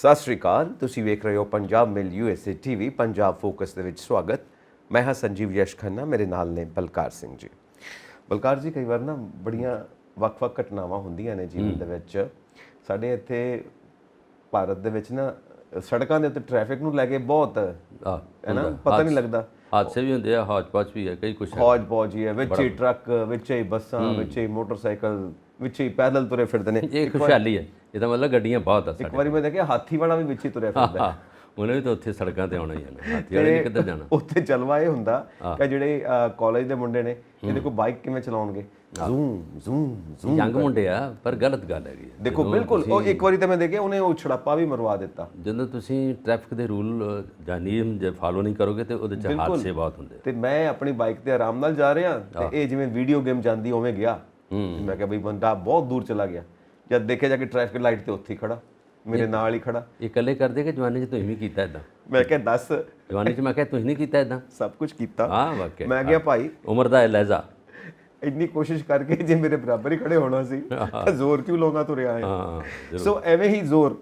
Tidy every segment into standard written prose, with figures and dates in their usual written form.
ਸਤਿ ਸ਼੍ਰੀ ਅਕਾਲ। ਤੁਸੀਂ ਵੇਖ ਰਹੇ ਹੋ ਪੰਜਾਬ ਮਿਲ USA TV ਪੰਜਾਬ ਫੋਕਸ ਦੇ ਵਿੱਚ ਸਵਾਗਤ। ਮੈਂ ਹਾਂ ਸੰਜੀਵ ਯਸ਼ ਖੰਨਾ, ਮੇਰੇ ਨਾਲ ਨੇ ਬਲਕਾਰ ਸਿੰਘ ਜੀ। ਬਲਕਾਰ ਜੀ, ਕਈ ਵਾਰ ਨਾ ਬੜੀਆਂ ਵੱਖ-ਵੱਖ ਘਟਨਾਵਾਂ ਹੁੰਦੀਆਂ ਨੇ ਜੀਵਨ ਦੇ ਵਿੱਚ। ਸਾਡੇ ਇੱਥੇ ਭਾਰਤ ਦੇ ਵਿੱਚ ਨਾ ਸੜਕਾਂ ਦੇ ਉੱਤੇ ਟ੍ਰੈਫਿਕ ਨੂੰ ਲੈ ਕੇ ਬਹੁਤ ਹੈ ਨਾ, ਪਤਾ ਨਹੀਂ ਲੱਗਦਾ। ਹਾਦਸੇ ਵੀ ਹੁੰਦੇ ਆ, ਹੌਜ-ਪੌਜ ਵੀ ਹੈ, ਕਈ ਕੁਛ ਹੌਜ-ਪੌਜ ਹੀ ਹੈ, ਵਿੱਚ ਹੀ ਟਰੱਕ, ਵਿੱਚ ਹੀ ਬੱਸਾਂ, ਵਿੱਚ ਹੀ ਮੋਟਰਸਾਈਕਲ, ਵਿੱਚ ਹੀ ਪੈਦਲ ਤੁਰੇ ਫਿਰਦੇ ਨੇ। ਇਹ ਖੁਸ਼ਹਾਲੀ ਹੈ, ਇਹਦਾ ਮਤਲਬ ਗੱਡੀਆਂ ਬਹੁਤ ਆ। ਇੱਕ ਵਾਰੀ ਮੈਂ ਦੇਖਿਆ ਹਾਥੀ ਵਾਲਾ ਵੀ ਵਿੱਚ ਹੀ ਤੁਰਿਆ ਫਿਰਦਾ। ਉਹਨੇ ਵੀ ਤਾਂ ਉੱਥੇ ਸੜਕਾਂ ਤੇ ਆਉਣਾ ਹੀ ਹੈ, ਹਾਥੀ ਵਾਲੇ ਨੇ ਕਿੱਧਰ ਜਾਣਾ। ਉੱਥੇ ਜਲਵਾ ਇਹ ਹੁੰਦਾ ਕਿ ਜਿਹੜੇ ਕਾਲਜ ਦੇ ਮੁੰਡੇ ਨੇ, ਇਹਦੇ ਕੋਲ ਬਾਈਕ ਕਿਵੇਂ ਚਲਾਉਣਗੇ, ਜ਼ੂਮ ਜ਼ੂਮ ਜ਼ੂਮ। ਯੰਗ ਮੁੰਡੇ ਆ, ਪਰ ਗਲਤ ਗੱਲ ਹੈਗੀ ਹੈ। ਦੇਖੋ ਬਿਲਕੁਲ, ਉਹ ਇੱਕ ਵਾਰੀ ਤਾਂ ਮੈਂ ਦੇਖਿਆ ਉਹਨੇ ਉਹ ਛੜਾਪਾ ਵੀ ਮਰਵਾ ਦਿੱਤਾ। ਜਦੋਂ ਤੁਸੀਂ ਟ੍ਰੈਫਿਕ ਦੇ ਰੂਲ ਜਾਂ ਨਿਯਮ ਜੇ ਫਾਲੋ ਨਹੀਂ ਕਰੋਗੇ ਤੇ ਉਹਦੇ ਚ ਹਾਦਸੇ ਬਹੁਤ ਹੁੰਦੇ। ਤੇ ਮੈਂ ਆਪਣੀ ਬਾਈਕ ਤੇ ਆਰਾਮ ਨਾਲ ਜਾ ਰਿਹਾ ਤੇ ਇਹ ਜਿਵੇਂ ਵੀਡੀਓ ਗੇਮ ਜਾਂਦੀ ਉਵੇਂ ਗਿਆ। ਮੈਂ ਕਿਹਾ ਬਈ ਬੰਦਾ ਬਹੁਤ ਦੂਰ ਚਲਾ ਗਿਆ। ਜਦ ਦੇਖਿਆ ਜਾ ਕੇ ਟ੍ਰੈਫਿਕ ਲਾਈਟ ਤੇ ਉੱਥੇ ਹੀ ਖੜਾ, ਮੇਰੇ ਨਾਲ ਹੀ ਖੜਾ। ਇਹ ਇਕੱਲੇ ਕਰਦੇ ਕਿ ਜਵਾਨੀ 'ਚ ਤੁਸੀਂ ਵੀ ਕੀਤਾ ਇਦਾਂ? ਮੈਂ ਕਿਹਾ ਦੱਸ। ਜਵਾਨੀ 'ਚ ਮੈਂ ਕਿਹਾ ਤੁਸੀਂ ਨਹੀਂ ਕੀਤਾ ਇਦਾਂ? ਸਭ ਕੁਝ ਕੀਤਾ। ਹਾਂ ਵਾਕਿਆ। ਮੈਂ ਕਿਹਾ ਭਾਈ ਉਮਰ ਦਾ ਲਹਿਜ਼ਾ, ਇੰਨੀ ਕੋਸ਼ਿਸ਼ ਕਰਕੇ ਜੇ ਮੇਰੇ ਬਰਾਬਰ ਹੀ ਖੜੇ ਹੋਣਾ ਸੀ ਤਾਂ ਜ਼ੋਰ ਕਿਉਂ ਲਾਉਂਦਾ ਤੁਰਿਆ ਹੈ। ਹਾਂ ਸੋ ਐਵੇਂ ਹੀ ਜ਼ੋਰ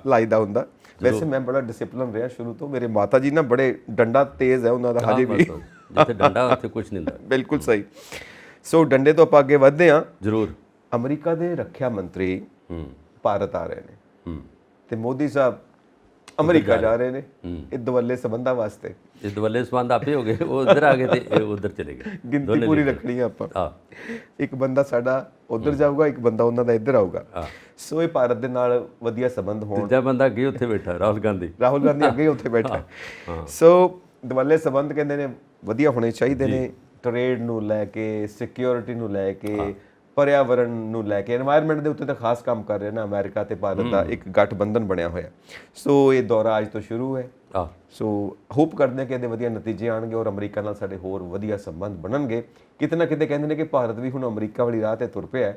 ਲਾਈਦਾ ਹੁੰਦਾ। ਵੈਸੇ ਮੈਂ ਬੜਾ ਡਿਸਪਲਿਨ ਰਿਹਾ ਸ਼ੁਰੂ ਤੋਂ। ਮੇਰੇ ਮਾਤਾ ਜੀ ਨਾ ਬੜੇ ਡੰਡਾ ਤੇਜ਼ ਹੈ ਉਹਨਾਂ ਦਾ ਹਜੇ ਵੀ। ਜਿੱਥੇ ਡੰਡਾ ਉੱਥੇ ਕੁਝ ਨਹੀਂ ਹੁੰਦਾ। ਬਿਲਕੁਲ ਸਹੀ। ਸੋ ਡੰਡੇ ਤੋਂ ਆਪਾਂ ਅੱਗੇ ਵਧਦੇ ਹਾਂ। ਜ਼ਰੂਰ। ਅਮਰੀਕਾ ਦੇ ਰੱਖਿਆ ਮੰਤਰੀ ਭਾਰਤ ਆ ਰਹੇ ਨੇ ਤੇ ਮੋਦੀ ਸਾਹਿਬ ਅਮਰੀਕਾ ਜਾ ਰਹੇ ਨੇ ਇਹ ਦੁਵੱਲੇ ਸੰਬੰਧਾਂ ਵਾਸਤੇ। ਇਹ ਦੁਵੱਲੇ ਸੰਬੰਧ ਆਪੇ ਹੋ ਗਏ, ਉਹ ਉੱਧਰ ਆ ਗਏ ਤੇ ਇਹ ਉੱਧਰ ਚਲੇ ਗਏ। ਗਿਣਤੀ ਪੂਰੀ ਰੱਖਣੀ ਆ ਆਪਾਂ। ਇੱਕ ਬੰਦਾ ਸਾਡਾ ਉੱਧਰ ਜਾਊਗਾ, ਇੱਕ ਬੰਦਾ ਉਹਨਾਂ ਦਾ ਇੱਧਰ ਆਊਗਾ। ਸੋ ਇਹ ਭਾਰਤ ਦੇ ਨਾਲ ਵਧੀਆ ਸੰਬੰਧ ਹੋਣ। ਦੂਜਾ ਬੰਦਾ ਅੱਗੇ ਉੱਥੇ ਬੈਠਾ, ਰਾਹੁਲ ਗਾਂਧੀ ਅੱਗੇ ਉੱਥੇ ਬੈਠਾ। ਸੋ ਦੁਵੱਲੇ ਸੰਬੰਧ ਕਹਿੰਦੇ ਨੇ ਵਧੀਆ ਹੋਣੇ ਚਾਹੀਦੇ ਨੇ। ਟ੍ਰੇਡ ਨੂੰ ਲੈ ਕੇ, ਸਿਕਿਉਰਿਟੀ ਨੂੰ ਲੈ ਕੇ, ਪਰਿਆਵਰਨ ਨੂੰ ਲੈ ਕੇ, এনवायरमेंट ਦੇ ਉੱਤੇ ਤਾਂ ਖਾਸ ਕੰਮ ਕਰ ਰਹੇ ਨਾ ਅਮਰੀਕਾ ਤੇ ਭਾਰਤ ਦਾ ਇੱਕ ਗਠਬੰਧਨ ਬਣਿਆ ਹੋਇਆ। ਸੋ ਇਹ ਦੌਰਾ ਅੱਜ ਤੋਂ ਸ਼ੁਰੂ ਹੈ। ਸੋ ਹੋਪ ਕਰਦੇ ਹਾਂ ਕਿ ਇਹਦੇ ਵਧੀਆ ਨਤੀਜੇ ਆਣਗੇ ਔਰ ਅਮਰੀਕਾ ਨਾਲ ਸਾਡੇ ਹੋਰ ਵਧੀਆ ਸੰਬੰਧ ਬਣਨਗੇ। ਕਿਤੇ ਨਾ ਕਿਤੇ ਕਹਿੰਦੇ ਨੇ ਕਿ ਭਾਰਤ ਵੀ ਹੁਣ ਅਮਰੀਕਾ ਵਾਲੀ ਰਾਹ ਤੇ ਤੁਰ ਪਿਆ,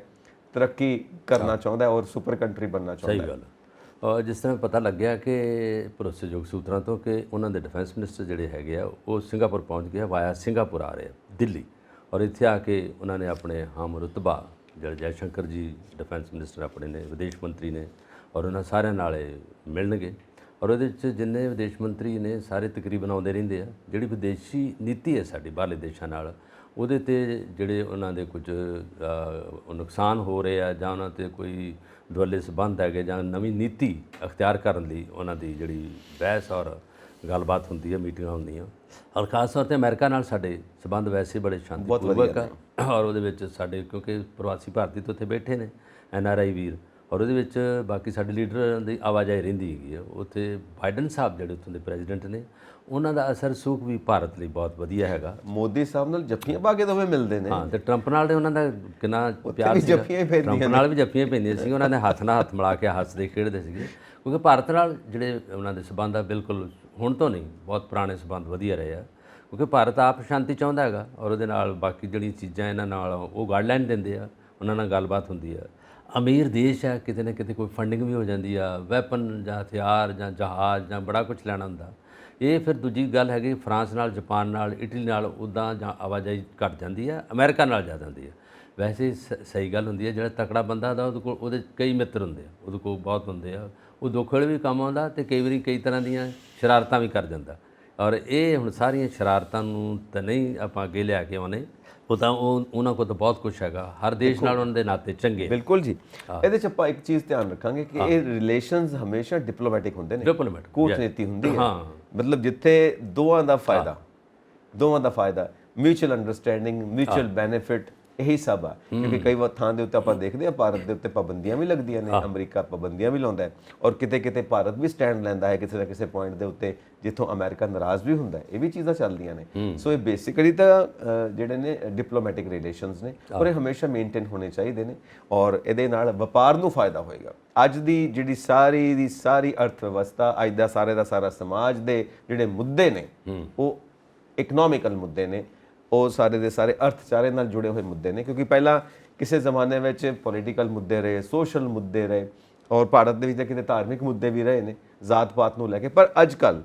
ਤਰੱਕੀ ਕਰਨਾ ਚਾਹੁੰਦਾ ਔਰ ਸੁਪਰ ਕੰਟਰੀ ਬਣਨਾ ਚਾਹੁੰਦਾ। ਸਹੀ ਗੱਲ। ਔਰ ਜਿਸ ਤਰ੍ਹਾਂ ਪਤਾ ਲੱਗਿਆ ਕਿ ਭਰੋਸੇਯੋਗ ਸੂਤਰਾਂ ਤੋਂ ਕਿ ਉਹਨਾਂ ਦੇ ਡਿਫੈਂਸ ਮਿਨਿਸਟਰ ਜਿਹੜੇ ਹੈਗੇ ਆ ਉਹ ਸਿੰਗਾਪੁਰ ਪਹੁੰਚ ਗਏ, ਵਾਇਆ ਸਿੰਗਾਪੁਰ ਆ ਰਹੇ ਆ ਦਿੱਲੀ। ਔਰ ਇੱਥੇ ਆ ਕੇ ਉਹਨਾਂ ਨੇ ਆਪਣੇ ਹਮ ਰੁਤਬਾ ਜਿਹੜੇ ਜੈ ਸ਼ੰਕਰ ਜੀ ਡਿਫੈਂਸ ਮਿਨਿਸਟਰ ਆਪਣੇ ਨੇ, ਵਿਦੇਸ਼ ਮੰਤਰੀ ਨੇ, ਔਰ ਉਹਨਾਂ ਸਾਰਿਆਂ ਨਾਲ ਮਿਲਣਗੇ। ਔਰ ਉਹਦੇ ਵਿੱਚ ਜਿੰਨੇ ਵਿਦੇਸ਼ ਮੰਤਰੀ ਨੇ ਸਾਰੇ ਤਕਰੀਬਨ ਆਉਂਦੇ ਰਹਿੰਦੇ ਆ। ਜਿਹੜੀ ਵਿਦੇਸ਼ੀ ਨੀਤੀ ਹੈ ਸਾਡੀ ਬਾਹਰਲੇ ਦੇਸ਼ਾਂ ਨਾਲ, ਉਹਦੇ 'ਤੇ ਜਿਹੜੇ ਉਹਨਾਂ ਦੇ ਕੁਝ ਨੁਕਸਾਨ ਹੋ ਰਹੇ ਆ ਜਾਂ ਉਹਨਾਂ 'ਤੇ ਕੋਈ ਦੁਵੱਲੇ ਸੰਬੰਧ ਹੈਗੇ ਜਾਂ ਨਵੀਂ ਨੀਤੀ ਅਖਤਿਆਰ ਕਰਨ ਲਈ ਉਹਨਾਂ ਦੀ ਜਿਹੜੀ ਬਹਿਸ ਔਰ ਗੱਲਬਾਤ ਹੁੰਦੀ ਹੈ, ਮੀਟਿੰਗਾਂ ਹੁੰਦੀਆਂ। ਔਰ ਖਾਸ ਤੌਰ 'ਤੇ ਅਮਰੀਕਾ ਨਾਲ ਸਾਡੇ ਸੰਬੰਧ ਵੈਸੇ ਬੜੇ ਸ਼ਾਂਤੀਪੂਰਵਕ ਆ। ਔਰ ਉਹਦੇ ਵਿੱਚ ਸਾਡੇ ਕਿਉਂਕਿ ਪ੍ਰਵਾਸੀ ਭਾਰਤੀ ਤਾਂ ਉੱਥੇ ਬੈਠੇ ਨੇ, NRI ਵੀਰ, ਔਰ ਉਹਦੇ ਵਿੱਚ ਬਾਕੀ ਸਾਡੇ ਲੀਡਰਾਂ ਦੀ ਆਵਾਜਾਈ ਰਹਿੰਦੀ ਹੈਗੀ ਆ ਉੱਥੇ। ਬਾਈਡਨ ਸਾਹਿਬ ਜਿਹੜੇ ਉੱਥੋਂ ਦੇ ਪ੍ਰੈਜ਼ੀਡੈਂਟ ਨੇ, ਉਹਨਾਂ ਦਾ ਅਸਰ ਸੂਖ ਵੀ ਭਾਰਤ ਲਈ ਬਹੁਤ ਵਧੀਆ ਹੈਗਾ। ਮੋਦੀ ਸਾਹਿਬ ਨਾਲ ਜੱਫੀਆਂ ਪਾ ਕੇ ਦੋਵੇਂ ਮਿਲਦੇ ਨੇ। ਹਾਂ, ਤੇ ਟਰੰਪ ਨਾਲ ਉਹਨਾਂ ਦਾ ਕਿੰਨਾ ਪਿਆਰ ਸੀ। ਟਰੰਪ ਨਾਲ ਵੀ ਜੱਫੀਆਂ ਪੈਂਦੀਆਂ ਸੀ, ਉਹਨਾਂ ਨੇ ਹੱਥ ਨਾਲ ਹੱਥ ਮਿਲਾ ਕੇ ਹੱਸਦੇ ਖੇਡਦੇ ਸੀਗੇ। ਕਿਉਂਕਿ ਭਾਰਤ ਨਾਲ ਜਿਹੜੇ ਉਹਨਾਂ ਦੇ ਸੰਬੰਧ ਆ ਬਿਲਕੁਲ ਹੁਣ ਤੋਂ ਨਹੀਂ, ਬਹੁਤ ਪੁਰਾਣੇ ਸੰਬੰਧ ਵਧੀਆ ਰਹੇ ਆ। ਕਿਉਂਕਿ ਭਾਰਤ ਆਪ ਸ਼ਾਂਤੀ ਚਾਹੁੰਦਾ ਹੈਗਾ ਔਰ ਉਹਦੇ ਨਾਲ ਬਾਕੀ ਜਿਹੜੀਆਂ ਚੀਜ਼ਾਂ ਇਹਨਾਂ ਨਾਲ ਉਹ ਗਾਈਡਲਾਈਨ ਦਿੰਦੇ ਆ, ਉਹਨਾਂ ਨਾਲ ਗੱਲਬਾਤ ਹੁੰਦੀ ਆ। ਅਮੀਰ ਦੇਸ਼ ਹੈ, ਕਿਤੇ ਨਾ ਕਿਤੇ ਕੋਈ ਫੰਡਿੰਗ ਵੀ ਹੋ ਜਾਂਦੀ ਆ, ਵੈਪਨ ਜਾਂ ਹਥਿਆਰ ਜਾਂ ਜਹਾਜ਼ ਜਾਂ ਬੜਾ ਕੁਝ ਲੈਣਾ ਹੁੰਦਾ। ਇਹ ਫਿਰ ਦੂਜੀ ਗੱਲ ਹੈਗੀ, ਫਰਾਂਸ ਨਾਲ, ਜਾਪਾਨ ਨਾਲ, ਇਟਲੀ ਨਾਲ ਉੱਦਾਂ ਜਾਂ ਆਵਾਜਾਈ ਘੱਟ ਜਾਂਦੀ ਆ, ਅਮਰੀਕਾ ਨਾਲ ਜ਼ਿਆਦਾ ਹੁੰਦੀ ਆ। ਵੈਸੇ ਸਹੀ ਗੱਲ ਹੁੰਦੀ ਹੈ, ਜਿਹੜਾ ਤਕੜਾ ਬੰਦਾ ਦਾ ਉਹਦੇ ਕੋਲ ਉਹਦੇ ਕਈ ਮਿੱਤਰ ਹੁੰਦੇ ਆ, ਉਹਦੇ ਕੋਲ ਬਹੁਤ ਹੁੰਦੇ ਆ। ਉਹ ਦੁੱਖ ਵੇਲੇ ਵੀ ਕੰਮ ਆਉਂਦਾ ਅਤੇ ਕਈ ਵਾਰੀ ਕਈ ਤਰ੍ਹਾਂ ਦੀਆਂ ਸ਼ਰਾਰਤਾਂ ਵੀ ਕਰ ਜਾਂਦਾ। ਔਰ ਇਹ ਹੁਣ ਸਾਰੀਆਂ ਸ਼ਰਾਰਤਾਂ ਨੂੰ ਤਾਂ ਨਹੀਂ ਆਪਾਂ ਅੱਗੇ ਲਿਆ ਕੇ ਆਉਣੇ, ਉਹ ਤਾਂ ਉਹਨਾਂ ਕੋਲ ਤਾਂ ਬਹੁਤ ਕੁਛ ਹੈਗਾ। ਹਰ ਦੇਸ਼ ਨਾਲ ਉਹਨਾਂ ਦੇ ਨਾਤੇ ਚੰਗੇ। ਬਿਲਕੁਲ ਜੀ। ਇਹਦੇ 'ਚ ਆਪਾਂ ਇੱਕ ਚੀਜ਼ ਧਿਆਨ ਰੱਖਾਂਗੇ ਕਿ ਇਹ ਰਿਲੇਸ਼ਨਸ ਹਮੇਸ਼ਾ ਡਿਪਲੋਮੈਟਿਕ ਹੁੰਦੇ ਨੇ, ਕੂਟਨੀਤੀ ਹੁੰਦੀ ਹੈ। ਮਤਲਬ ਜਿੱਥੇ ਦੋਵਾਂ ਦਾ ਫਾਇਦਾ, ਮਿਊਚੁਅਲ ਅੰਡਰਸਟੈਂਡਿੰਗ, ਮਿਊਚੁਅਲ ਬੈਨੀਫਿਟ, ਇਹੀ ਸਭ ਆ। ਕਿਉਂਕਿ ਕਈ ਵਾਰ ਥਾਂ ਦੇ ਉੱਤੇ ਆਪਾਂ ਦੇਖਦੇ ਹਾਂ ਭਾਰਤ ਦੇ ਉੱਤੇ ਪਾਬੰਦੀਆਂ ਵੀ ਲੱਗਦੀਆਂ ਨੇ, ਅਮਰੀਕਾ ਪਾਬੰਦੀਆਂ ਵੀ ਲਾਉਂਦਾ ਹੈ ਔਰ ਕਿਤੇ ਕਿਤੇ ਭਾਰਤ ਵੀ ਸਟੈਂਡ ਲੈਂਦਾ ਹੈ ਕਿਸੇ ਨਾ ਕਿਸੇ ਪੁਆਇੰਟ ਦੇ ਉੱਤੇ ਜਿੱਥੋਂ ਅਮਰੀਕਾ ਨਾਰਾਜ਼ ਵੀ ਹੁੰਦਾ ਹੈ। ਇਹ ਵੀ ਚੀਜ਼ਾਂ ਚੱਲਦੀਆਂ ਨੇ। ਸੋ ਇਹ ਬੇਸਿਕਲੀ ਤਾਂ ਜਿਹੜੇ ਨੇ ਡਿਪਲੋਮੈਟਿਕ ਰਿਲੇਸ਼ਨਸ ਨੇ ਔਰ ਇਹ ਹਮੇਸ਼ਾ ਮੇਨਟੇਨ ਹੋਣੇ ਚਾਹੀਦੇ ਨੇ ਔਰ ਇਹਦੇ ਨਾਲ ਵਪਾਰ ਨੂੰ ਫਾਇਦਾ ਹੋਏਗਾ। ਅੱਜ ਦੀ ਜਿਹੜੀ ਸਾਰੀ ਦੀ ਸਾਰੀ ਅਰਥ ਵਿਵਸਥਾ, ਅੱਜ ਦਾ ਸਾਰਾ ਸਮਾਜ ਦੇ ਜਿਹੜੇ ਮੁੱਦੇ ਨੇ ਉਹ ਇਕਨੋਮਿਕਲ ਮੁੱਦੇ ਨੇ, ਉਹ ਸਾਰੇ ਦੇ ਸਾਰੇ ਅਰਥਚਾਰੇ ਨਾਲ ਜੁੜੇ ਹੋਏ ਮੁੱਦੇ ਨੇ। ਕਿਉਂਕਿ ਪਹਿਲਾਂ ਕਿਸੇ ਜ਼ਮਾਨੇ ਵਿੱਚ ਪੋਲੀਟੀਕਲ ਮੁੱਦੇ ਰਹੇ, ਸੋਸ਼ਲ ਮੁੱਦੇ ਰਹੇ ਔਰ ਭਾਰਤ ਦੇ ਵਿੱਚ ਕਿਤੇ ਧਾਰਮਿਕ ਮੁੱਦੇ ਵੀ ਰਹੇ ਨੇ ਜ਼ਾਤ ਪਾਤ ਨੂੰ ਲੈ ਕੇ। ਪਰ ਅੱਜ ਕੱਲ੍ਹ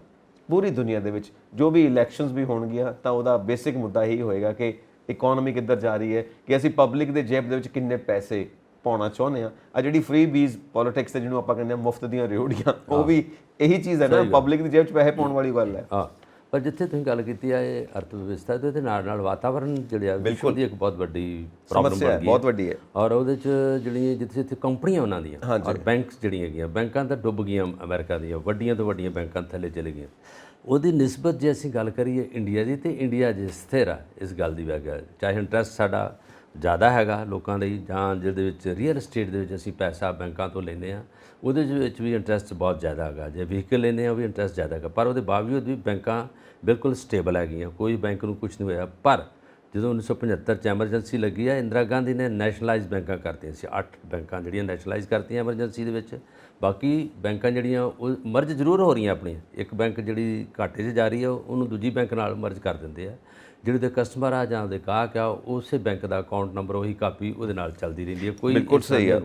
ਪੂਰੀ ਦੁਨੀਆ ਦੇ ਵਿੱਚ ਜੋ ਵੀ ਇਲੈਕਸ਼ਨਸ ਵੀ ਹੋਣਗੀਆਂ ਤਾਂ ਉਹਦਾ ਬੇਸਿਕ ਮੁੱਦਾ ਇਹੀ ਹੋਏਗਾ ਕਿ ਇਕੋਨਮੀ ਕਿੱਧਰ ਜਾ ਰਹੀ ਹੈ, ਕਿ ਅਸੀਂ ਪਬਲਿਕ ਦੇ ਜੇਬ ਦੇ ਵਿੱਚ ਕਿੰਨੇ ਪੈਸੇ ਪਾਉਣਾ ਚਾਹੁੰਦੇ ਆ ਜਿਹੜੀ ਫ੍ਰੀ ਬੀਜ਼ ਪੋਲਿਟਿਕਸ ਹੈ ਜਿਹਨੂੰ ਆਪਾਂ ਕਹਿੰਦੇ ਆ ਮੁਫਤ ਦੀਆਂ ਰਿਓੜੀਆਂ, ਉਹ ਵੀ ਇਹੀ ਚੀਜ਼ ਹੈ ਨਾ, ਪਬਲਿਕ ਦੀ ਜੇਬ 'ਚ ਪੈਸੇ ਪਾਉਣ ਵਾਲੀ ਗੱਲ ਹੈ। ਹਾਂ, ਪਰ ਜਿੱਥੇ ਤੁਸੀਂ ਗੱਲ ਕੀਤੀ ਆ ਇਹ ਅਰਥ ਵਿਵਸਥਾ ਦੇ ਉਹਦੇ ਨਾਲ ਵਾਤਾਵਰਨ ਜਿਹੜੇ ਆ ਵਿਸ਼ਵ ਦੀ ਇੱਕ ਬਹੁਤ ਵੱਡੀ ਪ੍ਰੋਬਲਮ ਬਣ ਗਈ, ਬਹੁਤ ਵੱਡੀ ਹੈ। ਔਰ ਉਹਦੇ 'ਚ ਜਿਹੜੀਆਂ ਜਿੱਥੇ ਕੰਪਨੀਆਂ ਉਹਨਾਂ ਦੀਆਂ ਔਰ ਬੈਂਕਸ ਜਿਹੜੀਆਂ ਹੈਗੀਆਂ, ਬੈਂਕਾਂ ਤਾਂ ਡੁੱਬ ਗਈਆਂ ਅਮਰੀਕਾ ਦੀਆਂ, ਵੱਡੀਆਂ ਤੋਂ ਵੱਡੀਆਂ ਬੈਂਕਾਂ ਥੱਲੇ ਚਲੇ ਗਈਆਂ। ਉਹਦੀ ਨਿਸਬਤ ਜੇ ਅਸੀਂ ਗੱਲ ਕਰੀਏ ਇੰਡੀਆ ਦੀ, ਤੇ ਇੰਡੀਆ ਜੇ ਸਥਿਰ ਆ ਇਸ ਗੱਲ ਦੀ ਵਜ੍ਹਾ, ਚਾਹੇ ਇੰਟਰਸਟ ਸਾਡਾ ਜ਼ਿਆਦਾ ਹੈਗਾ ਲੋਕਾਂ ਲਈ, ਜਾਂ ਜਿਹਦੇ ਵਿੱਚ ਰੀਅਲ ਏਸਟੇਟ ਦੇ ਵਿੱਚ ਅਸੀਂ ਪੈਸਾ ਬੈਂਕਾਂ ਤੋਂ ਲੈਂਦੇ ਹਾਂ ਉਹਦੇ ਵਿੱਚ ਵੀ ਇੰਟਰਸਟ ਬਹੁਤ ਜ਼ਿਆਦਾ ਹੈਗਾ, ਜੇ ਵਹੀਕਲ ਲੈਂਦੇ ਹਾਂ ਉਹ ਵੀ ਇੰਟਰਸਟ ਜ਼ਿਆਦਾ ਹੈਗਾ, ਪਰ ਉਹਦੇ ਬਾਵਜੂਦ ਵੀ ਬੈਂਕਾਂ ਬਿਲਕੁਲ ਸਟੇਬਲ ਹੈਗੀਆਂ, ਕੋਈ ਬੈਂਕ ਨੂੰ ਕੁਝ ਨਹੀਂ ਹੋਇਆ। ਪਰ ਜਦੋਂ 1975 'ਚ ਐਮਰਜੈਂਸੀ ਲੱਗੀ ਆ, ਇੰਦਰਾ ਗਾਂਧੀ ਨੇ ਨੈਸ਼ਨਲਾਈਜ਼ ਬੈਂਕਾਂ ਕਰਤੀਆਂ ਸੀ, 8 ਬੈਂਕਾਂ ਜਿਹੜੀਆਂ ਨੈਸ਼ਨਲਾਈਜ਼ ਕਰਤੀਆਂ ਐਮਰਜੈਂਸੀ ਦੇ ਵਿੱਚ। ਬਾਕੀ ਬੈਂਕਾਂ ਜਿਹੜੀਆਂ ਉਹ ਮਰਜ ਜ਼ਰੂਰ ਹੋ ਰਹੀਆਂ ਆਪਣੀਆਂ, ਇੱਕ ਬੈਂਕ ਜਿਹੜੀ ਘਾਟੇ 'ਚ ਜਾ ਰਹੀ ਆ ਉਹਨੂੰ ਦੂਜੀ ਬੈਂਕ ਨਾਲ ਮਰਜ ਕਰ ਦਿੰਦੇ ਆ, ਜਿਹੜੇ ਦੇ ਕਸਟਮਰ ਆ ਜਾਂ ਉਹਦੇ ਗਾਹਕ ਆ ਉਸੇ ਬੈਂਕ ਦਾ ਅਕਾਊਂਟ ਨੰਬਰ ਉਹੀ ਕਾਪੀ ਉਹਦੇ ਨਾਲ ਚੱਲਦੀ ਰਹਿੰਦੀ ਹੈ, ਕੋਈ ਬਿਲਕੁਲ ਸਹੀ ਆ।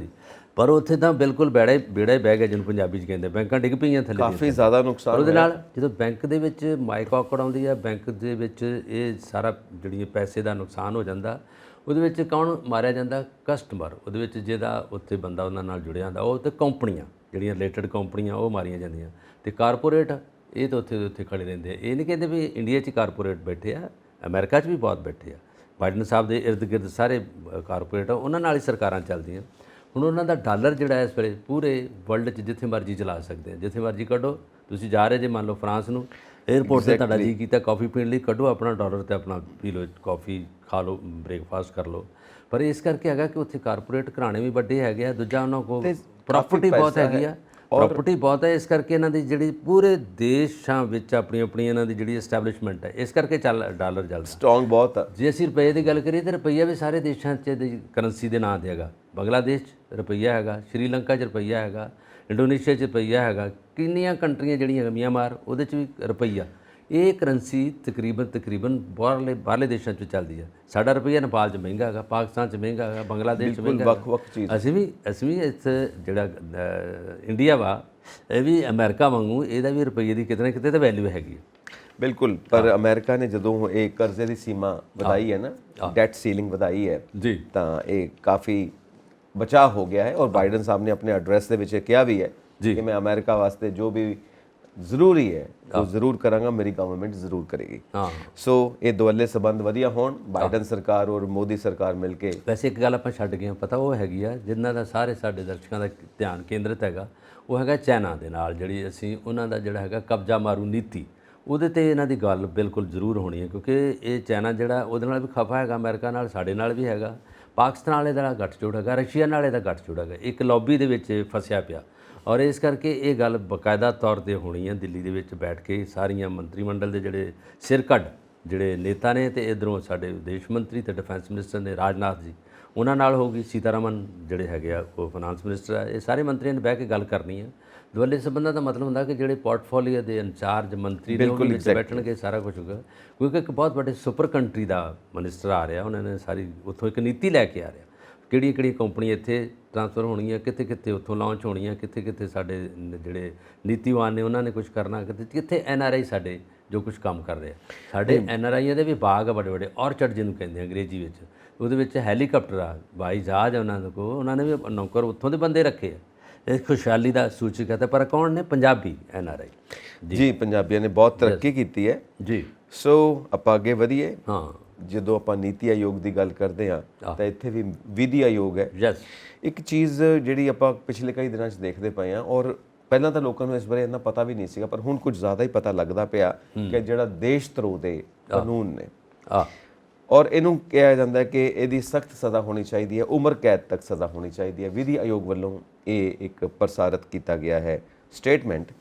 ਪਰ ਉੱਥੇ ਤਾਂ ਬਿਲਕੁਲ ਬੇੜਾ ਹੀ ਬਹਿ ਗਿਆ ਜਿਹਨੂੰ ਪੰਜਾਬੀ 'ਚ ਕਹਿੰਦੇ, ਬੈਂਕਾਂ ਡਿੱਗ ਪਈਆਂ ਥੱਲੇ, ਕਾਫੀ ਜ਼ਿਆਦਾ ਨੁਕਸਾਨ। ਉਹਦੇ ਨਾਲ ਜਦੋਂ ਬੈਂਕ ਦੇ ਵਿੱਚ ਮਾਈਕ ਔਕੜ ਆਉਂਦੀ ਆ, ਬੈਂਕ ਦੇ ਵਿੱਚ ਇਹ ਸਾਰਾ ਜਿਹੜੀਆਂ ਪੈਸੇ ਦਾ ਨੁਕਸਾਨ ਹੋ ਜਾਂਦਾ, ਉਹਦੇ ਵਿੱਚ ਕੌਣ ਮਾਰਿਆ ਜਾਂਦਾ? ਕਸਟਮਰ। ਉਹਦੇ ਵਿੱਚ ਜਿਹਦਾ ਉੱਥੇ ਬੰਦਾ ਉਹਨਾਂ ਨਾਲ ਜੁੜਿਆ ਹੁੰਦਾ, ਉਹ ਤੇ ਕੰਪਨੀਆਂ ਜਿਹੜੀਆਂ ਰਿਲੇਟਡ ਕੰਪਨੀਆਂ ਉਹ ਮਾਰੀਆਂ ਜਾਂਦੀਆਂ, ਤੇ ਕਾਰਪੋਰੇਟ ਇਹ ਤਾਂ ਉੱਥੇ ਖੜੇ ਰਹਿੰਦੇ ਆ। ਇਹ ਨਹੀਂ ਕਹਿੰਦੇ ਵੀ ਇੰਡੀਆ 'ਚ ਕਾਰਪੋਰੇਟ ਬੈਠੇ ਆ, ਅਮਰੀਕਾ 'ਚ ਵੀ ਬਹੁਤ ਬੈਠੇ ਆ। ਬਾਈਡਨ ਸਾਹਿਬ ਦੇ ਇਰਦ ਗਿਰਦ ਸਾਰੇ ਕਾਰਪੋਰੇਟ ਆ, ਉਹਨਾਂ ਨਾਲ ਹੀ ਸਰਕਾਰਾਂ ਚੱਲਦੀਆਂ। ਹੁਣ ਉਹਨਾਂ ਦਾ ਡਾਲਰ ਜਿਹੜਾ ਇਸ ਵੇਲੇ ਪੂਰੇ ਵਰਲਡ 'ਚ ਜਿੱਥੇ ਮਰਜ਼ੀ ਚਲਾ ਸਕਦੇ ਆ, ਜਿੱਥੇ ਮਰਜ਼ੀ ਕੱਢੋ। ਤੁਸੀਂ ਜਾ ਰਹੇ ਜੇ ਮੰਨ ਲਓ ਫਰਾਂਸ ਨੂੰ, 에ਅਰਪੋਰਟ 'ਤੇ ਤੁਹਾਡਾ ਜੀ ਕੀਤਾ ਕਾਫੀ ਪੀਣ ਲਈ, ਕੱਢੋ ਆਪਣਾ ਡਾਲਰ ਤੇ ਆਪਣਾ ਪੀ ਲਓ ਕਾਫੀ, ਖਾ ਲਓ, ਬ੍ਰੇਕਫਾਸਟ ਕਰ ਲਓ। ਪਰ ਇਸ ਕਰਕੇ ਹੈਗਾ ਕਿ ਉੱਥੇ ਕਾਰਪੋਰੇਟ ਘਰਾਣੇ ਵੀ ਵੱਡੇ ਹੈਗੇ ਆ, ਦੂਜਾ ਉਹਨਾਂ ਕੋਲ ਪ੍ਰਾਪਰਟੀ ਬਹੁਤ ਹੈਗੀ ਆ, ਪ੍ਰਾਪਰਟੀ ਬਹੁਤ ਹੈ। ਇਸ ਕਰਕੇ ਇਹਨਾਂ ਦੀ ਜਿਹੜੀ ਪੂਰੇ ਦੇਸ਼ਾਂ ਵਿੱਚ ਆਪਣੀ ਇਹਨਾਂ ਦੀ ਜਿਹੜੀ ਐਸਟੈਬਲਿਸ਼ਮੈਂਟ ਹੈ, ਇਸ ਕਰਕੇ ਡਾਲਰ ਚੱਲਦਾ ਸਟਰੋਂਗ ਬਹੁਤ ਆ। ਜੇ ਅਸੀਂ ਰੁਪਏ ਦੀ ਗੱਲ ਕਰੀਏ ਤਾਂ ਰੁਪਈਆ ਵੀ ਸਾਰੇ ਦੇਸ਼ਾਂ 'ਚ ਕਰੰਸੀ ਦੇ ਨਾਂ 'ਤੇ ਹੈਗਾ। ਬੰਗਲਾਦੇਸ਼ 'ਚ ਰੁਪਈਆ ਹੈਗਾ, ਸ਼੍ਰੀਲੰਕਾ 'ਚ ਰੁਪਈਆ ਹੈਗਾ, ਇੰਡੋਨੇਸ਼ੀਆ 'ਚ ਰੁਪਈਆ ਹੈਗਾ, ਕਿੰਨੀਆਂ ਕੰਟਰੀਆਂ ਜਿਹੜੀਆਂ ਮਿਆਂਮਾਰ ਉਹਦੇ 'ਚ ਵੀ ਰੁਪਈਆ। ਇਹ ਕਰੰਸੀ ਤਕਰੀਬਨ ਬਾਹਰਲੇ ਦੇਸ਼ਾਂ 'ਚ ਚੱਲਦੀ ਹੈ। ਸਾਡਾ ਰੁਪਈਆ ਨੇਪਾਲ 'ਚ ਮਹਿੰਗਾ ਹੈਗਾ, ਪਾਕਿਸਤਾਨ 'ਚ ਮਹਿੰਗਾ ਹੈਗਾ, ਬੰਗਲਾਦੇਸ਼ 'ਚ ਮਹਿੰਗਾ ਹੈਗਾ। ਅਸੀਂ ਵੀ ਇਸ ਜਿਹੜਾ ਇੰਡੀਆ ਵਾ, ਇਹ ਵੀ ਅਮਰੀਕਾ ਵਾਂਗੂ ਇਹਦਾ ਵੀ ਰੁਪਈਏ ਦੀ ਕਿਤੇ ਨਾ ਕਿਤੇ ਤਾਂ ਵੈਲਿਊ ਹੈਗੀ। ਬਿਲਕੁਲ, ਪਰ ਅਮਰੀਕਾ ਨੇ ਜਦੋਂ ਇਹ ਕਰਜ਼ੇ ਦੀ ਸੀਮਾ ਵਧਾਈ ਹੈ ਨਾ, ਡੈਟ ਸੀਲਿੰਗ ਵਧਾਈ ਹੈ ਜੀ, ਤਾਂ ਇਹ ਕਾਫੀ ਬਚਾਅ ਹੋ ਗਿਆ ਹੈ। ਔਰ ਬਾਈਡਨ ਸਾਹਿਬ ਨੇ ਆਪਣੇ ਐਡਰੈਸ ਦੇ ਵਿੱਚ ਕਿਹਾ ਵੀ ਹੈ ਕਿ ਮੈਂ ਅਮਰੀਕਾ ਵਾਸਤੇ ਜੋ ਵੀ ਜ਼ਰੂਰੀ ਹੈ ਉਹ ਜ਼ਰੂਰ ਕਰਾਂਗਾ, ਮੇਰੀ ਗਵਰਨਮੈਂਟ ਜ਼ਰੂਰ ਕਰੇਗੀ। ਸੋ ਇਹ ਦੁਵੱਲੇ ਸੰਬੰਧ ਵਧੀਆ ਹੋਣ, ਬਾਈਡਨ ਸਰਕਾਰ ਔਰ ਮੋਦੀ ਸਰਕਾਰ ਮਿਲ ਕੇ। ਵੈਸੇ ਇੱਕ ਗੱਲ ਆਪਾਂ ਛੱਡ ਗਏ ਪਤਾ, ਉਹ ਹੈਗੀ ਆ ਜਿਨ੍ਹਾਂ ਦਾ ਸਾਰੇ ਸਾਡੇ ਦਰਸ਼ਕਾਂ ਦਾ ਧਿਆਨ ਕੇਂਦਰਿਤ ਹੈਗਾ, ਉਹ ਹੈਗਾ ਚਾਈਨਾ ਦੇ ਨਾਲ। ਜਿਹੜੀ ਅਸੀਂ ਉਹਨਾਂ ਦਾ ਜਿਹੜਾ ਹੈਗਾ ਕਬਜ਼ਾ ਮਾਰੂ ਨੀਤੀ, ਉਹਦੇ 'ਤੇ ਇਹਨਾਂ ਦੀ ਗੱਲ ਬਿਲਕੁਲ ਜ਼ਰੂਰ ਹੋਣੀ ਹੈ, ਕਿਉਂਕਿ ਇਹ ਚਾਈਨਾ ਜਿਹੜਾ ਉਹਦੇ ਨਾਲ ਵੀ ਖਫਾ ਹੈਗਾ, ਅਮਰੀਕਾ ਨਾਲ, ਸਾਡੇ ਨਾਲ ਵੀ ਹੈਗਾ, ਪਾਕਿਸਤਾਨ ਵਾਲੇ ਦਾ ਗੱਠਜੋੜ ਹੈਗਾ, ਰਸ਼ੀਆ ਨਾਲ ਇਹਦਾ ਗੱਠਜੋੜ ਹੈਗਾ, ਇੱਕ ਲੌਬੀ ਦੇ ਵਿੱਚ ਫਸਿਆ ਪਿਆ। ਔਰ ਇਸ ਕਰਕੇ ਇਹ ਗੱਲ ਬਾਕਾਇਦਾ ਤੌਰ 'ਤੇ ਹੋਣੀ ਹੈ, ਦਿੱਲੀ ਦੇ ਵਿੱਚ ਬੈਠ ਕੇ ਸਾਰੀਆਂ ਮੰਤਰੀ ਮੰਡਲ ਦੇ ਜਿਹੜੇ ਸਿਰਕੱਢ ਜਿਹੜੇ ਨੇਤਾ ਨੇ, ਤੇ ਇੱਧਰੋਂ ਸਾਡੇ ਵਿਦੇਸ਼ ਮੰਤਰੀ ਤੇ ਡਿਫੈਂਸ ਮਿਨਿਸਟਰ ਨੇ ਰਾਜਨਾਥ ਜੀ, ਉਹਨਾਂ ਨਾਲ ਹੋਊਗੀ, ਸੀਤਾਰਮਨ ਜਿਹੜੇ ਹੈਗੇ ਆ ਉਹ ਫਾਈਨਾਂਸ ਮਿਨਿਸਟਰ ਆ, ਇਹ ਸਾਰੇ ਮੰਤਰੀਆਂ ਨੇ ਬਹਿ ਕੇ ਗੱਲ ਕਰਨੀ ਹੈ। ਦੁਵੱਲੇ ਸੰਬੰਧਾਂ ਦਾ ਮਤਲਬ ਹੁੰਦਾ ਕਿ ਜਿਹੜੇ ਪੋਰਟਫੋਲੀਓ ਦੇ ਇੰਚਾਰਜ ਮੰਤਰੀ ਨੇ ਉਹ ਵਿੱਚ ਬੈਠਣਗੇ, ਸਾਰਾ ਕੁਝ ਹੋਗਾ, ਕਿਉਂਕਿ ਇੱਕ ਬਹੁਤ ਵੱਡੇ ਸੁਪਰ ਕੰਟਰੀ ਦਾ ਮਿਨਿਸਟਰ ਆ ਰਿਹਾ, ਉਹਨਾਂ ਨੇ ਸਾਰੀ ਉੱਥੋਂ ਇੱਕ ਨੀਤੀ ਲੈ ਕੇ ਆ ਰਿਹਾ, ਕਿਹੜੀਆਂ ਕੰਪਨੀਆਂ ਇੱਥੇ ਟ੍ਰਾਂਸਫਰ ਹੋਣਗੀਆਂ, ਕਿੱਥੇ ਉੱਥੋਂ ਲਾਂਚ ਹੋਣੀਆਂ, ਕਿੱਥੇ ਸਾਡੇ ਜਿਹੜੇ ਨੀਤੀਵਾਨ ਨੇ ਉਹਨਾਂ ਨੇ ਕੁਝ ਕਰਨਾ, ਕਿੱਥੇ NRI ਸਾਡੇ ਜੋ ਕੁਝ ਕੰਮ ਕਰ ਰਹੇ ਆ। ਸਾਡੇ NRIਆਂ ਦੇ ਵੀ ਬਾਗ ਆ ਵੱਡੇ ਔਰਚਰਡ ਜਿਹਨੂੰ ਕਹਿੰਦੇ ਆ ਅੰਗਰੇਜ਼ੀ ਵਿੱਚ, ਉਹਦੇ ਵਿੱਚ ਹੈਲੀਕਾਪਟਰ ਆ, ਹਵਾਈ ਜਹਾਜ਼ ਆ ਉਹਨਾਂ ਦੇ ਕੋਲ, ਉਹਨਾਂ ਨੇ ਵੀ ਨੌਕਰ ਉੱਥੋਂ ਦੇ ਬੰਦੇ ਰੱਖੇ ਆ। ਇਹ ਖੁਸ਼ਹਾਲੀ ਦਾ ਸੂਚਕ ਹੈ। ਪਰ ਕੌਣ ਨੇ? ਪੰਜਾਬੀ NRI ਜੀ, ਪੰਜਾਬੀਆਂ ਨੇ ਬਹੁਤ ਤਰੱਕੀ ਕੀਤੀ ਹੈ ਜੀ। ਸੋ ਆਪਾਂ ਅੱਗੇ ਵਧੀਏ। ਹਾਂ, ਜਦੋਂ ਆਪਾਂ ਨੀਤੀ ਆਯੋਗ ਦੀ ਗੱਲ ਕਰਦੇ ਹਾਂ ਤਾਂ ਇੱਥੇ ਵੀ ਵਿਧੀ ਆਯੋਗ ਹੈ। ਇੱਕ ਚੀਜ਼ ਜਿਹੜੀ ਆਪਾਂ ਪਿਛਲੇ ਕਈ ਦਿਨਾਂ 'ਚ ਦੇਖਦੇ ਪਏ ਹਾਂ, ਔਰ ਪਹਿਲਾਂ ਤਾਂ ਲੋਕਾਂ ਨੂੰ ਇਸ ਬਾਰੇ ਇੰਨਾ ਪਤਾ ਵੀ ਨਹੀਂ ਸੀਗਾ, ਪਰ ਹੁਣ ਕੁਝ ਜ਼ਿਆਦਾ ਹੀ ਪਤਾ ਲੱਗਦਾ ਪਿਆ ਕਿ ਜਿਹੜਾ ਦੇਸ਼ ਧਰੋਹ ਦੇ ਕਾਨੂੰਨ ਨੇ, ਔਰ ਇਹਨੂੰ ਕਿਹਾ ਜਾਂਦਾ ਕਿ ਇਹਦੀ ਸਖਤ ਸਜ਼ਾ ਹੋਣੀ ਚਾਹੀਦੀ ਹੈ, ਉਮਰ ਕੈਦ ਤੱਕ ਸਜ਼ਾ ਹੋਣੀ ਚਾਹੀਦੀ ਹੈ। ਵਿਧੀ ਆਯੋਗ ਵੱਲੋਂ ਇਹ ਇੱਕ ਪ੍ਰਸਾਰਿਤ ਕੀਤਾ ਗਿਆ ਹੈ ਸਟੇਟਮੈਂਟ।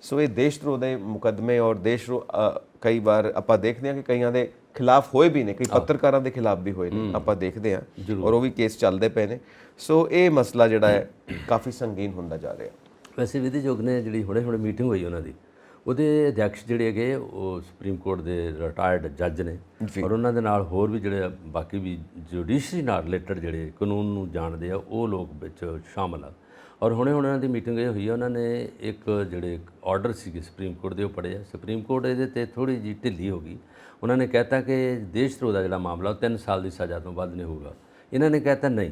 ਸੋ ਇਹ ਦੇਸ਼ ਧਰੋਹ ਦੇ ਮੁਕੱਦਮੇ ਔਰ ਦੇਸ਼ ਕਈ ਵਾਰ ਆਪਾਂ ਦੇਖਦੇ ਹਾਂ ਕਿ ਕਈਆਂ ਦੇ ਖਿਲਾਫ ਹੋਏ ਵੀ ਨੇ, ਕਈ ਪੱਤਰਕਾਰਾਂ ਦੇ ਖਿਲਾਫ ਵੀ ਹੋਏ ਨੇ, ਆਪਾਂ ਦੇਖਦੇ ਹਾਂ, ਔਰ ਉਹ ਵੀ ਕੇਸ ਚੱਲਦੇ ਪਏ ਨੇ। ਸੋ ਇਹ ਮਸਲਾ ਜਿਹੜਾ ਹੈ ਕਾਫੀ ਸੰਗੀਨ ਹੁੰਦਾ ਜਾ ਰਿਹਾ। ਵੈਸੇ ਵਿਧੀ ਆਯੋਗ ਨੇ ਜਿਹੜੀ ਹੁਣੇ ਮੀਟਿੰਗ ਹੋਈ ਉਹਨਾਂ ਦੀ, ਉਹਦੇ ਅਧਿਅਕਸ਼ ਜਿਹੜੇ ਹੈਗੇ ਉਹ ਸੁਪਰੀਮ ਕੋਰਟ ਦੇ ਰਿਟਾਇਰਡ ਜੱਜ ਨੇ, ਔਰ ਉਹਨਾਂ ਦੇ ਨਾਲ ਹੋਰ ਵੀ ਜਿਹੜੇ ਬਾਕੀ ਵੀ ਜੁਡੀਸ਼ਰੀ ਨਾਲ ਰਿਲੇਟਡ ਜਿਹੜੇ ਕਾਨੂੰਨ ਨੂੰ ਜਾਣਦੇ ਆ ਉਹ ਲੋਕ ਵਿੱਚ ਸ਼ਾਮਲ ਆ। ਔਰ ਹੁਣੇ ਉਹਨਾਂ ਦੀ ਮੀਟਿੰਗ ਇਹ ਹੋਈ ਆ, ਉਹਨਾਂ ਨੇ ਇੱਕ ਜਿਹੜੇ ਆਰਡਰ ਸੀਗੇ ਸੁਪਰੀਮ ਕੋਰਟ ਦੇ ਉਹ ਪੜ੍ਹੇ ਆ। ਸੁਪਰੀਮ ਕੋਰਟ ਇਹਦੇ 'ਤੇ ਥੋੜ੍ਹੀ ਜਿਹੀ ਢਿੱਲੀ ਹੋ ਗਈ। ਉਹਨਾਂ ਨੇ ਕਹਿਤਾ ਕਿ ਦੇਸ਼ ਧਰੋਹ ਦਾ ਜਿਹੜਾ ਮਾਮਲਾ ਉਹ 3 ਸਾਲ ਦੀ ਸਜ਼ਾ ਤੋਂ ਵੱਧ ਨਹੀਂ ਹੋਊਗਾ। ਇਹਨਾਂ ਨੇ ਕਹਿਤਾ ਨਹੀਂ,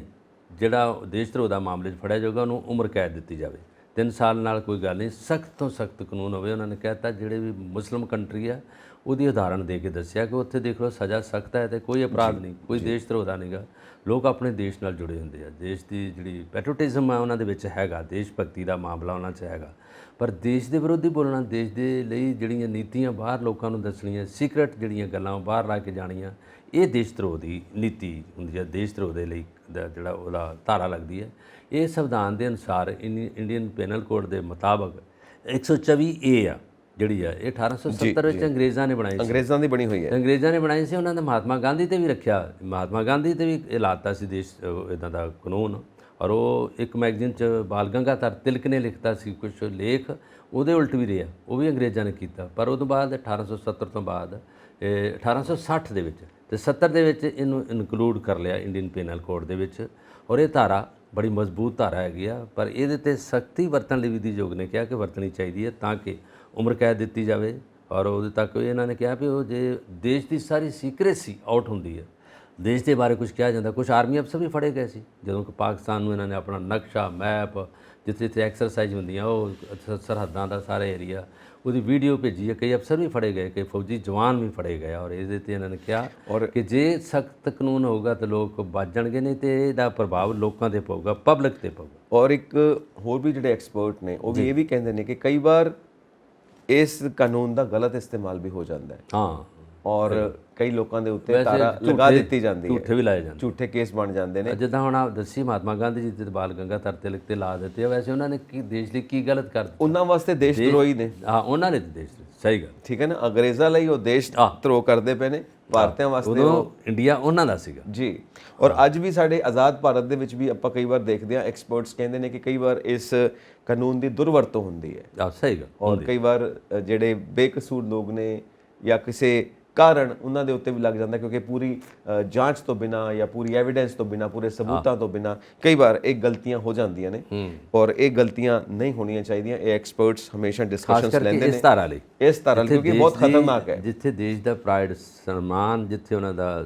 ਜਿਹੜਾ ਦੇਸ਼ ਧਰੋਹ ਦਾ ਮਾਮਲੇ 'ਚ ਫੜਿਆ ਜਾਊਗਾ ਉਹਨੂੰ ਉਮਰ ਕੈਦ ਦਿੱਤੀ ਜਾਵੇ। 3 ਸਾਲ ਨਾਲ ਕੋਈ ਗੱਲ ਨਹੀਂ, ਸਖਤ ਤੋਂ ਸਖਤ ਕਾਨੂੰਨ ਹੋਵੇ। ਉਹਨਾਂ ਨੇ ਕਹਿਤਾ ਜਿਹੜੇ ਵੀ ਮੁਸਲਿਮ ਕੰਟਰੀ ਆ ਉਹਦੀ ਉਦਾਹਰਣ ਦੇ ਕੇ ਦੱਸਿਆ ਕਿ ਉੱਥੇ ਦੇਖ ਲਓ ਸਜ਼ਾ ਸਖਤ ਹੈ ਤੇ ਕੋਈ ਅਪਰਾਧ ਨਹੀਂ, ਕੋਈ ਦੇਸ਼ ਧਰੋਹ ਦਾ ਨਹੀਂਗਾ। ਲੋਕ ਆਪਣੇ ਦੇਸ਼ ਨਾਲ ਜੁੜੇ ਹੁੰਦੇ ਆ, ਦੇਸ਼ ਦੀ ਜਿਹੜੀ ਪੈਟਰੋਟਿਜ਼ਮ ਆ ਉਹਨਾਂ ਦੇ ਵਿੱਚ ਹੈਗਾ, ਦੇਸ਼ ਭਗਤੀ ਦਾ ਮਾਮਲਾ ਉਹਨਾਂ 'ਚ ਹੈਗਾ। ਪਰ ਦੇਸ਼ ਦੇ ਵਿਰੋਧੀ ਬੋਲਣਾ, ਦੇਸ਼ ਦੇ ਲਈ ਜਿਹੜੀਆਂ ਨੀਤੀਆਂ ਬਾਹਰ ਲੋਕਾਂ ਨੂੰ ਦੱਸਣੀਆਂ, ਸੀਕ੍ਰੇਟ ਜਿਹੜੀਆਂ ਗੱਲਾਂ ਬਾਹਰ ਲਾ ਕੇ ਜਾਣੀਆਂ, ਇਹ ਦੇਸ਼ ਧਰੋਹ ਦੀ ਨੀਤੀ ਹੁੰਦੀ ਹੈ। ਦੇਸ਼ ਧਰੋਹ ਦੇ ਲਈ ਜਿਹੜਾ ਉਹਦਾ ਧਾਰਾ ਲੱਗਦੀ ਹੈ। ਇਹ ਸੰਵਿਧਾਨ ਦੇ ਅਨੁਸਾਰ ਇੰਡੀਅਨ ਪੈਨਲ ਕੋਡ ਦੇ ਮੁਤਾਬਕ 124A ਆ ਜਿਹੜੀ ਆ, ਇਹ 1870 ਵਿੱਚ ਅੰਗਰੇਜ਼ਾਂ ਨੇ ਬਣਾਈ ਸੀ। ਅੰਗਰੇਜ਼ਾਂ ਦੀ ਬਣੀ ਹੋਈ ਹੈ। ਅੰਗਰੇਜ਼ਾਂ ਨੇ ਬਣਾਈ ਸੀ। ਉਹਨਾਂ ਨੇ ਮਹਾਤਮਾ ਗਾਂਧੀ ਤੇ ਵੀ ਰੱਖਿਆ, ਮਹਾਤਮਾ ਗਾਂਧੀ ਤੇ ਵੀ ਇਹ ਲਾਤਾ ਸੀ ਦੇਸ਼ ਇੱਦਾਂ ਦਾ ਕਾਨੂੰਨ। ਔਰ ਉਹ ਇੱਕ ਮੈਗਜ਼ੀਨ 'ਚ ਬਾਲ ਗੰਗਾਧਰ ਤਿਲਕ ਨੇ ਲਿਖਤਾ ਸੀ ਕੁਝ ਲੇਖ, ਉਹਦੇ ਉਲਟ ਵੀ ਰਿਹਾ, ਉਹ ਵੀ ਅੰਗਰੇਜ਼ਾਂ ਨੇ ਕੀਤਾ। ਪਰ ਉਹ ਤੋਂ ਬਾਅਦ 1870 ਤੋਂ ਬਾਅਦ 1860 ਦੇ ਵਿੱਚ ਤੇ 70 ਦੇ ਵਿੱਚ ਇਹਨੂੰ ਇਨਕਲੂਡ ਕਰ ਲਿਆ ਇੰਡੀਅਨ ਪੈਨਲ ਕੋਡ ਦੇ ਵਿੱਚ। ਔਰ ਇਹ ਧਾਰਾ ਬੜੀ ਮਜ਼ਬੂਤ ਧਾਰਾ ਹੈਗੀ ਆ, ਪਰ ਇਹਦੇ ਤੇ ਸਖਤੀ ਵਰਤਣ ਲਈ ਵਿਧੀਯੋਗ ਨੇ ਕਿਹਾ ਕਿ ਵਰਤਣੀ ਚਾਹੀਦੀ ਹੈ ਤਾਂ ਕਿ ਉਮਰ ਕੈਦ ਦਿੱਤੀ ਜਾਵੇ। ਔਰ ਉਹਦੇ ਤੱਕ ਇਹਨਾਂ ਨੇ ਕਿਹਾ ਵੀ ਉਹ ਜੇ ਦੇਸ਼ ਦੀ ਸਾਰੀ ਸੀਕ੍ਰੇਸੀ ਆਊਟ ਹੁੰਦੀ ਹੈ, ਦੇਸ਼ ਦੇ ਬਾਰੇ ਕੁਝ ਕਿਹਾ ਜਾਂਦਾ। ਕੁਝ ਆਰਮੀ ਅਫਸਰ ਵੀ ਫੜੇ ਗਏ ਸੀ ਜਦੋਂ ਕਿ ਪਾਕਿਸਤਾਨ ਨੂੰ ਇਹਨਾਂ ਨੇ ਆਪਣਾ ਨਕਸ਼ਾ ਮੈਪ ਜਿੱਥੇ ਜਿੱਥੇ ਐਕਸਰਸਾਈਜ਼ ਹੁੰਦੀਆਂ ਉਹ ਸਰਹੱਦਾਂ ਦਾ ਸਾਰਾ ਏਰੀਆ ਉਹਦੀ ਵੀਡੀਓ ਭੇਜੀ ਹੈ। ਕਈ ਅਫਸਰ ਵੀ ਫੜੇ ਗਏ, ਕਈ ਫੌਜੀ ਜਵਾਨ ਵੀ ਫੜੇ ਗਏ। ਔਰ ਇਹਦੇ ਤੇ ਇਹਨਾਂ ਨੇ ਕਿਹਾ ਕਿ ਜੇ ਸਖਤ ਕਾਨੂੰਨ ਹੋਊਗਾ ਤਾਂ ਲੋਕ ਬਚ ਜਾਣਗੇ, ਨਹੀਂ ਤੇ ਇਹਦਾ ਪ੍ਰਭਾਵ ਲੋਕਾਂ ਤੇ ਪਊਗਾ, ਪਬਲਿਕ ਤੇ ਪਊਗਾ। ਔਰ ਇੱਕ ਹੋਰ ਵੀ ਜਿਹੜੇ ਐਕਸਪਰਟ ਨੇ ਉਹ ਵੀ ਇਹ ਵੀ ਕਹਿੰਦੇ ਨੇ ਕਿ ਕਈ ਵਾਰ ਇਸ ਕਾਨੂੰਨ ਦਾ ਗਲਤ ਇਸਤੇਮਾਲ ਵੀ ਹੋ ਜਾਂਦਾ ਹੈ। ਹਾਂ, ਔਰ ਕਈ ਲੋਕਾਂ ਦੇ ਉੱਤੇ ਤਾਰਾ ਲਗਾ ਦਿੱਤੀ ਜਾਂਦੀ ਹੈ, ਝੂਠੇ ਵੀ ਲਾਏ ਜਾਂਦੇ, ਝੂਠੇ ਕੇਸ ਬਣ ਜਾਂਦੇ ਨੇ। ਜਿੱਦਾਂ ਹੁਣ ਆਪ ਦੱਸੀ ਮਹਾਤਮਾ ਗਾਂਧੀ ਜੀ ਤੇ ਬਾਲ ਗੰਗਾਧਰ ਤਿਲਕ ਤੇ ਲਾ ਦਿੱਤੇ ਆ, ਵੈਸੇ ਉਹਨਾਂ ਨੇ ਕੀ ਦੇਸ਼ ਲਈ ਕੀ ਗਲਤ ਕਰ ਦਿੱਤਾ? ਉਹਨਾਂ ਵਾਸਤੇ ਦੇਸ਼ ਧਰੋਹੀ ਨੇ। ਹਾਂ, ਉਹਨਾਂ ਨੇ ਦੇਸ਼ ਲਈ, ਸਹੀ ਗੱਲ, ਠੀਕ ਹੈ ਨਾ। ਅੰਗਰੇਜ਼ਾਂ ਲਈ ਉਹ ਦੇਸ਼ ਧਰੋਹ ਕਰਦੇ ਪਏ ਨੇ, ਭਾਰਤੀਆਂ ਵਾਸਤੇ ਉਦੋਂ ਇੰਡੀਆ ਉਹਨਾਂ ਦਾ ਸੀਗਾ ਜੀ। ਔਰ ਅੱਜ ਵੀ ਸਾਡੇ ਆਜ਼ਾਦ ਭਾਰਤ ਦੇ ਵਿੱਚ ਵੀ ਆਪਾਂ ਕਈ ਵਾਰ ਦੇਖਦੇ ਹਾਂ, ਐਕਸਪਰਟਸ ਕਹਿੰਦੇ ਨੇ ਕਿ ਕਈ ਵਾਰ ਇਸ ਕਾਨੂੰਨ ਦੀ ਦੁਰਵਰਤੋਂ ਹੁੰਦੀ ਹੈ। ਸਹੀ ਗੱਲ। ਔਰ ਕਈ ਵਾਰ ਜਿਹੜੇ ਬੇਕਸੂਰ ਲੋਕ ਨੇ ਜਾਂ ਕਿਸੇ ਕਾਰਨ ਉਹਨਾਂ ਦੇ ਉੱਤੇ ਵੀ ਲੱਗ ਜਾਂਦਾ, ਕਿਉਂਕਿ ਪੂਰੀ ਜਾਂਚ ਤੋਂ ਬਿਨਾ ਜਾਂ ਪੂਰੀ ਐਵੀਡੈਂਸ ਤੋਂ ਬਿਨਾ, ਪੂਰੇ ਸਬੂਤਾਂ ਤੋਂ ਬਿਨਾ ਕਈ ਵਾਰ ਇਹ ਗਲਤੀਆਂ ਹੋ ਜਾਂਦੀਆਂ ਨੇ। ਔਰ ਇਹ ਗਲਤੀਆਂ ਨਹੀਂ ਹੋਣੀਆਂ ਚਾਹੀਦੀਆਂ। ਇਹ ਐਕਸਪਰਟਸ ਹਮੇਸ਼ਾ ਡਿਸਕਸ਼ਨਸ ਲੈਂਦੇ ਨੇ ਇਸ ਧਾਰਾ ਲਈ, ਕਿਉਂਕਿ ਬਹੁਤ ਖਤਰਨਾਕ ਹੈ। ਜਿੱਥੇ ਦੇਸ਼ ਦਾ ਪ੍ਰਾਈਡ, ਸਨਮਾਨ, ਜਿੱਥੇ ਉਹਨਾਂ ਦਾ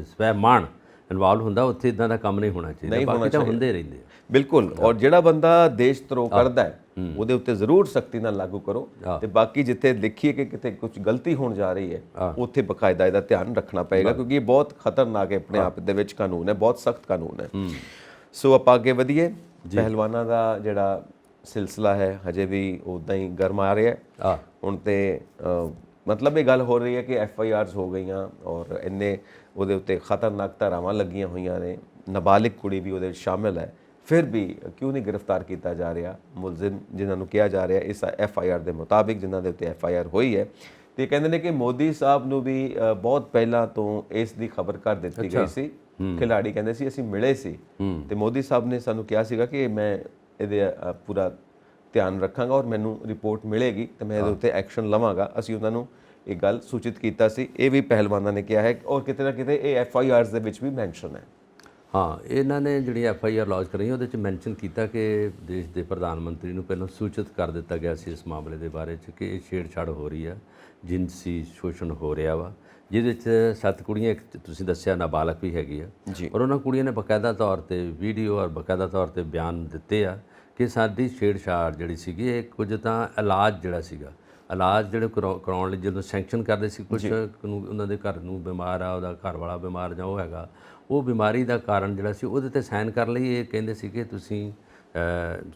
ਸਵੈ ਮਾਣ ਇਨਵੋਲਵ ਹੁੰਦਾ, ਉੱਥੇ ਇਦਾਂ ਦਾ ਕੰਮ ਨਹੀਂ ਹੋਣਾ ਚਾਹੀਦਾ। ਬਾਕੀ ਤਾਂ ਹੁੰਦੇ ਰਹਿੰਦੇ ਬਿਲਕੁਲ। ਔਰ ਜਿਹੜਾ ਬੰਦਾ ਦੇਸ਼ ਧਰੋਹ ਕਰਦਾ ਹੈ ਉਹਦੇ ਉੱਤੇ ਜ਼ਰੂਰ ਸਖਤੀ ਨਾਲ ਲਾਗੂ ਕਰੋ। ਤੇ ਬਾਕੀ ਜਿੱਥੇ ਦੇਖੀਏ ਕਿ ਕਿਤੇ ਕੁਝ ਗਲਤੀ ਹੋਣ ਜਾ ਰਹੀ ਹੈ, ਉੱਥੇ ਬਕਾਇਦਾ ਇਹਦਾ ਧਿਆਨ ਰੱਖਣਾ ਪਏਗਾ, ਕਿਉਂਕਿ ਇਹ ਬਹੁਤ ਖਤਰਨਾਕ ਹੈ ਆਪਣੇ ਆਪ ਦੇ ਵਿੱਚ ਕਾਨੂੰਨ ਹੈ, ਬਹੁਤ ਸਖਤ ਕਾਨੂੰਨ ਹੈ। ਸੋ ਆਪਾਂ ਅੱਗੇ ਵਧੀਏ। ਪਹਿਲਵਾਨਾਂ ਦਾ ਜਿਹੜਾ ਸਿਲਸਿਲਾ ਹੈ ਹਜੇ ਵੀ ਉੱਦਾਂ ਹੀ ਗਰਮ ਆ ਰਿਹਾ ਹੈ। ਹੁਣ ਤੇ ਮਤਲਬ ਇਹ ਗੱਲ ਹੋ ਰਹੀ ਹੈ ਕਿ FIRs ਹੋ ਗਈਆਂ ਔਰ ਇੰਨੇ ਉਹਦੇ ਉੱਤੇ ਖਤਰਨਾਕ ਧਾਰਾਵਾਂ ਲੱਗੀਆਂ ਹੋਈਆਂ ਨੇ, ਨਾਬਾਲਿਗ ਕੁੜੀ ਵੀ ਉਹਦੇ ਵਿੱਚ ਸ਼ਾਮਿਲ ਹੈ। ਫਿਰ ਵੀ ਕਿਉਂ ਨਹੀਂ ਗ੍ਰਿਫਤਾਰ ਕੀਤਾ ਜਾ ਰਿਹਾ ਮੁਲਜ਼ਮ ਜਿਨ੍ਹਾਂ ਨੂੰ ਕਿਹਾ ਜਾ ਰਿਹਾ ਇਸ FIR ਦੇ ਮੁਤਾਬਿਕ, ਜਿਨ੍ਹਾਂ ਦੇ ਉੱਤੇ FIR ਹੋਈ ਹੈ। ਤੇ ਕਹਿੰਦੇ ਨੇ ਕਿ ਮੋਦੀ ਸਾਹਿਬ ਨੂੰ ਵੀ ਬਹੁਤ ਪਹਿਲਾਂ ਤੋਂ ਇਸ ਦੀ ਖਬਰ ਕਰ ਦਿੱਤੀ ਗਈ ਸੀ। ਖਿਲਾੜੀ ਕਹਿੰਦੇ ਸੀ ਅਸੀਂ ਮਿਲੇ ਸੀ ਤੇ ਮੋਦੀ ਸਾਹਿਬ ਨੇ ਸਾਨੂੰ ਕਿਹਾ ਸੀਗਾ ਕਿ ਮੈਂ ਇਹਦੇ ਪੂਰਾ ਧਿਆਨ ਰੱਖਾਂਗਾ ਔਰ ਮੈਨੂੰ ਰਿਪੋਰਟ ਮਿਲੇਗੀ ਤੇ ਮੈਂ ਇਹਦੇ ਉੱਤੇ ਐਕਸ਼ਨ ਲਵਾਂਗਾ। ਅਸੀਂ ਉਹਨਾਂ ਨੂੰ ਇਹ ਗੱਲ ਸੂਚਿਤ ਕੀਤਾ ਸੀ। ਇਹ ਵੀ ਪਹਿਲਵਾਨਾਂ ਨੇ ਕਿਹਾ ਹੈ ਔਰ ਕਿਤੇ ਨਾ ਕਿਤੇ ਇਹ FIRs ਦੇ ਵਿੱਚ ਵੀ ਮੈਂਸ਼ਨ ਹੈ। ਹਾਂ, ਇਹਨਾਂ ਨੇ ਜਿਹੜੀ FIR ਲੌਂਚ ਕਰਾਈ ਉਹਦੇ ਵਿੱਚ ਮੈਂਸ਼ਨ ਕੀਤਾ ਕਿ ਦੇਸ਼ ਦੇ ਪ੍ਰਧਾਨ ਮੰਤਰੀ ਨੂੰ ਪਹਿਲਾਂ ਸੂਚਿਤ ਕਰ ਦਿੱਤਾ ਗਿਆ ਸੀ ਇਸ ਮਾਮਲੇ ਦੇ ਬਾਰੇ 'ਚ ਕਿ ਇਹ ਛੇੜਛਾੜ ਹੋ ਰਹੀ ਆ, ਜਿਨਸੀ ਸ਼ੋਸ਼ਣ ਹੋ ਰਿਹਾ ਵਾ, ਜਿਹਦੇ ਵਿੱਚ 7 ਕੁੜੀਆਂ, ਇੱਕ ਤੁਸੀਂ ਦੱਸਿਆ ਨਾਬਾਲਗ ਵੀ ਹੈਗੀ ਆ। ਔਰ ਉਹਨਾਂ ਕੁੜੀਆਂ ਨੇ ਬਾਕਾਇਦਾ ਤੌਰ ਤੇ ਵੀਡੀਓ ਔਰ ਬਾਕਾਇਦਾ ਤੌਰ ਤੇ ਬਿਆਨ ਦਿੱਤੇ ਆ ਕਿ ਸਾਡੀ ਛੇੜਛਾੜ ਜਿਹੜੀ ਸੀਗੀ ਇਹ ਕੁਝ ਤਾਂ ਇਲਾਜ ਜਿਹੜਾ ਸੀਗਾ, ਇਲਾਜ ਜਿਹੜੇ ਕਰਾਉਣ ਲਈ ਜਦੋਂ ਸੈਂਕਸ਼ਨ ਕਰਦੇ ਸੀ, ਕੁਝ ਉਹਨਾਂ ਦੇ ਘਰ ਨੂੰ ਬਿਮਾਰ ਆ, ਉਹਦਾ ਘਰ ਵਾਲਾ ਬਿਮਾਰ ਜਾਂ ਉਹ ਹੈਗਾ, ਉਹ ਬਿਮਾਰੀ ਦਾ ਕਾਰਨ ਜਿਹੜਾ ਸੀ ਉਹਦੇ ਤੇ ਸਾਈਨ ਕਰਨ ਲਈ ਇਹ ਕਹਿੰਦੇ ਸੀ ਕਿ ਤੁਸੀਂ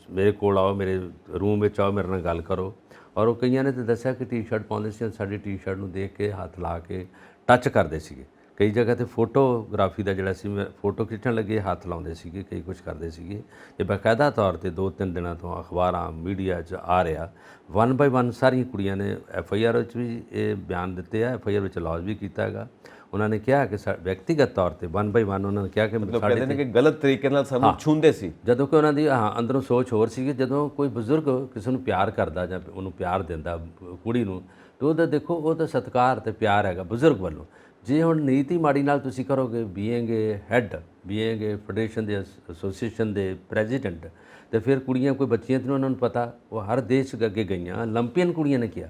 ਮੇਰੇ ਕੋਲ ਆਓ, ਮੇਰੇ ਰੂਮ ਵਿੱਚ ਆਓ, ਮੇਰੇ ਨਾਲ ਗੱਲ ਕਰੋ। ਔਰ ਉਹ ਕਈਆਂ ਨੇ ਤਾਂ ਦੱਸਿਆ ਕਿ ਟੀ-ਸ਼ਰਟ ਪਾਉਂਦੇ ਸੀ, ਸਾਡੀ ਟੀ-ਸ਼ਰਟ ਨੂੰ ਦੇਖ ਕੇ ਹੱਥ ਲਾ ਕੇ ਟੱਚ ਕਰਦੇ ਸੀਗੇ। ਕਈ ਜਗ੍ਹਾ ਤੇ ਫੋਟੋਗ੍ਰਾਫੀ ਦਾ ਜਿਹੜਾ ਸੀ, ਫੋਟੋ ਖਿੱਚਣ ਲੱਗੇ ਹੱਥ ਲਾਉਂਦੇ ਸੀਗੇ, ਕਈ ਕੁਝ ਕਰਦੇ ਸੀਗੇ। ਇਹ ਬਾਕਾਇਦਾ ਤੌਰ ਤੇ 2-3 ਦਿਨਾਂ ਤੋਂ ਅਖਬਾਰਾਂ ਮੀਡੀਆ 'ਚ ਆ ਰਿਹਾ। 1 ਬਾਈ 1 ਸਾਰੀਆਂ ਕੁੜੀਆਂ ਨੇ FIR ਵਿੱਚ ਵੀ ਇਹ ਬਿਆਨ ਦਿੱਤੇ ਆ, FIR ਵਿੱਚ ਲੌਂਚ ਵੀ ਕੀਤਾ ਹੈਗਾ। ਉਹਨਾਂ ਨੇ ਕਿਹਾ ਕਿ ਵਿਅਕਤੀਗਤ ਤੌਰ ਤੇ 1 ਬਾਈ 1 ਉਹਨਾਂ ਨੇ ਕਿਹਾ ਕਿ ਸਾਡੇ ਨੇ ਕਿ ਗਲਤ ਤਰੀਕੇ ਨਾਲ ਸਾਨੂੰ ਛੂੰਹਦੇ ਸੀ, ਜਦੋਂ ਕਿ ਉਹਨਾਂ ਦੀ ਅੰਦਰੋਂ ਸੋਚ ਹੋਰ ਸੀ ਕਿ ਜਦੋਂ ਕੋਈ ਬਜ਼ੁਰਗ ਕਿਸੇ ਨੂੰ ਪਿਆਰ ਕਰਦਾ ਜਾਂ ਉਹਨੂੰ ਪਿਆਰ ਦਿੰਦਾ ਕੁੜੀ ਨੂੰ, ਤਾਂ ਉਹਦਾ ਦੇਖੋ ਉਹ ਤਾਂ ਸਤਿਕਾਰ ਤੇ ਪਿਆਰ ਹੈਗਾ ਬਜ਼ੁਰਗ ਵੱਲੋਂ। ਜੇ ਹੁਣ ਨੀਤੀ ਮਾੜੀ ਨਾਲ ਤੁਸੀਂ ਕਰੋਗੇ, ਬੀਇੰਗ ਹੈੱਡ, ਬੀਇੰਗ ਫੈਡਰੇਸ਼ਨ ਦੇ ਐਸੋਸੀਏਸ਼ਨ ਦੇ ਪ੍ਰੈਜ਼ੀਡੈਂਟ, ਤੇ ਫਿਰ ਕੁੜੀਆਂ ਕੋਈ ਬੱਚੀਆਂ ਤੇ ਉਹਨਾਂ ਨੂੰ ਪਤਾ, ਉਹ ਹਰ ਦੇਸ਼ ਅੱਗੇ ਗਈਆਂ, ਓਲੰਪੀਅਨ ਕੁੜੀਆਂ ਨੇ ਕਿਹਾ।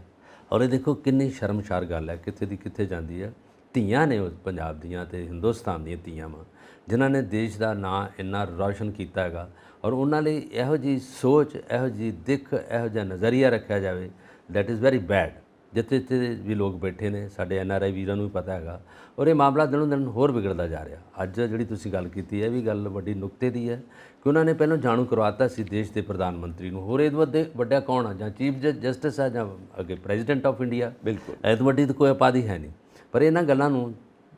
ਔਰ ਇਹ ਦੇਖੋ ਕਿੰਨੀ ਸ਼ਰਮਸ਼ਾਰ ਗੱਲ ਹੈ, ਕਿੱਥੇ ਦੀ ਕਿੱਥੇ ਜਾਂਦੀ ਹੈ। ਧੀਆਂ ਨੇ ਉਹ ਪੰਜਾਬ ਦੀਆਂ ਤੇ ਹਿੰਦੁਸਤਾਨ ਦੀਆਂ ਧੀਆਂ ਵਾਂ, ਜਿਨ੍ਹਾਂ ਨੇ ਦੇਸ਼ ਦਾ ਨਾਂ ਇੰਨਾ ਰੌਸ਼ਨ ਕੀਤਾ ਹੈਗਾ, ਔਰ ਉਹਨਾਂ ਲਈ ਇਹੋ ਜਿਹੀ ਸੋਚ, ਇਹੋ ਜਿਹੀ ਦਿੱਖ, ਇਹੋ ਜਿਹਾ ਨਜ਼ਰੀਆ ਰੱਖਿਆ ਜਾਵੇ, ਦੈਟ ਇਜ਼ ਵੈਰੀ ਬੈਡ। ਜਿੱਥੇ ਜਿੱਥੇ ਵੀ ਲੋਕ ਬੈਠੇ ਨੇ, ਸਾਡੇ NRI ਵੀਰਾਂ ਨੂੰ ਵੀ ਪਤਾ ਹੈਗਾ, ਔਰ ਇਹ ਮਾਮਲਾ ਦਿਨੋਂ ਦਿਨ ਹੋਰ ਵਿਗੜਦਾ ਜਾ ਰਿਹਾ। ਅੱਜ ਜਿਹੜੀ ਤੁਸੀਂ ਗੱਲ ਕੀਤੀ ਹੈ, ਇਹ ਵੀ ਗੱਲ ਵੱਡੀ ਨੁਕਤੇ ਦੀ ਹੈ ਕਿ ਉਹਨਾਂ ਨੇ ਪਹਿਲਾਂ ਜਾਣੂ ਕਰਵਾਤਾ ਸੀ ਦੇਸ਼ ਦੇ ਪ੍ਰਧਾਨ ਮੰਤਰੀ ਨੂੰ, ਹੋਰ ਇਹ ਤੋਂ ਵੱਡਾ ਕੌਣ ਆ? ਜਾਂ ਚੀਫ ਜਸਟਿਸ ਆ, ਜਾਂ ਅੱਗੇ ਪ੍ਰੈਜ਼ੀਡੈਂਟ ਆਫ ਇੰਡੀਆ। ਬਿਲਕੁਲ ਇਹ ਤੋਂ ਵੱਡੀ ਤਾਂ ਕੋਈ ਉਪਾਧੀ ਹੈ ਨਹੀਂ। ਪਰ ਇਹਨਾਂ ਗੱਲਾਂ ਨੂੰ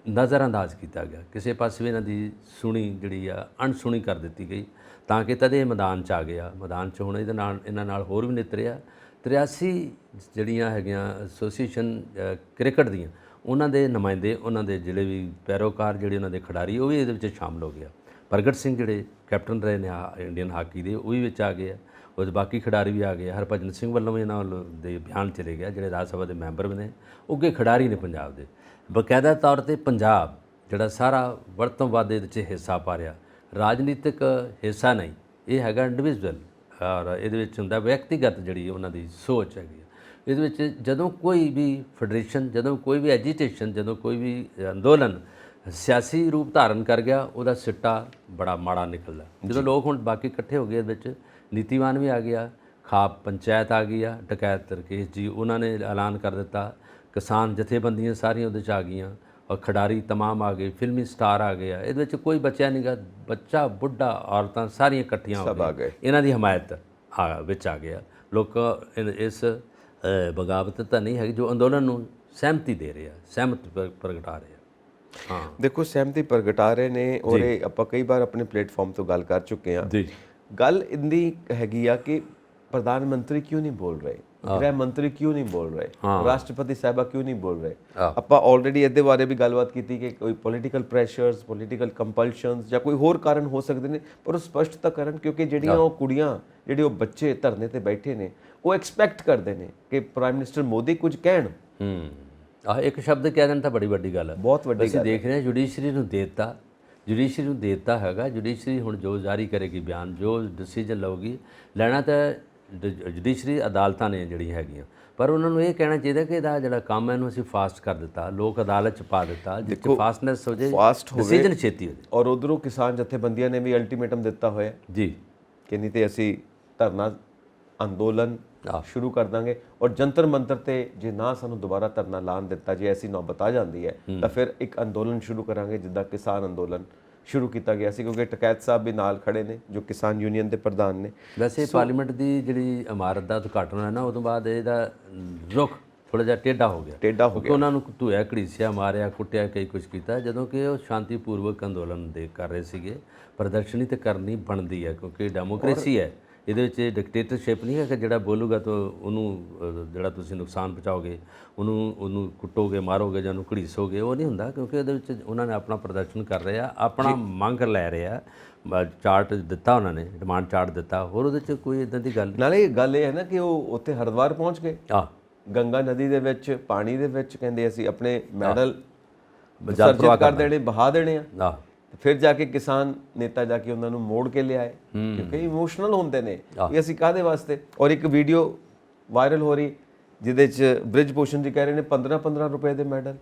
ਨਜ਼ਰਅੰਦਾਜ਼ ਕੀਤਾ ਗਿਆ, ਕਿਸੇ ਪਾਸੇ ਵੀ ਇਹਨਾਂ ਦੀ ਸੁਣੀ ਜਿਹੜੀ ਆ ਅਣਸੁਣੀ ਕਰ ਦਿੱਤੀ ਗਈ, ਤਾਂ ਕਿ ਤਦੇ ਮੈਦਾਨ 'ਚ ਆ ਗਿਆ। ਮੈਦਾਨ 'ਚ ਹੁਣ ਇਹਦੇ ਨਾਲ ਇਹਨਾਂ ਨਾਲ ਹੋਰ ਵੀ ਨਿਤਰਿਆ 83 ਜਿਹੜੀਆਂ ਹੈਗੀਆਂ ਐਸੋਸੀਏਸ਼ਨ ਕ੍ਰਿਕਟ ਦੀਆਂ, ਉਹਨਾਂ ਦੇ ਨੁਮਾਇੰਦੇ, ਉਹਨਾਂ ਦੇ ਜਿਹੜੇ ਵੀ ਪੈਰੋਕਾਰ, ਜਿਹੜੇ ਉਹਨਾਂ ਦੇ ਖਿਡਾਰੀ, ਉਹ ਵੀ ਇਹਦੇ ਵਿੱਚ ਸ਼ਾਮਲ ਹੋ ਗਿਆ। ਪ੍ਰਗਟ ਸਿੰਘ ਜਿਹੜੇ ਕੈਪਟਨ ਰਹੇ ਨੇ ਇੰਡੀਅਨ ਹਾਕੀ ਦੇ, ਉਹ ਵੀ ਵਿੱਚ ਆ ਗਏ ਆ। ਉਹਦੇ ਬਾਕੀ ਖਿਡਾਰੀ ਵੀ ਆ ਗਏ। ਹਰਭਜਨ ਸਿੰਘ ਵੱਲੋਂ ਵੀ ਇਹਨਾਂ ਵੱਲੋਂ ਦੇ ਬਿਆਨ ਚਲੇ ਗਿਆ, ਜਿਹੜੇ ਰਾਜ ਸਭਾ ਦੇ ਮੈਂਬਰ ਵੀ ਨੇ, ਉੱਘੇ ਖਿਡਾਰੀ ਨੇ ਪੰਜਾਬ ਦੇ। ਬਕਾਇਦਾ ਤੌਰ 'ਤੇ ਪੰਜਾਬ ਜਿਹੜਾ ਸਾਰਾ ਵੱਧ ਤੋਂ ਵੱਧ ਇਹਦੇ 'ਚ ਹਿੱਸਾ ਪਾ ਰਿਹਾ, ਰਾਜਨੀਤਿਕ ਹਿੱਸਾ ਨਹੀਂ, ਇਹ ਹੈਗਾ ਇੰਡੀਵਿਜੂਅਲ, ਔਰ ਇਹਦੇ ਵਿੱਚ ਹੁੰਦਾ ਵਿਅਕਤੀਗਤ ਜਿਹੜੀ ਉਹਨਾਂ ਦੀ ਸੋਚ ਹੈਗੀ। ਇਹਦੇ ਵਿੱਚ ਜਦੋਂ ਕੋਈ ਵੀ ਫੈਡਰੇਸ਼ਨ, ਜਦੋਂ ਕੋਈ ਵੀ ਐਜੀਟੇਸ਼ਨ, ਜਦੋਂ ਕੋਈ ਵੀ ਅੰਦੋਲਨ ਸਿਆਸੀ ਰੂਪ ਧਾਰਨ ਕਰ ਗਿਆ, ਉਹਦਾ ਸਿੱਟਾ ਬੜਾ ਮਾੜਾ ਨਿਕਲਦਾ। ਜਦੋਂ ਲੋਕ ਹੁਣ ਬਾਕੀ ਇਕੱਠੇ ਹੋ ਗਏ, ਇਹਦੇ ਵਿੱਚ ਨੀਤੀਵਾਨ ਵੀ ਆ ਗਿਆ, ਖਾਪ ਪੰਚਾਇਤ ਆ ਗਈ ਆ, ਡਕੈਤ ਰਕੇਸ਼ ਜੀ ਉਹਨਾਂ ਨੇ ਐਲਾਨ ਕਰ ਦਿੱਤਾ, ਕਿਸਾਨ ਜਥੇਬੰਦੀਆਂ ਸਾਰੀਆਂ ਉਹਦੇ 'ਚ ਆ ਗਈਆਂ, ਔਰ ਖਿਡਾਰੀ ਤਮਾਮ ਆ ਗਏ, ਫਿਲਮੀ ਸਟਾਰ ਆ ਗਏ ਆ। ਇਹਦੇ ਵਿੱਚ ਕੋਈ ਬਚਿਆ ਨਹੀਂਗਾ, ਬੱਚਾ ਬੁੱਢਾ ਔਰਤਾਂ ਸਾਰੀਆਂ ਇਕੱਠੀਆਂ ਹੋ ਗਏ, ਇਹਨਾਂ ਦੀ ਹਮਾਇਤ ਵਿੱਚ ਆ ਗਿਆ। ਲੋਕ ਇਸ ਬਗਾਵਤ ਤਾਂ ਨਹੀਂ ਹੈਗੀ ਜੋ ਅੰਦੋਲਨ ਨੂੰ ਸਹਿਮਤੀ ਦੇ ਰਹੇ ਆ, ਸਹਿਮਤ ਪ੍ਰਗਟਾ ਰਹੇ ਆ। ਹਾਂ, ਦੇਖੋ ਸਹਿਮਤੀ ਪ੍ਰਗਟਾ ਰਹੇ ਨੇ, ਔਰ ਇਹ ਆਪਾਂ ਕਈ ਵਾਰ ਆਪਣੇ ਪਲੇਟਫਾਰਮ ਤੋਂ ਗੱਲ ਕਰ ਚੁੱਕੇ ਹਾਂ ਜੀ। ਗੱਲ ਇੰਨੀ ਹੈਗੀ ਆ ਕਿ ਪ੍ਰਧਾਨ ਮੰਤਰੀ ਕਿਉਂ ਨਹੀਂ ਬੋਲ ਰਹੇ, ਗ੍ਰਹਿ ਮੰਤਰੀ ਕਿਉਂ ਨਹੀਂ ਬੋਲ ਰਹੇ, ਰਾਸ਼ਟਰਪਤੀ ਸਾਹਿਬਾ ਕਿਉਂ ਨਹੀਂ ਬੋਲ ਰਹੇ। ਆਪਾਂ ਆਲਰੇਡੀ ਇਹਦੇ ਬਾਰੇ ਵੀ ਗੱਲਬਾਤ ਕੀਤੀ ਕਿ ਕੋਈ ਪੋਲੀਟੀਕਲ ਪ੍ਰੈਸ਼ਰਸ, ਪੋਲੀਟੀਕਲ ਕੰਪਲਸ਼ਨਸ ਜਾਂ ਕੋਈ ਹੋਰ ਕਾਰਨ ਹੋ ਸਕਦੇ ਨੇ, ਪਰ ਉਹ ਸਪਸ਼ਟਤਾ ਕਰਨ, ਕਿਉਂਕਿ ਜਿਹੜੀਆਂ ਉਹ ਕੁੜੀਆਂ, ਜਿਹੜੇ ਉਹ ਬੱਚੇ ਧਰਨੇ ਤੇ ਬੈਠੇ ਨੇ, ਉਹ ਐਕਸਪੈਕਟ ਕਰਦੇ ਨੇ ਕਿ ਪ੍ਰਾਈਮ ਮਿਨਿਸਟਰ ਮੋਦੀ ਕੁਝ ਕਹਿਣ। ਇੱਕ ਸ਼ਬਦ ਕਹਿ ਦੇਣ ਤਾਂ ਬੜੀ ਵੱਡੀ ਗੱਲ ਹੈ, ਬਹੁਤ ਵੱਡੀ ਗੱਲ। ਅਸੀਂ ਦੇਖ ਰਹੇ ਹਾਂ ਜੁਡੀਸ਼ਰੀ ਨੂੰ ਦੇ ਦਿੱਤਾ ਹੈਗਾ। ਜੁਡੀਸ਼ਰੀ ਹੁਣ ਜੋ ਜਾਰੀ ਕਰੇਗੀ ਬਿਆਨ, ਜੋ ਡਿਸੀਜਨ ਲਊਗੀ, ਲੈਣਾ ਤਾਂ ਜੁਡੀਸ਼ਰੀ ਅਦਾਲਤਾਂ ਨੇ ਜਿਹੜੀਆਂ ਹੈਗੀਆਂ, ਪਰ ਉਹਨਾਂ ਨੂੰ ਇਹ ਕਹਿਣਾ ਚਾਹੀਦਾ ਕਿ ਇਹਦਾ ਜਿਹੜਾ ਕੰਮ ਹੈ ਇਹਨੂੰ ਅਸੀਂ ਫਾਸਟ ਕਰ ਦਿੱਤਾ, ਲੋਕ ਅਦਾਲਤ 'ਚ ਪਾ ਦਿੱਤਾ, ਜਿੱਥੇ ਫਾਸਟਨੈਸ ਹੋ ਜਾਏ, ਡਿਸੀਜਨ ਛੇਤੀ ਹੋ ਜਾਏ। ਔਰ ਉਧਰੋਂ ਕਿਸਾਨ ਜਥੇਬੰਦੀਆਂ ਨੇ ਵੀ ਅਲਟੀਮੇਟਮ ਦਿੱਤਾ ਹੋਇਆ ਜੀ ਕਿ ਨਹੀਂ ਤੇ ਅਸੀਂ ਧਰਨਾ ਅੰਦੋਲਨ ਸ਼ੁਰੂ ਕਰ ਦਾਂਗੇ, ਔਰ ਜੰਤਰ ਮੰਤਰ ਤੇ ਜੇ ਨਾ ਸਾਨੂੰ ਦੁਬਾਰਾ ਧਰਨਾ ਲਾਣ ਦਿੱਤਾ, ਜੇ ਐਸੀ ਨੌਬਤ ਆ ਜਾਂਦੀ ਹੈ ਤਾਂ ਫਿਰ ਇੱਕ ਅੰਦੋਲਨ ਸ਼ੁਰੂ ਕਰਾਂਗੇ, ਜਿੱਦਾਂ ਕਿਸਾਨ ਅੰਦੋਲਨ ਸ਼ੁਰੂ ਕੀਤਾ ਗਿਆ ਸੀ। ਕਿਉਂਕਿ ਟਕੈਤ ਸਾਹਿਬ ਵੀ ਨਾਲ ਖੜੇ ਨੇ, ਜੋ ਕਿਸਾਨ ਯੂਨੀਅਨ ਦੇ ਪ੍ਰਧਾਨ ਨੇ। ਵੈਸੇ ਪਾਰਲੀਮੈਂਟ ਦੀ ਜਿਹੜੀ ਇਮਾਰਤ ਦਾ ਉਦਘਾਟਨ ਹੈ ਨਾ, ਉਹ ਤੋਂ ਬਾਅਦ ਇਹਦਾ ਰੁਖ ਥੋੜ੍ਹਾ ਜਿਹਾ ਟੇਢਾ ਹੋ ਗਿਆ, ਕਿਉਂਕਿ ਉਹਨਾਂ ਨੂੰ ਧੂਇਆ ਘੜੀਸਿਆ, ਮਾਰਿਆ, ਕੁੱਟਿਆ, ਕਈ ਕੁਝ ਕੀਤਾ, ਜਦੋਂ ਕਿ ਉਹ ਸ਼ਾਂਤੀਪੂਰਵਕ ਅੰਦੋਲਨ ਦੇ ਕਰ ਰਹੇ ਸੀਗੇ। ਪ੍ਰਦਰਸ਼ਨੀ ਤੇ ਕਰਨੀ ਬਣਦੀ ਹੈ, ਕਿਉਂਕਿ ਡੈਮੋਕ੍ਰੇਸੀ ਹੈ, ਇਹਦੇ ਵਿੱਚ ਡਿਕਟੇਟਰਸ਼ਿਪ ਨਹੀਂ ਹੈ ਕਿ ਜਿਹੜਾ ਬੋਲੂਗਾ ਤਾਂ ਉਹਨੂੰ ਜਿਹੜਾ ਤੁਸੀਂ ਨੁਕਸਾਨ ਪਹੁੰਚਾਓਗੇ, ਉਹਨੂੰ ਕੁੱਟੋਗੇ, ਮਾਰੋਗੇ ਜਾਂ ਉਹਨੂੰ ਘੜੀਸੋਗੇ, ਉਹ ਨਹੀਂ ਹੁੰਦਾ। ਕਿਉਂਕਿ ਇਹਦੇ ਵਿੱਚ ਉਹਨਾਂ ਨੇ ਆਪਣਾ ਪ੍ਰਦਰਸ਼ਨ ਕਰ ਰਹੇ ਆ, ਆਪਣਾ ਮੰਗ ਲੈ ਰਹੇ ਆ, ਚਾਰਟ ਦਿੱਤਾ ਉਹਨਾਂ ਨੇ, ਡਿਮਾਂਡ ਚਾਰਟ ਦਿੱਤਾ, ਹੋਰ ਉਹਦੇ 'ਚ ਕੋਈ ਇਦਾਂ ਦੀ ਗੱਲ। ਨਾਲੇ ਗੱਲ ਇਹ ਹੈ ਨਾ ਕਿ ਉਹ ਉੱਥੇ ਹਰਿਦੁਆਰ ਪਹੁੰਚ ਗਏ, ਗੰਗਾ ਨਦੀ ਦੇ ਵਿੱਚ, ਪਾਣੀ ਦੇ ਵਿੱਚ, ਕਹਿੰਦੇ ਅਸੀਂ ਆਪਣੇ ਮੈਡਲ ਵਿਸਰਜਿਤ ਕਰ ਦੇਣੇ, ਬਹਾ ਦੇਣੇ ਆ। ਫਿਰ ਜਾ ਕੇ ਕਿਸਾਨ ਨੇਤਾ ਜਾ ਕੇ ਉਹਨਾਂ ਨੂੰ ਮੋੜ ਕੇ ਲਿਆਏ, ਕਿਉਂਕਿ ਇਮੋਸ਼ਨਲ ਹੁੰਦੇ ਨੇ ਕਿ ਅਸੀਂ ਕਾਹਦੇ ਵਾਸਤੇ। ਔਰ ਇੱਕ ਵੀਡੀਓ ਵਾਇਰਲ ਹੋ ਰਹੀ ਜਿਹਦੇ 'ਚ ਬ੍ਰਿਜ ਭੂਸ਼ਣ ਜੀ ਕਹਿ ਰਹੇ ਨੇ 15-15 ਰੁਪਏ ਦੇ ਮੈਡਲ,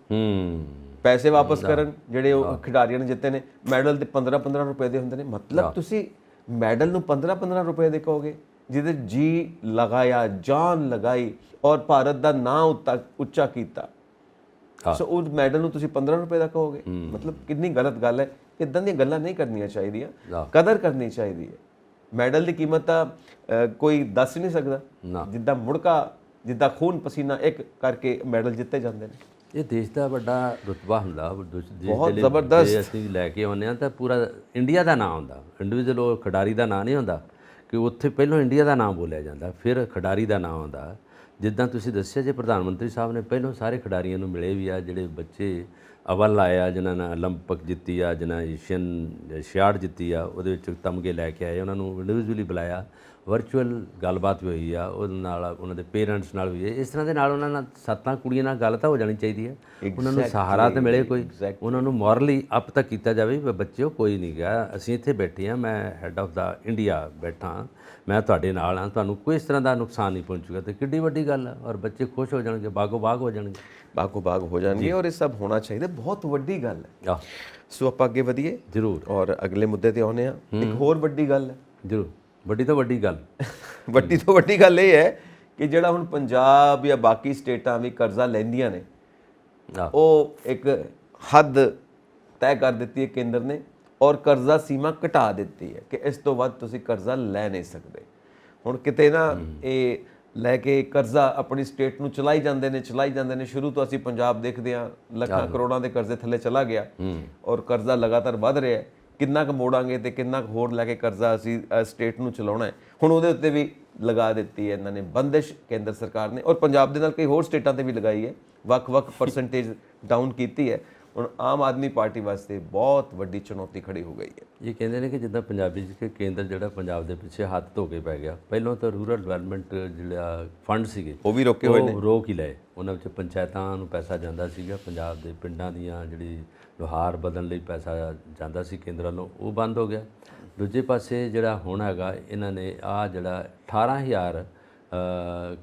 ਪੈਸੇ ਵਾਪਸ ਕਰਨ ਜਿਹੜੇ ਉਹ ਖਿਡਾਰੀਆਂ ਨੇ ਜਿੱਤੇ ਨੇ, ਮੈਡਲ ਤੇ 15-15 ਰੁਪਏ ਦੇ ਹੁੰਦੇ ਨੇ। ਮਤਲਬ ਤੁਸੀਂ ਮੈਡਲ ਨੂੰ 15-15 ਰੁਪਏ ਦੇ ਕਹੋਗੇ, ਜਿਹਦੇ ਜੀ ਲਗਾਇਆ, ਜਾਨ ਲਗਾਈ ਔਰ ਭਾਰਤ ਦਾ ਨਾਂ ਉੱਚਾ ਕੀਤਾ, ਸੋ ਉਹ ਮੈਡਲ ਨੂੰ ਤੁਸੀਂ 15 ਰੁਪਏ ਦਾ ਕਹੋਗੇ। ਮਤਲਬ ਕਿੰਨੀ ਗਲਤ ਗੱਲ ਹੈ। ਇਦਾਂ ਦੀਆਂ ਗੱਲਾਂ ਨਹੀਂ ਕਰਨੀਆਂ ਚਾਹੀਦੀਆਂ, ਕਦਰ ਕਰਨੀ ਚਾਹੀਦੀ ਹੈ। ਮੈਡਲ ਦੀ ਕੀਮਤ ਤਾਂ ਕੋਈ ਦੱਸ ਨਹੀਂ ਸਕਦਾ, ਜਿੱਦਾਂ ਮੁੜਕਾ, ਜਿੱਦਾਂ ਖੂਨ ਪਸੀਨਾ ਇੱਕ ਕਰਕੇ ਮੈਡਲ ਜਿੱਤੇ ਜਾਂਦੇ ਨੇ। ਇਹ ਦੇਸ਼ ਦਾ ਵੱਡਾ ਰੁਤਬਾ ਹੁੰਦਾ, ਬਹੁਤ ਜ਼ਬਰਦਸਤ। ਅਸੀਂ ਲੈ ਕੇ ਆਉਂਦੇ ਹਾਂ ਤਾਂ ਪੂਰਾ ਇੰਡੀਆ ਦਾ ਨਾਂ ਹੁੰਦਾ, ਇੰਡੀਵਿਜੂਅਲ ਉਹ ਖਿਡਾਰੀ ਦਾ ਨਾਂ ਨਹੀਂ ਹੁੰਦਾ, ਕਿ ਉੱਥੇ ਪਹਿਲਾਂ ਇੰਡੀਆ ਦਾ ਨਾਮ ਬੋਲਿਆ ਜਾਂਦਾ, ਫਿਰ ਖਿਡਾਰੀ ਦਾ ਨਾਂ ਆਉਂਦਾ। ਜਿੱਦਾਂ ਤੁਸੀਂ ਦੱਸਿਆ, ਜੇ ਪ੍ਰਧਾਨ ਮੰਤਰੀ ਸਾਹਿਬ ਨੇ ਪਹਿਲਾਂ ਸਾਰੇ ਖਿਡਾਰੀਆਂ ਨੂੰ ਮਿਲੇ ਵੀ ਆ, ਜਿਹੜੇ ਬੱਚੇ ਅਵਲ ਆਇਆ, ਜਿਨ੍ਹਾਂ ਨੇ ਓਲੰਪਿਕ ਜਿੱਤੀ ਆ, ਜਿਨ੍ਹਾਂ ਏਸ਼ੀਆਡ ਜਿੱਤੀ ਆ, ਉਹਦੇ ਵਿੱਚ ਤਮਗੇ ਲੈ ਕੇ ਆਏ, ਉਹਨਾਂ ਨੂੰ ਇੰਡੀਵਿਜੂਅਲੀ ਬੁਲਾਇਆ, ਵਰਚੁਅਲ ਗੱਲਬਾਤ ਵੀ ਹੋਈ ਆ ਉਹਦੇ ਨਾਲ, ਉਹਨਾਂ ਦੇ ਪੇਰੈਂਟਸ ਨਾਲ ਵੀ। ਇਸ ਤਰ੍ਹਾਂ ਦੇ ਨਾਲ ਉਹਨਾਂ ਨਾਲ 7 ਕੁੜੀਆਂ ਨਾਲ ਗੱਲ ਤਾਂ ਹੋ ਜਾਣੀ ਚਾਹੀਦੀ ਹੈ, ਉਹਨਾਂ ਨੂੰ ਸਹਾਰਾ ਤਾਂ ਮਿਲੇ, ਕੋਈ ਉਹਨਾਂ ਨੂੰ ਮੋਰਲੀ ਅਪ ਤਾਂ ਕੀਤਾ ਜਾਵੇ ਵੀ ਬੱਚਿਓ ਕੋਈ ਨਹੀਂ ਗਿਆ, ਅਸੀਂ ਇੱਥੇ ਬੈਠੇ ਹਾਂ, ਮੈਂ ਹੈੱਡ ਆਫ ਦਾ ਇੰਡੀਆ ਬੈਠਾ, ਮੈਂ ਤੁਹਾਡੇ ਨਾਲ ਹਾਂ, ਤੁਹਾਨੂੰ ਕੋਈ ਇਸ ਤਰ੍ਹਾਂ ਦਾ ਨੁਕਸਾਨ ਨਹੀਂ ਪਹੁੰਚੂਗਾ। ਤੇ ਕਿੱਡੀ ਵੱਡੀ ਗੱਲ ਹੈ, ਔਰ ਬੱਚੇ ਖੁਸ਼ ਹੋ ਜਾਣਗੇ, ਬਾਗੋ ਬਾਗ ਹੋ ਜਾਣਗੇ, ਬਾਗੋ ਬਾਗ ਹੋ ਜਾਣਗੇ। ਔਰ ਇਹ ਸਭ ਹੋਣਾ ਚਾਹੀਦਾ। ਬਹੁਤ ਵੱਡੀ ਗੱਲ ਹੈ। ਆਹ ਸੋ ਆਪਾਂ ਅੱਗੇ ਵਧੀਏ ਜ਼ਰੂਰ, ਔਰ ਅਗਲੇ ਮੁੱਦੇ ਤੇ ਆਉਂਦੇ ਆ। ਇੱਕ ਹੋਰ ਵੱਡੀ ਗੱਲ ਹੈ, ਜ਼ਰੂਰ, ਵੱਡੀ ਤੋਂ ਵੱਡੀ ਗੱਲ ਵੱਡੀ ਤੋਂ ਵੱਡੀ ਗੱਲ ਇਹ ਹੈ ਕਿ ਜਿਹੜਾ ਹੁਣ ਪੰਜਾਬ ਜਾਂ ਬਾਕੀ ਸਟੇਟਾਂ ਵੀ ਕਰਜ਼ਾ ਲੈਂਦੀਆਂ ਨੇ, ਆਹ ਉਹ ਇੱਕ ਹੱਦ ਤੈਅ ਕਰ ਦਿੱਤੀ ਹੈ ਕੇਂਦਰ ਨੇ ਔਰ ਕਰਜ਼ਾ ਸੀਮਾ ਘਟਾ ਦਿੱਤੀ ਹੈ ਕਿ ਇਸ ਤੋਂ ਵੱਧ ਤੁਸੀਂ ਕਰਜ਼ਾ ਲੈ ਨਹੀਂ ਸਕਦੇ। ਹੁਣ ਕਿਤੇ ਨਾ ਇਹ ਲੈ ਕੇ ਕਰਜ਼ਾ ਆਪਣੀ ਸਟੇਟ ਨੂੰ ਚਲਾਈ ਜਾਂਦੇ ਨੇ। ਸ਼ੁਰੂ ਤੋਂ ਅਸੀਂ ਪੰਜਾਬ ਦੇਖਦੇ ਹਾਂ ਲੱਖਾਂ ਕਰੋੜਾਂ ਦੇ ਕਰਜ਼ੇ ਥੱਲੇ ਚਲਾ ਗਿਆ ਔਰ ਕਰਜ਼ਾ ਲਗਾਤਾਰ ਵੱਧ ਰਿਹਾ ਹੈ। ਕਿੰਨਾ ਕੁ ਮੋੜਾਂਗੇ ਤੇ ਕਿੰਨਾ ਕੁ ਹੋਰ ਲੈ ਕੇ ਕਰਜ਼ਾ ਅਸੀਂ ਸਟੇਟ ਨੂੰ ਚਲਾਉਣਾ ਹੈ। ਹੁਣ ਉਹਦੇ ਉੱਤੇ ਵੀ ਲਗਾ ਦਿੱਤੀ ਹੈ ਇਹਨਾਂ ਨੇ ਬੰਦਿਸ਼, ਕੇਂਦਰ ਸਰਕਾਰ ਨੇ, ਔਰ ਪੰਜਾਬ ਦੇ ਨਾਲ ਕਈ ਹੋਰ ਸਟੇਟਾਂ ਤੇ ਵੀ ਲਗਾਈ ਹੈ, ਵੱਖ-ਵੱਖ ਪਰਸੈਂਟੇਜ ਡਾਊਨ ਕੀਤੀ ਹੈ। ਹੁਣ ਆਮ ਆਦਮੀ ਪਾਰਟੀ ਵਾਸਤੇ ਬਹੁਤ ਵੱਡੀ ਚੁਣੌਤੀ ਖੜੀ ਹੋ ਗਈ ਹੈ। ਇਹ ਕਹਿੰਦੇ ਨੇ ਕਿ ਜਿੱਦਾਂ ਪੰਜਾਬੀ 'ਚ ਕਿ ਕੇਂਦਰ ਜਿਹੜਾ ਪੰਜਾਬ ਦੇ ਪਿੱਛੇ ਹੱਥ ਧੋ ਕੇ ਪੈ ਗਿਆ। ਪਹਿਲਾਂ ਤਾਂ ਰੂਰਲ ਡਿਵੈਲਪਮੈਂਟ ਜਿਹੜਾ ਫੰਡ ਸੀਗੇ ਉਹ ਵੀ ਰੋਕੇ ਹੋਏ ਨੇ, ਉਹ ਰੋਕ ਹੀ ਲਏ। ਉਹਨਾਂ ਵਿੱਚ ਪੰਚਾਇਤਾਂ ਨੂੰ ਪੈਸਾ ਜਾਂਦਾ ਸੀਗਾ, ਪੰਜਾਬ ਦੇ ਪਿੰਡਾਂ ਦੀਆਂ ਜਿਹੜੀ ਲੁਹਾਰ ਬਦਲਣ ਲਈ ਪੈਸਾ ਜਾਂਦਾ ਸੀ ਕੇਂਦਰ ਵੱਲੋਂ, ਉਹ ਬੰਦ ਹੋ ਗਿਆ। ਦੂਜੇ ਪਾਸੇ ਜਿਹੜਾ ਹੁਣ ਹੈਗਾ, ਇਹਨਾਂ ਨੇ ਆਹ ਜਿਹੜਾ 18,000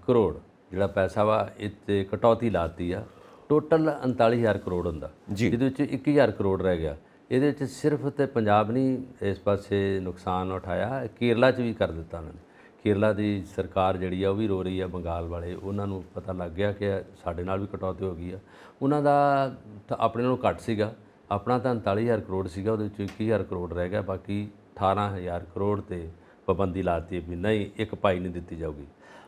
ਕਰੋੜ ਜਿਹੜਾ ਪੈਸਾ ਵਾ ਇਹ 'ਤੇ ਕਟੌਤੀ ਲਾਤੀ ਆ। ਟੋਟਲ 39,000 ਕਰੋੜ ਹੁੰਦਾ, ਜਿਹਦੇ ਵਿੱਚ 1,000 ਕਰੋੜ ਰਹਿ ਗਿਆ। ਇਹਦੇ ਵਿੱਚ ਸਿਰਫ ਤੇ ਪੰਜਾਬ ਨਹੀਂ ਇਸ ਪਾਸੇ ਨੁਕਸਾਨ ਉਠਾਇਆ, ਕੇਰਲਾ 'ਚ ਵੀ ਕਰ ਦਿੱਤਾ ਉਹਨਾਂ ਨੇ। ਕੇਰਲਾ ਦੀ ਸਰਕਾਰ ਜਿਹੜੀ ਆ ਉਹ ਵੀ ਰੋ ਰਹੀ ਆ, ਬੰਗਾਲ ਵਾਲੇ, ਉਹਨਾਂ ਨੂੰ ਪਤਾ ਲੱਗ ਗਿਆ ਕਿ ਸਾਡੇ ਨਾਲ ਵੀ ਕਟੌਤੀ ਹੋ ਗਈ ਆ। ਉਹਨਾਂ ਦਾ ਤਾਂ ਆਪਣੇ ਨਾਲੋਂ ਘੱਟ ਸੀਗਾ, ਆਪਣਾ ਤਾਂ 39,000 ਕਰੋੜ ਸੀਗਾ, ਉਹਦੇ ਵਿੱਚ 1,000 ਕਰੋੜ ਰਹਿ ਗਿਆ। ਬਾਕੀ 18,000 ਕਰੋੜ ਤੇ ਪਾਬੰਦੀ ਲਾਤੀ ਵੀ ਨਹੀਂ, ਇੱਕ ਪਾਈ ਨਹੀਂ ਦਿੱਤੀ ਜਾਊਗੀ।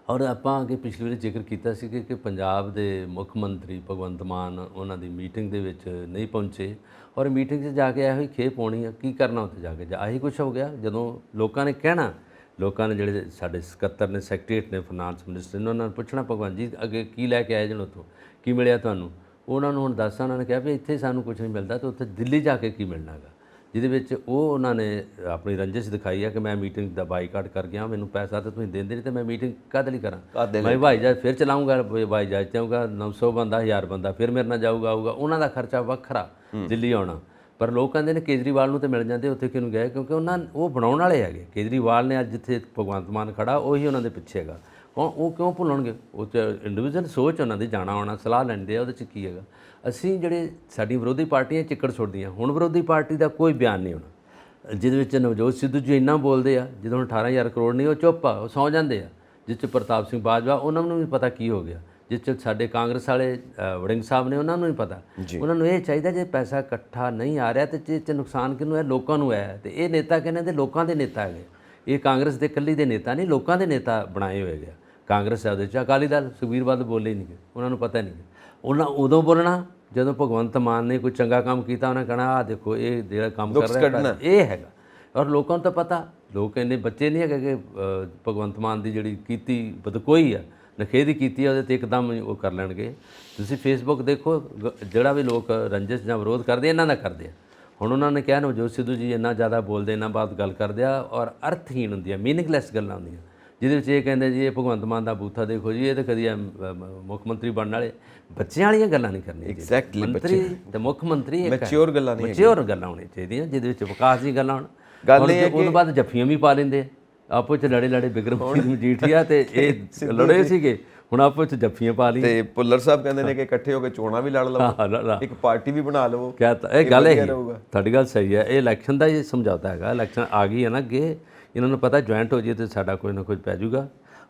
ਔਰ ਆਪਾਂ ਅੱਗੇ ਪਿਛਲੀ ਵਾਰੀ ਜ਼ਿਕਰ ਕੀਤਾ ਸੀ ਕਿ ਪੰਜਾਬ ਦੇ ਮੁੱਖ ਮੰਤਰੀ ਭਗਵੰਤ ਮਾਨ ਉਹਨਾਂ ਦੀ ਮੀਟਿੰਗ ਦੇ ਵਿੱਚ ਨਹੀਂ ਪਹੁੰਚੇ ਔਰ ਮੀਟਿੰਗ 'ਚ ਜਾ ਕੇ ਇਹੋ ਹੀ ਖੇਪ ਪਾਉਣੀ ਆ, ਕੀ ਕਰਨਾ ਉੱਥੇ ਜਾ ਕੇ। ਆਹੀ ਕੁਛ ਹੋ ਗਿਆ। ਜਦੋਂ ਲੋਕਾਂ ਨੇ ਕਹਿਣਾ, ਲੋਕਾਂ ਨੇ ਜਿਹੜੇ ਸਾਡੇ ਸਕੱਤਰ ਨੇ, ਸੈਕਟਰੀਏਟ ਨੇ, ਫਾਈਨਾਂਸ ਮਿਨਿਸਟਰ ਨੇ, ਉਹਨਾਂ ਨੂੰ ਪੁੱਛਣਾ ਭਗਵੰਤ ਜੀ ਅੱਗੇ ਕੀ ਲੈ ਕੇ ਆਏ ਜਣ ਉੱਥੋਂ, ਕੀ ਮਿਲਿਆ ਤੁਹਾਨੂੰ? ਉਹਨਾਂ ਨੂੰ ਹੁਣ ਦੱਸਦਾ, ਉਹਨਾਂ ਨੇ ਕਿਹਾ ਵੀ ਇੱਥੇ ਸਾਨੂੰ ਕੁਝ ਨਹੀਂ ਮਿਲਦਾ ਤੇ ਉੱਥੇ ਦਿੱਲੀ ਜਾ ਕੇ ਕੀ ਮਿਲਣਾ ਗਾ। ਜਿਹਦੇ ਵਿੱਚ ਉਹ ਉਹਨਾਂ ਨੇ ਆਪਣੀ ਰੰਜਿਸ਼ ਦਿਖਾਈ ਆ ਕਿ ਮੈਂ ਮੀਟਿੰਗ ਦਾ ਬਾਈਕਾਟ ਕਰ ਗਿਆ, ਮੈਨੂੰ ਪੈਸਾ ਤਾਂ ਤੁਸੀਂ ਦਿੰਦੇ ਨਹੀਂ ਤੇ ਮੈਂ ਮੀਟਿੰਗ ਕਾਹਦੇ ਲਈ ਕਰਾਂ। ਮੈਂ ਹਵਾਈ ਜਹਾਜ਼ ਫਿਰ ਚਲਾਊਂਗਾ, ਹਵਾਈ ਜਹਾਜ਼ 'ਤੇ ਆਊਂਗਾ, 900 ਬੰਦਾ 1000 ਬੰਦਾ ਫਿਰ ਮੇਰੇ ਨਾਲ ਜਾਊਗਾ ਆਊਗਾ, ਉਹਨਾਂ ਦਾ ਖਰਚਾ ਵੱਖਰਾ ਦਿੱਲੀ ਆਉਣਾ। ਪਰ ਲੋਕ ਕਹਿੰਦੇ ਨੇ ਕੇਜਰੀਵਾਲ ਨੂੰ ਤੇ ਮਿਲ ਜਾਂਦੇ, ਉੱਥੇ ਕਿਉਂ ਗਏ? ਕਿਉਂਕਿ ਉਹ ਬਣਾਉਣ ਵਾਲੇ ਹੈਗੇ। ਕੇਜਰੀਵਾਲ ਨੇ ਅੱਜ ਜਿੱਥੇ ਭਗਵੰਤ ਮਾਨ ਖੜਾ, ਉਹੀ ਉਹਨਾਂ ਦੇ ਪਿੱਛੇ ਹੈਗਾ। ਉਹ ਕਿਉਂ ਭੁੱਲਣਗੇ? ਉਹ 'ਚ ਇੰਡੀਵਿਜੂਅਲ ਸੋਚ ਉਹਨਾਂ ਦੀ, ਜਾਣਾ ਆਉਣਾ, ਸਲਾਹ ਲੈਂਦੇ ਆ, ਉਹਦੇ 'ਚ ਕੀ ਹੈਗਾ। ਅਸੀਂ ਜਿਹੜੇ ਸਾਡੀ ਵਿਰੋਧੀ ਪਾਰਟੀਆਂ ਚਿੱਕੜ ਸੁੱਟਦੀਆਂ, ਹੁਣ ਵਿਰੋਧੀ ਪਾਰਟੀ ਦਾ ਕੋਈ ਬਿਆਨ ਨਹੀਂ ਹੋਣਾ, ਜਿਹਦੇ ਵਿੱਚ ਨਵਜੋਤ ਸਿੱਧੂ ਜੀ ਇੰਨਾ ਬੋਲਦੇ ਆ। ਜਦੋਂ ਹੁਣ 18,000 ਕਰੋੜ ਨਹੀਂ, ਉਹ ਚੁੱਪ ਆ, ਉਹ ਸੌਂ ਜਾਂਦੇ ਆ। ਜਿਸ 'ਚ ਪ੍ਰਤਾਪ ਸਿੰਘ ਬਾਜਵਾ, ਉਹਨਾਂ ਨੂੰ ਵੀ ਪਤਾ ਕੀ ਹੋ ਗਿਆ। ਜਿਸ 'ਚ ਸਾਡੇ ਕਾਂਗਰਸ ਵਾਲੇ ਵੜਿੰਗ ਸਾਹਿਬ ਨੇ, ਉਹਨਾਂ ਨੂੰ ਵੀ ਪਤਾ। ਉਹਨਾਂ ਨੂੰ ਇਹ ਚਾਹੀਦਾ ਜੇ ਪੈਸਾ ਇਕੱਠਾ ਨਹੀਂ ਆ ਰਿਹਾ ਤੇ ਇਹ 'ਚ ਨੁਕਸਾਨ ਕਿਹਨੂੰ ਹੈ? ਲੋਕਾਂ ਨੂੰ ਹੈ। ਤੇ ਇਹ ਨੇਤਾ ਕਹਿੰਦੇ ਦੇ ਲੋਕਾਂ ਦੇ ਨੇਤਾ ਹੈਗੇ। ਇਹ ਕਾਂਗਰਸ ਦੇ ਇਕੱਲੀ ਦੇ ਨੇਤਾ ਨਹੀਂ, ਲੋਕਾਂ ਦੇ ਨੇਤਾ ਬਣਾਏ ਹੋਏ ਗਿਆ। ਕਾਂਗਰਸ ਉਹਦੇ 'ਚ, ਅਕਾਲੀ ਦਲ ਸੁਖਬੀਰ ਬਾਦਲ ਬੋਲੇ ਨਹੀਂ ਗਏ, ਉਹਨਾਂ ਨੂੰ ਪਤਾ ਨਹੀਂ। ਉਹਨਾਂ ਉਦੋਂ ਬੋਲਣਾ ਜਦੋਂ ਭਗਵੰਤ ਮਾਨ ਨੇ ਕੋਈ ਚੰਗਾ ਕੰਮ ਕੀਤਾ, ਉਹਨਾਂ ਕਹਿਣਾ ਆਹ ਦੇਖੋ ਇਹ ਜਿਹੜਾ ਕੰਮ ਕਰ ਰਿਹਾ ਇਹ ਹੈਗਾ। ਔਰ ਲੋਕਾਂ ਨੂੰ ਤਾਂ ਪਤਾ, ਲੋਕ ਇੰਨੇ ਬੱਚੇ ਨਹੀਂ ਹੈਗੇ ਕਿ ਭਗਵੰਤ ਮਾਨ ਦੀ ਜਿਹੜੀ ਕੀਤੀ ਬਦਕੋਈ ਆ, ਨਖੇਦੀ ਕੀਤੀ ਆ, ਉਹਦੇ 'ਤੇ ਇੱਕਦਮ ਉਹ ਕਰ ਲੈਣਗੇ। ਤੁਸੀਂ ਫੇਸਬੁੱਕ ਦੇਖੋ, ਜਿਹੜਾ ਵੀ ਲੋਕ ਰੰਜਿਸ਼ ਜਾਂ ਵਿਰੋਧ ਕਰਦੇ, ਇਹਨਾਂ ਦਾ ਕਰਦੇ ਆ। ਹੁਣ ਉਹਨਾਂ ਨੇ ਕਿਹਾ ਨਵਜੋਤ ਸਿੱਧੂ ਜੀ ਇੰਨਾ ਜ਼ਿਆਦਾ ਬੋਲਦੇ, ਇਹਨਾਂ ਬਾਤ ਗੱਲ ਕਰਦੇ ਆ ਔਰ ਅਰਥਹੀਣ ਹੁੰਦੀਆਂ, ਮੀਨਿੰਗਲੈਸ ਗੱਲਾਂ ਹੁੰਦੀਆਂ, ਜਿਹਦੇ ਵਿੱਚ ਇਹ ਕਹਿੰਦੇ ਜੀ ਇਹ ਭਗਵੰਤ ਮਾਨ ਦਾ ਬੂਥਾ ਦੇਖੋ ਜੀ, ਇਹ ਤਾਂ ਕਦੀ ਮੁੱਖ ਮੰਤਰੀ ਬਣਨ ਵਾਲੇ। ਬੱਚਿਆਂ ਵਾਲੀਆਂ ਗੱਲਾਂ ਨਹੀਂ ਕਰਨੀਆਂ। ਐਗਜ਼ੈਕਟਲੀ, ਮੰਤਰੀ ਤੇ ਮੁੱਖ ਮੰਤਰੀ ਮੈਚੁਰ ਗੱਲਾਂ ਨਹੀਂ, ਮੈਚੁਰ ਗੱਲਾਂ ਹੋਣੀਆਂ ਚਾਹੀਦੀਆਂ, ਜਿਹਦੇ ਵਿੱਚ ਵਿਕਾਸ ਦੀ ਗੱਲਾਂ ਹੋਣ। ਗੱਲ ਇਹ ਹੈ ਕਿ ਉਸ ਤੋਂ ਬਾਅਦ ਜੱਫੀਆਂ ਵੀ ਪਾ ਲੈਂਦੇ ਆ, ਆਪੋ 'ਚ ਲੜੇ ਬਿਕਰਮ ਸਿੰਘ ਮਜੀਠੀਆ ਤੇ ਇਹ ਲੜੇ ਸੀਗੇ, ਹੁਣ ਆਪੋ 'ਚ ਜੱਫੀਆਂ ਪਾ ਲਈ। ਤੇ ਭੁੱਲਰ ਸਾਹਿਬ ਕਹਿੰਦੇ ਨੇ ਕਿ ਇਕੱਠੇ ਹੋ ਕੇ ਚੋਣਾਂ ਵੀ ਲੜ ਲਵੋ, ਇੱਕ ਪਾਰਟੀ ਵੀ ਬਣਾ ਲਵੋ। ਇਹ ਗੱਲ ਹੈ, ਤੁਹਾਡੀ ਗੱਲ ਸਹੀ ਹੈ। ਇਹ ਇਲੈਕਸ਼ਨ ਦਾ ਹੀ ਸਮਝੌਤਾ ਹੈਗਾ। ਇਲੈਕਸ਼ਨ ਆ ਗਈ ਹੈ ਨਾ ਅੱਗੇ, ਇਹਨਾਂ ਨੂੰ ਪਤਾ ਜੁਆਇੰਟ ਹੋ ਜਾਏ ਤੇ ਸਾਡਾ ਕੋਈ ਨਾ ਕੋਈ ਪੈ ਜਾਊਗਾ,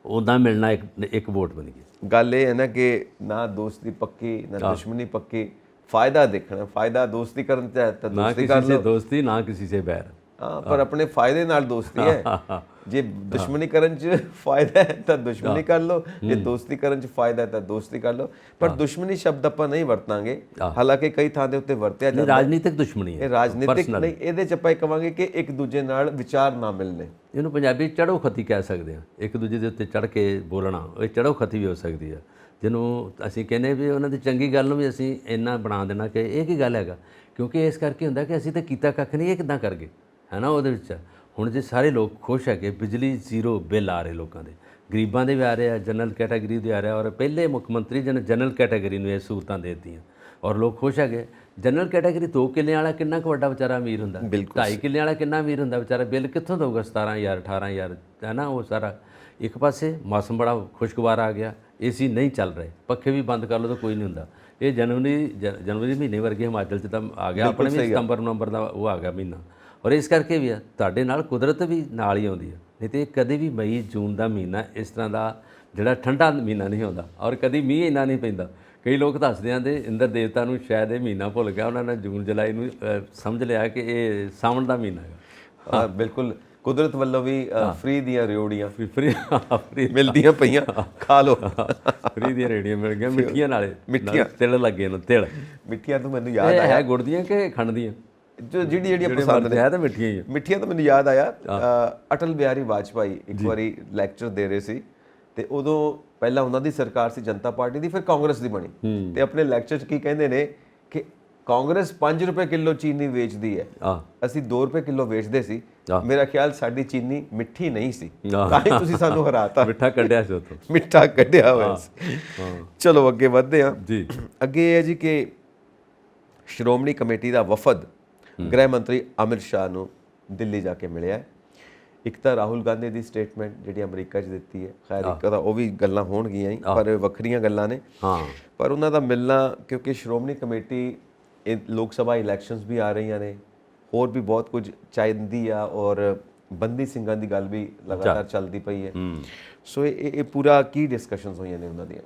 ਉੱਦਾਂ ਮਿਲਣਾ ਇੱਕ ਵੋਟ ਬਣ ਗਈ। ਗੱਲ ਇਹ ਹੈ ਨਾ ਕਿ ਨਾ ਦੋਸਤੀ ਪੱਕੀ ਨਾ ਦੁਸ਼ਮਣੀ ਪੱਕੀ, ਫਾਇਦਾ ਦੇਖਣਾ। ਫਾਇਦਾ ਦੋਸਤੀ ਕਰਨ ਤੇ ਤਾਂ ਦੋਸਤੀ ਕਰ ਲਓ, ਦੋਸਤੀ ਨਾ ਕਿਸੇ ਸੇ ਬੈਰ। ਹਾਂ, ਪਰ ਆਪਣੇ ਫਾਇਦੇ ਨਾਲ ਦੋਸਤੀ ਹੈ। ਜੇ ਦੁਸ਼ਮਣੀ ਕਰਨ 'ਚ ਫਾਇਦਾ ਹੈ ਤਾਂ ਦੁਸ਼ਮਣੀ ਕਰ ਲਓ, ਜੇ ਦੋਸਤੀ ਕਰਨ 'ਚ ਫਾਇਦਾ ਹੈ ਤਾਂ ਦੋਸਤੀ ਕਰ ਲਓ। ਪਰ ਦੁਸ਼ਮਣੀ ਸ਼ਬਦ ਆਪਾਂ ਨਹੀਂ ਵਰਤਾਂਗੇ, ਹਾਲਾਂਕਿ ਕਈ ਥਾਂ ਦੇ ਉੱਤੇ ਵਰਤਿਆ ਜਾਂਦਾ। ਰਾਜਨੀਤਿਕ ਦੁਸ਼ਮਣੀ ਹੈ, ਇਹ ਰਾਜਨੀਤਿਕ ਨਹੀਂ। ਇਹਦੇ 'ਚ ਆਪਾਂ ਇਹ ਕਵਾਂਗੇ ਕਿ ਇੱਕ ਦੂਜੇ ਨਾਲ ਵਿਚਾਰ ਨਾ ਮਿਲਣੇ। ਇਹਨੂੰ ਪੰਜਾਬੀ ਚੜ੍ਹੋ ਖਤੀ ਕਹਿ ਸਕਦੇ ਹਾਂ। ਇੱਕ ਦੂਜੇ ਦੇ ਉੱਤੇ ਚੜ੍ਹ ਕੇ ਬੋਲਣਾ, ਇਹ ਚੜ੍ਹੋ ਖਤੀ ਵੀ ਹੋ ਸਕਦੀ ਹੈ। ਜਿਹਨੂੰ ਅਸੀਂ ਕਹਿੰਦੇ ਵੀ ਉਹਨਾਂ ਦੀ ਚੰਗੀ ਗੱਲ ਨੂੰ ਵੀ ਅਸੀਂ ਇੰਨਾ ਬਣਾ ਦੇਣਾ ਕਿ ਇਹ ਕੀ ਗੱਲ ਹੈਗਾ। ਕਿਉਂਕਿ ਇਸ ਕਰਕੇ ਹੁੰਦਾ ਕਿ ਅਸੀਂ ਤਾਂ ਕੀਤਾ ਕੱਖ ਨਹੀਂ, ਇਹ ਕਿੱਦਾਂ ਕਰ ਗਏ, ਹੈ ਨਾ। ਉਹਦੇ ਵਿੱਚ ਹੁਣ ਜੇ ਸਾਰੇ ਲੋਕ ਖੁਸ਼ ਹੈ ਕਿ ਬਿਜਲੀ ਜ਼ੀਰੋ ਬਿੱਲ ਆ ਰਹੇ ਲੋਕਾਂ ਦੇ, ਗਰੀਬਾਂ ਦੇ ਵੀ ਆ ਰਹੇ ਆ, ਜਨਰਲ ਕੈਟਾਗਰੀ ਦੇ ਆ ਰਿਹਾ। ਔਰ ਪਹਿਲੇ ਮੁੱਖ ਮੰਤਰੀ ਜੀ ਨੇ ਜਨਰਲ ਕੈਟਾਗਰੀ ਨੂੰ ਇਹ ਸਹੂਲਤਾਂ ਦੇ ਦਿੱਤੀਆਂ ਔਰ ਲੋਕ ਖੁਸ਼ ਹੈਗੇ। ਜਨਰਲ ਕੈਟਾਗਰੀ 2 ਕਿੱਲਿਆਂ ਵਾਲਾ ਕਿੰਨਾ ਕੁ ਵੱਡਾ ਵਿਚਾਰਾ ਅਮੀਰ ਹੁੰਦਾ, 2.5 ਕਿੱਲਿਆਂ ਵਾਲਾ ਕਿੰਨਾ ਅਮੀਰ ਹੁੰਦਾ ਵਿਚਾਰਾ, ਬਿੱਲ ਕਿੱਥੋਂ ਦਊਗਾ? 17,000 18,000, ਹੈ ਨਾ। ਉਹ ਸਾਰਾ ਇੱਕ ਪਾਸੇ ਮੌਸਮ ਬੜਾ ਖੁਸ਼ਗਵਾਰ ਆ ਗਿਆ, ਏਸੀ ਨਹੀਂ ਚੱਲ ਰਹੇ, ਪੱਖੇ ਵੀ ਬੰਦ ਕਰ ਲਓ ਤਾਂ ਕੋਈ ਨਹੀਂ ਹੁੰਦਾ। ਇਹ ਜਨਵਰੀ ਮਹੀਨੇ ਵਰਗੇ ਹਿਮਾਚਲ 'ਚ ਤਾਂ ਆ ਗਿਆ, ਆਪਣੇ ਵੀ ਸਤੰਬਰ ਨਵੰਬਰ ਦਾ ਉਹ ਆ ਗਿਆ ਮਹੀਨਾ। ਔਰ ਇਸ ਕਰਕੇ ਵੀ ਆ ਤੁਹਾਡੇ ਨਾਲ ਕੁਦਰਤ ਵੀ ਨਾਲ ਹੀ ਆਉਂਦੀ ਆ, ਨਹੀਂ ਤੇ ਕਦੇ ਵੀ ਮਈ ਜੂਨ ਦਾ ਮਹੀਨਾ ਇਸ ਤਰ੍ਹਾਂ ਦਾ ਜਿਹੜਾ ਠੰਡਾ ਮਹੀਨਾ ਨਹੀਂ ਆਉਂਦਾ, ਔਰ ਕਦੀ ਮੀਂਹ ਇੰਨਾ ਨਹੀਂ ਪੈਂਦਾ। ਕਈ ਲੋਕ ਦੱਸਦੇ ਆਂ ਦੇ ਇੰਦਰ ਦੇਵਤਾ ਨੂੰ ਸ਼ਾਇਦ ਇਹ ਮਹੀਨਾ ਭੁੱਲ ਗਿਆ, ਉਹਨਾਂ ਨੇ ਜੂਨ ਜੁਲਾਈ ਨੂੰ ਸਮਝ ਲਿਆ ਕਿ ਇਹ ਸਾਵਣ ਦਾ ਮਹੀਨਾ ਹੈਗਾ। ਹਾਂ ਬਿਲਕੁਲ, ਕੁਦਰਤ ਵੱਲੋਂ ਵੀ ਫ੍ਰੀ ਦੀਆਂ ਰਿਓੜੀਆਂ ਫ੍ਰੀ ਮਿਲਦੀਆਂ ਪਈਆਂ, ਖਾ ਲਓ। ਫ੍ਰੀ ਦੀਆਂ ਰੇੜੀਆਂ ਮਿਲ ਗਈਆਂ ਮਿੱਠੀਆਂ, ਨਾਲੇ ਤਿਲ ਲੱਗੇ ਨੂੰ ਤਿਲ ਮਿੱਠੀਆਂ ਤੋਂ ਮੈਨੂੰ ਯਾਦ ਆਇਆ, ਹੈ ਗੁੜ ਦੀਆਂ ਕਿ ਖੰਡ ਦੀਆਂ, ਜਿਹੜੀਆਂ ਪਸੰਦ ਨੇ ਹੈ ਤਾਂ ਮਿੱਠੀਆਂ ਹੀ ਆ। ਮਿੱਠੀਆਂ ਤੋਂ ਮੈਨੂੰ ਯਾਦ ਆਇਆ, ਅਟਲ ਬਿਹਾਰੀ ਵਾਜਪਾਈ ਇੱਕ ਵਾਰੀ ਲੈਕਚਰ ਦੇ ਰਹੇ ਸੀ, ਤੇ ਉਦੋਂ ਪਹਿਲਾਂ ਉਹਨਾਂ ਦੀ ਸਰਕਾਰ ਸੀ ਜਨਤਾ ਪਾਰਟੀ ਦੀ, ਫਿਰ ਕਾਂਗਰਸ ਦੀ ਬਣੀ, ਤੇ ਆਪਣੇ ਲੈਕਚਰ 'ਚ ਕੀ ਕਹਿੰਦੇ ਨੇ ਕਿ ਕਾਂਗਰਸ 5 ਰੁਪਏ ਕਿਲੋ ਚੀਨੀ ਵੇਚਦੀ ਹੈ, ਅਸੀਂ 2 ਰੁਪਏ ਕਿਲੋ ਵੇਚਦੇ ਸੀ। ਮੇਰਾ ਖਿਆਲ ਸਾਡੀ ਚੀਨੀ ਮਿੱਠੀ ਨਹੀਂ ਸੀ, ਤਾਂ ਹੀ ਤੁਸੀਂ ਸਾਨੂੰ ਹਰਾਤਾ। ਮਿੱਠਾ ਕੱਢਿਆ ਸੀ ਉੱਥੋਂ, ਮਿੱਠਾ ਕੱਢਿਆ ਹੋਇਆ ਸੀ। ਚਲੋ ਅੱਗੇ ਵਧਦੇ ਹਾਂ ਜੀ। ਅੱਗੇ ਇਹ ਹੈ ਜੀ ਕਿ ਸ਼੍ਰੋਮਣੀ ਕਮੇਟੀ ਦਾ ਵਫਦ ਗ੍ਰਹਿ ਮੰਤਰੀ ਅਮਿਤ ਸ਼ਾਹ ਨੂੰ ਦਿੱਲੀ ਜਾ ਕੇ ਮਿਲਿਆ। ਇੱਕ ਤਾਂ ਰਾਹੁਲ ਗਾਂਧੀ ਦੀ ਸਟੇਟਮੈਂਟ ਜਿਹੜੀ ਅਮਰੀਕਾ 'ਚ ਦਿੱਤੀ ਹੈ, ਖੈਰ ਇੱਕ ਤਾਂ ਉਹ ਵੀ ਗੱਲਾਂ ਹੋਣਗੀਆਂ ਹੀ, ਪਰ ਵੱਖਰੀਆਂ ਗੱਲਾਂ ਨੇ। ਪਰ ਉਹਨਾਂ ਦਾ ਮਿਲਣਾ, ਕਿਉਂਕਿ ਸ਼੍ਰੋਮਣੀ ਕਮੇਟੀ ਲੋਕ ਸਭਾ ਇਲੈਕਸ਼ਨਸ ਵੀ ਆ ਰਹੀਆਂ ਨੇ, ਹੋਰ ਵੀ ਬਹੁਤ ਕੁਝ ਚਾਹੀਦੀ ਆ, ਔਰ ਬੰਦੀ ਸਿੰਘਾਂ ਦੀ ਗੱਲ ਵੀ ਲਗਾਤਾਰ ਚੱਲਦੀ ਪਈ ਹੈ। ਸੋ ਇਹ ਪੂਰਾ ਕੀ ਡਿਸਕਸ਼ਨਸ ਹੋਈਆਂ ਨੇ ਉਹਨਾਂ ਦੀਆਂ?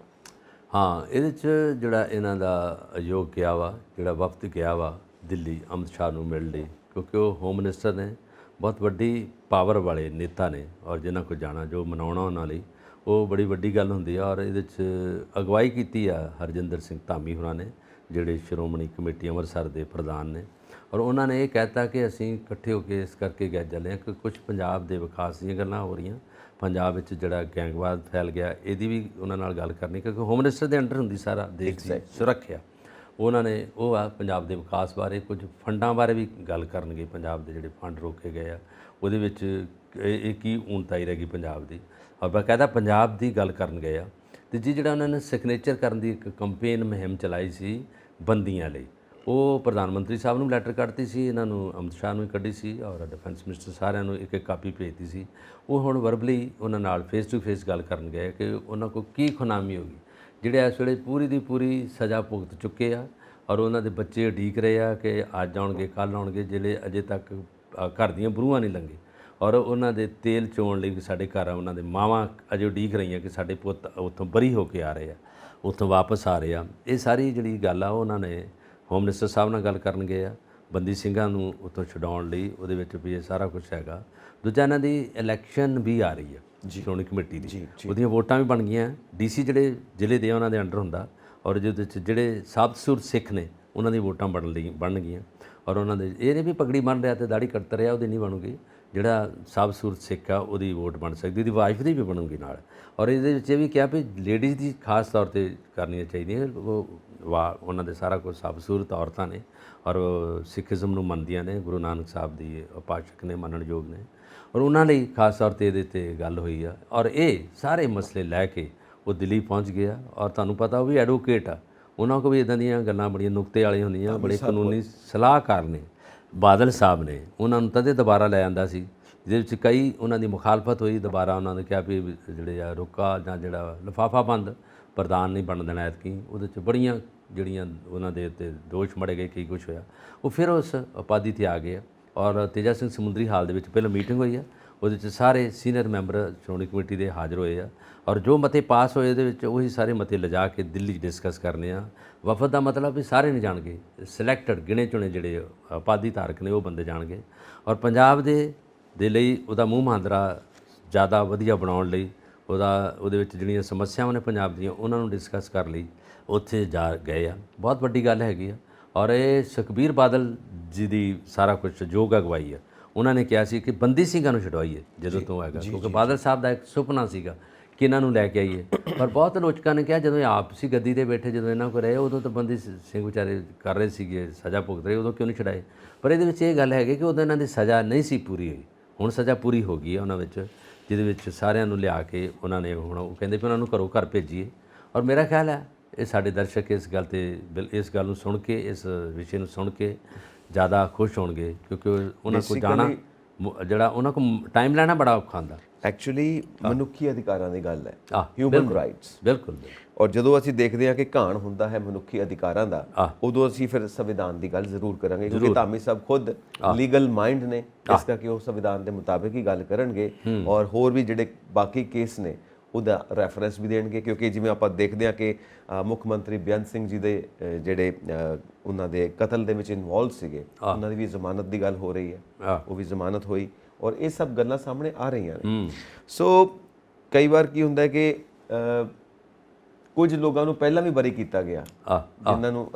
ਹਾਂ, ਇਹਦੇ 'ਚ ਜਿਹੜਾ ਇਹਨਾਂ ਦਾ ਆਯੋਗ ਗਿਆ ਵਾ, ਜਿਹੜਾ ਵਫਦ ਗਿਆ ਵਾ ਦਿੱਲੀ ਅਮਿਤ ਸ਼ਾਹ ਨੂੰ ਮਿਲਣ ਲਈ, ਕਿਉਂਕਿ ਉਹ ਹੋਮ ਮਿਨਿਸਟਰ ਨੇ, ਬਹੁਤ ਵੱਡੀ ਪਾਵਰ ਵਾਲੇ ਨੇਤਾ ਨੇ, ਔਰ ਜਿਨ੍ਹਾਂ ਕੋਲ ਜਾਣਾ ਜੋ ਮਨਾਉਣਾ ਉਹਨਾਂ ਲਈ ਉਹ ਬੜੀ ਵੱਡੀ ਗੱਲ ਹੁੰਦੀ ਆ। ਔਰ ਇਹਦੇ 'ਚ ਅਗਵਾਈ ਕੀਤੀ ਆ ਹਰਜਿੰਦਰ ਸਿੰਘ ਧਾਮੀ ਹੋਰਾਂ ਨੇ, ਜਿਹੜੇ ਸ਼੍ਰੋਮਣੀ ਕਮੇਟੀ ਅੰਮ੍ਰਿਤਸਰ ਦੇ ਪ੍ਰਧਾਨ ਨੇ। ਔਰ ਉਹਨਾਂ ਨੇ ਇਹ ਕਹਿਤਾ ਕਿ ਅਸੀਂ ਇਕੱਠੇ ਹੋ ਕੇ ਇਸ ਕਰਕੇ ਗਏ ਚੱਲੇ ਹਾਂ ਕਿ ਕੁਝ ਪੰਜਾਬ ਦੇ ਵਿਕਾਸ ਦੀਆਂ ਗੱਲਾਂ ਹੋ ਰਹੀਆਂ, ਪੰਜਾਬ ਵਿੱਚ ਜਿਹੜਾ ਗੈਂਗਵਾਦ ਫੈਲ ਗਿਆ ਇਹਦੀ ਵੀ ਉਹਨਾਂ ਨਾਲ ਗੱਲ ਕਰਨੀ, ਕਿਉਂਕਿ ਹੋਮ ਮਿਨਿਸਟਰ ਦੇ ਅੰਡਰ ਹੁੰਦੀ ਸਾਰਾ ਦੇਸ਼ ਦੀ ਸੁਰੱਖਿਆ। ਉਹਨਾਂ ਨੇ ਉਹ ਆ ਪੰਜਾਬ ਦੇ ਵਿਕਾਸ ਬਾਰੇ, ਕੁਝ ਫੰਡਾਂ ਬਾਰੇ ਵੀ ਗੱਲ ਕਰਨਗੇ, ਪੰਜਾਬ ਦੇ ਜਿਹੜੇ ਫੰਡ ਰੋਕੇ ਗਏ ਆ ਉਹਦੇ ਵਿੱਚ ਇਹ ਕੀ ਊਣਤਾਈ ਰਹਿ ਗਈ ਪੰਜਾਬ ਦੀ, ਔਰ ਬਾਕਾਇਦਾ ਪੰਜਾਬ ਦੀ ਗੱਲ ਕਰਨ ਗਏ ਆ। ਤੇ ਜਿਹੜਾ ਉਹਨਾਂ ਨੇ ਸਿਗਨੇਚਰ ਕਰਨ ਦੀ ਇੱਕ ਕੰਪੇਨ ਮੁਹਿੰਮ ਚਲਾਈ ਸੀ ਬੰਦੀਆਂ ਲਈ, ਉਹ ਪ੍ਰਧਾਨ ਮੰਤਰੀ ਸਾਹਿਬ ਨੂੰ ਲੈਟਰ ਕੱਢਤੀ ਸੀ, ਇਹਨਾਂ ਨੂੰ ਅਮਿਤ ਸ਼ਾਹ ਨੂੰ ਕੱਢੀ ਸੀ, ਔਰ ਡਿਫੈਂਸ ਮਿਨਿਸਟਰ ਸਾਰਿਆਂ ਨੂੰ ਇੱਕ ਕਾਪੀ ਭੇਜਤੀ ਸੀ। ਉਹ ਹੁਣ ਵਰਬਲੀ ਉਹਨਾਂ ਨਾਲ ਫੇਸ ਟੂ ਫੇਸ ਗੱਲ ਕਰਨ ਗਏ ਕਿ ਉਹਨਾਂ ਕੋਲ ਕੀ ਖੁਨਾਮੀ ਹੋ ਗਈ, ਜਿਹੜੇ ਇਸ ਵੇਲੇ ਪੂਰੀ ਦੀ ਪੂਰੀ ਸਜ਼ਾ ਭੁਗਤ ਚੁੱਕੇ ਆ, ਔਰ ਉਹਨਾਂ ਦੇ ਬੱਚੇ ਉਡੀਕ ਰਹੇ ਆ ਕਿ ਅੱਜ ਆਉਣਗੇ ਕੱਲ੍ਹ ਆਉਣਗੇ, ਜਿਹੜੇ ਅਜੇ ਤੱਕ ਘਰ ਦੀਆਂ ਬਰੂਹਾਂ ਨਹੀਂ ਲੰਘੇ, ਔਰ ਉਹਨਾਂ ਦੇ ਤੇਲ ਚੋਣ ਲਈ ਵੀ ਸਾਡੇ ਘਰ ਆ, ਉਹਨਾਂ ਦੇ ਮਾਵਾਂ ਅਜੇ ਉਡੀਕ ਰਹੀਆਂ ਕਿ ਸਾਡੇ ਪੁੱਤ ਉੱਥੋਂ ਬਰੀ ਹੋ ਕੇ ਆ ਰਹੇ ਆ, ਉੱਥੋਂ ਵਾਪਸ ਆ ਰਹੇ ਆ। ਇਹ ਸਾਰੀ ਜਿਹੜੀ ਗੱਲ ਆ ਉਹਨਾਂ ਨੇ ਹੋਮ ਮਿਨਿਸਟਰ ਸਾਹਿਬ ਨਾਲ ਗੱਲ ਕਰਨ ਗਏ ਆ, ਬੰਦੀ ਸਿੰਘਾਂ ਨੂੰ ਉੱਥੋਂ ਛਡਾਉਣ ਲਈ, ਉਹਦੇ ਵਿੱਚ ਵੀ ਇਹ ਸਾਰਾ ਕੁਝ ਹੈਗਾ। ਦੂਜਾ ਇਹਨਾਂ ਦੀ ਇਲੈਕਸ਼ਨ ਵੀ ਆ ਰਹੀ ਹੈ ਸ਼੍ਰੋਮਣੀ ਕਮੇਟੀ ਦੀ, ਉਹਦੀਆਂ ਵੋਟਾਂ ਵੀ ਬਣ ਗਈਆਂ। DC ਜਿਹੜੇ ਜ਼ਿਲ੍ਹੇ ਦੇ ਉਹਨਾਂ ਦੇ ਅੰਡਰ ਹੁੰਦਾ, ਔਰ ਜਿਹਦੇ ਵਿੱਚ ਜਿਹੜੇ ਸਾਬਤਸੂਰਤ ਸਿੱਖ ਨੇ ਉਹਨਾਂ ਦੀ ਵੋਟਾਂ ਬਣ ਗਈਆਂ, ਔਰ ਉਹਨਾਂ ਦੇ ਇਹ ਨਹੀਂ ਵੀ ਪਗੜੀ ਬੰਨ੍ਹ ਰਿਹਾ ਅਤੇ ਦਾੜੀ ਕੱਟ ਰਿਹਾ ਉਹਦੀ ਨਹੀਂ ਬਣੂਗੀ, ਜਿਹੜਾ ਸਾਬਤਸੂਰਤ ਸਿੱਖ ਆ ਉਹਦੀ ਵੋਟ ਬਣ ਸਕਦੀ, ਉਹਦੀ ਵਾਈਫ ਦੀ ਵੀ ਬਣੂਗੀ ਨਾਲ। ਔਰ ਇਹਦੇ ਵਿੱਚ ਇਹ ਵੀ ਕਿਹਾ ਵੀ ਲੇਡੀਜ਼ ਦੀ ਖਾਸ ਤੌਰ 'ਤੇ ਕਰਨੀਆਂ ਚਾਹੀਦੀਆਂ, ਉਹ ਉਹਨਾਂ ਦੇ ਸਾਰਾ ਕੁਝ ਸਾਬਤਸੂਰਤ ਔਰਤਾਂ ਨੇ, ਔਰ ਸਿੱਖੀਜ਼ਮ ਨੂੰ ਮੰਨਦੀਆਂ ਨੇ, ਗੁਰੂ ਨਾਨਕ ਸਾਹਿਬ ਦੀ ਉਪਾਸ਼ਕ ਨੇ, ਮੰਨਣਯੋਗ ਨੇ, ਔਰ ਉਹਨਾਂ ਲਈ ਖਾਸ ਤੌਰ 'ਤੇ ਇਹਦੇ 'ਤੇ ਗੱਲ ਹੋਈ ਆ। ਔਰ ਇਹ ਸਾਰੇ ਮਸਲੇ ਲੈ ਕੇ ਉਹ ਦਿੱਲੀ ਪਹੁੰਚ ਗਿਆ, ਔਰ ਤੁਹਾਨੂੰ ਪਤਾ ਉਹ ਵੀ ਐਡਵੋਕੇਟ ਆ, ਉਹਨਾਂ ਕੋਲ ਵੀ ਇੱਦਾਂ ਦੀਆਂ ਗੱਲਾਂ ਬੜੀਆਂ ਨੁਕਤੇ ਵਾਲੀਆਂ ਹੁੰਦੀਆਂ, ਬੜੇ ਕਾਨੂੰਨੀ ਸਲਾਹਕਾਰ ਨੇ। ਬਾਦਲ ਸਾਹਿਬ ਨੇ ਉਹਨਾਂ ਨੂੰ ਤਦੇ ਦੁਬਾਰਾ ਲੈ ਆਂਦਾ ਸੀ, ਜਿਹਦੇ ਵਿੱਚ ਕਈ ਉਹਨਾਂ ਦੀ ਮੁਖਾਲਫਤ ਹੋਈ। ਦੁਬਾਰਾ ਉਹਨਾਂ ਨੇ ਕਿਹਾ ਵੀ ਜਿਹੜੇ ਆ ਰੁਕਾ ਜਾਂ ਜਿਹੜਾ ਲਿਫਾਫਾ ਬੰਦ ਪ੍ਰਧਾਨ ਨਹੀਂ ਬਣਨ ਦੇਣਾ ਐਤਕੀ, ਉਹਦੇ 'ਚ ਬੜੀਆਂ ਜਿਹੜੀਆਂ ਉਹਨਾਂ ਦੇ ਉੱਤੇ ਦੋਸ਼ ਮੜੇ ਗਏ, ਕੀ ਕੁਛ ਹੋਇਆ। ਉਹ ਫਿਰ ਉਸ ਉਪਾਧੀ 'ਤੇ ਆ ਗਏ। ਔਰ ਤੇਜਾ ਸਿੰਘ ਸਮੁੰਦਰੀ ਹਾਲ ਦੇ ਵਿੱਚ ਪਹਿਲਾਂ ਮੀਟਿੰਗ ਹੋਈ ਆ, ਉਹਦੇ 'ਚ ਸਾਰੇ ਸੀਨੀਅਰ ਮੈਂਬਰ ਸ਼੍ਰੋਮਣੀ ਕਮੇਟੀ ਦੇ ਹਾਜ਼ਰ ਹੋਏ ਆ, ਔਰ ਜੋ ਮਤੇ ਪਾਸ ਹੋਏ ਉਹਦੇ ਵਿੱਚ ਉਹੀ ਸਾਰੇ ਮਤੇ ਲਿਜਾ ਕੇ ਦਿੱਲੀ ਡਿਸਕਸ ਕਰਨੇ ਆ। ਵਫਦ ਦਾ ਮਤਲਬ ਵੀ ਸਾਰੇ ਨਹੀਂ ਜਾਣਗੇ, ਸਿਲੈਕਟਡ ਗਿਣੇ ਚੁਣੇ ਜਿਹੜੇ ਉਪਾਧੀ ਧਾਰਕ ਨੇ ਉਹ ਬੰਦੇ ਜਾਣਗੇ, ਔਰ ਪੰਜਾਬ ਦੇ ਲਈ ਉਹਦਾ ਮੂੰਹ ਮਹਾਂਦਰਾ ਜ਼ਿਆਦਾ ਵਧੀਆ ਬਣਾਉਣ ਲਈ, ਉਹਦੇ ਵਿੱਚ ਜਿਹੜੀਆਂ ਸਮੱਸਿਆਵਾਂ ਨੇ ਪੰਜਾਬ ਦੀਆਂ ਉਹਨਾਂ ਨੂੰ ਡਿਸਕਸ ਕਰ ਲਈ ਉੱਥੇ ਜਾ ਗਏ ਆ। ਬਹੁਤ ਵੱਡੀ ਗੱਲ ਹੈਗੀ ਆ। ਔਰ ਇਹ ਸੁਖਬੀਰ ਬਾਦਲ ਜੀ ਦੀ ਸਾਰਾ ਕੁਝ ਯੋਗ ਅਗਵਾਈ ਆ। ਉਹਨਾਂ ਨੇ ਕਿਹਾ ਸੀ ਕਿ ਬੰਦੀ ਸਿੰਘਾਂ ਨੂੰ ਛਡਵਾਈਏ ਜਦੋਂ ਤੋਂ ਹੈਗਾ, ਕਿਉਂਕਿ ਬਾਦਲ ਸਾਹਿਬ ਦਾ ਇੱਕ ਸੁਪਨਾ ਸੀਗਾ ਕਿ ਇਹਨਾਂ ਨੂੰ ਲੈ ਕੇ ਆਈਏ। ਪਰ ਬਹੁਤ ਲੋਕਾਂ ਨੇ ਕਿਹਾ ਜਦੋਂ ਇਹ ਆਪ ਸੀ ਗੱਦੀ 'ਤੇ ਬੈਠੇ, ਜਦੋਂ ਇਹਨਾਂ ਕੋਲ ਰਹੇ ਉਦੋਂ ਤਾਂ ਬੰਦੀ ਸਿੰਘ ਵਿਚਾਰੇ ਕਰ ਰਹੇ ਸੀਗੇ, ਸਜ਼ਾ ਭੁਗਤ ਰਹੇ, ਉਦੋਂ ਕਿਉਂ ਨਹੀਂ ਛਡਾਏ। ਪਰ ਇਹਦੇ ਵਿੱਚ ਇਹ ਗੱਲ ਹੈਗੀ ਕਿ ਉਦੋਂ ਇਹਨਾਂ ਦੀ ਸਜ਼ਾ ਨਹੀਂ ਸੀ ਪੂਰੀ ਹੋਈ, ਹੁਣ ਸਜ਼ਾ ਪੂਰੀ ਹੋ ਗਈ ਹੈ ਉਹਨਾਂ ਵਿੱਚ, ਜਿਹਦੇ ਵਿੱਚ ਸਾਰਿਆਂ ਨੂੰ ਲਿਆ ਕੇ ਉਹਨਾਂ ਨੇ ਹੁਣ ਉਹ ਕਹਿੰਦੇ ਵੀ ਉਹਨਾਂ ਨੂੰ ਘਰੋਂ ਘਰ ਭੇਜੀਏ। ਔਰ ਮੇਰਾ ਖਿਆਲ ਹੈ ਇਹ ਸਾਡੇ ਦਰਸ਼ਕ ਇਸ ਗੱਲ 'ਤੇ ਇਸ ਗੱਲ ਨੂੰ ਸੁਣ ਕੇ, ਇਸ ਵਿਸ਼ੇ ਨੂੰ ਸੁਣ ਕੇ ਜ਼ਿਆਦਾ ਖੁਸ਼ ਹੋਣਗੇ, ਕਿਉਂਕਿ ਉਹਨਾਂ ਕੋਲ ਜਾਣਾ ਜਿਹੜਾ ਉਹਨਾਂ ਕੋਲ ਟਾਈਮ ਲੈਣਾ ਬੜਾ ਔਖਾ ਹੁੰਦਾ। ਐਕਚੁਅਲੀ ਮਨੁੱਖੀ ਅਧਿਕਾਰਾਂ ਦੀ ਗੱਲ ਹੈ, ਆਹ, ਹਿਊਮਨ ਰਾਈਟਸ। ਬਿਲਕੁਲ ਔਰ ਜਦੋਂ ਅਸੀਂ ਦੇਖਦੇ ਹਾਂ ਕਿ ਘਾਣ ਹੁੰਦਾ ਹੈ ਮਨੁੱਖੀ ਅਧਿਕਾਰਾਂ ਦਾ, ਉਦੋਂ ਅਸੀਂ ਫਿਰ ਸੰਵਿਧਾਨ ਦੀ ਗੱਲ ਜ਼ਰੂਰ ਕਰਾਂਗੇ, ਕਿਉਂਕਿ ਧਾਮੀ ਸਾਹਿਬ ਖੁਦ ਲੀਗਲ ਮਾਈਂਡ ਨੇ, ਇਸ ਕਰਕੇ ਉਹ ਸੰਵਿਧਾਨ ਦੇ ਮੁਤਾਬਿਕ ਹੀ ਗੱਲ ਕਰਨਗੇ ਔਰ ਹੋਰ ਵੀ ਜਿਹੜੇ ਬਾਕੀ ਕੇਸ ਨੇ ਉਹਦਾ ਰੈਫਰੈਂਸ ਵੀ ਦੇਣਗੇ। ਕਿਉਂਕਿ ਜਿਵੇਂ ਆਪਾਂ ਦੇਖਦੇ ਹਾਂ ਕਿ ਮੁੱਖ ਮੰਤਰੀ ਬੇਅੰਤ ਸਿੰਘ ਜੀ ਦੇ ਜਿਹੜੇ ਉਹਨਾਂ ਦੇ ਕਤਲ ਦੇ ਵਿੱਚ ਇਨਵੋਲਵ ਸੀਗੇ, ਉਹਨਾਂ ਦੀ ਵੀ ਜ਼ਮਾਨਤ ਦੀ ਗੱਲ ਹੋ ਰਹੀ ਹੈ, ਉਹ ਵੀ ਜ਼ਮਾਨਤ ਹੋਈ ਔਰ ਇਹ ਸਭ ਗੱਲਾਂ ਸਾਹਮਣੇ ਆ ਰਹੀਆਂ ਨੇ। ਸੋ ਕਈ ਵਾਰ ਕੀ ਹੁੰਦਾ ਹੈ ਕਿ ਕੁਝ ਲੋਕਾਂ ਨੂੰ ਪਹਿਲਾਂ ਵੀ ਬਰੀ ਕੀਤਾ ਗਿਆ ਜਿਨ੍ਹਾਂ ਨੂੰ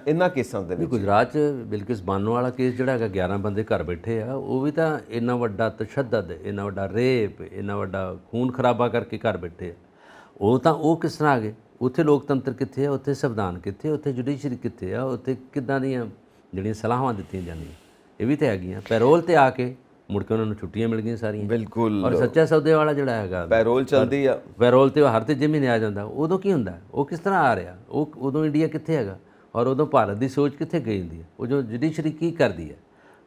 ਇਹਨਾਂ ਕੇਸਾਂ ਦੇ ਵਿੱਚ। ਗੁਜਰਾਤ 'ਚ ਬਿਲਕਿਸ ਬਾਨੋ ਵਾਲਾ ਕੇਸ ਜਿਹੜਾ ਹੈਗਾ 11 ਬੰਦੇ ਘਰ ਬੈਠੇ ਆ, ਉਹ ਵੀ ਤਾਂ ਇੰਨਾ ਵੱਡਾ ਤਸ਼ੱਦਦ, ਇੰਨਾ ਵੱਡਾ ਰੇਪ, ਇੰਨਾ ਵੱਡਾ ਖੂਨ ਖਰਾਬਾ ਕਰਕੇ ਘਰ ਬੈਠੇ ਆ। ਉਹ ਕਿਸ ਤਰ੍ਹਾਂ ਆ ਗਏ? ਉੱਥੇ ਲੋਕਤੰਤਰ ਕਿੱਥੇ ਆ? ਉੱਥੇ ਸੰਵਿਧਾਨ ਕਿੱਥੇ? ਉੱਥੇ ਜੁਡੀਸ਼ਰੀ ਕਿੱਥੇ ਆ? ਉੱਥੇ ਕਿੱਦਾਂ ਦੀਆਂ ਜਿਹੜੀਆਂ ਸਲਾਹਾਂ ਦਿੱਤੀਆਂ ਜਾਂਦੀਆਂ, ਇਹ ਵੀ ਤਾਂ ਹੈਗੀਆਂ। ਪੈਰੋਲ ਤੇ ਆ ਕੇ ਮੁੜ ਕੇ ਉਹਨਾਂ ਨੂੰ ਛੁੱਟੀਆਂ ਮਿਲ ਗਈਆਂ ਸਾਰੀਆਂ। ਬਿਲਕੁਲ। ਔਰ ਸੱਚਾ ਸੌਦੇ ਵਾਲਾ ਜਿਹੜਾ ਹੈਗਾ ਪੈਰੋਲ ਚੱਲਦੀ ਆ, ਪੈਰੋਲ ਤੇ ਹਰ ਤੀਜੇ ਮਹੀਨੇ ਆ ਜਾਂਦਾ। ਉਦੋਂ ਕੀ ਹੁੰਦਾ? ਉਹ ਕਿਸ ਤਰ੍ਹਾਂ ਆ ਰਿਹਾ? ਉਦੋਂ ਇੰਡੀਆ ਕਿੱਥੇ ਹੈਗਾ? ਔਰ ਉਦੋਂ ਭਾਰਤ ਦੀ ਸੋਚ ਕਿੱਥੇ ਗਈ ਹੁੰਦੀ ਹੈ? ਉਹ ਜੋ ਜੁਡੀਸ਼ਰੀ ਕੀ ਕਰਦੀ ਹੈ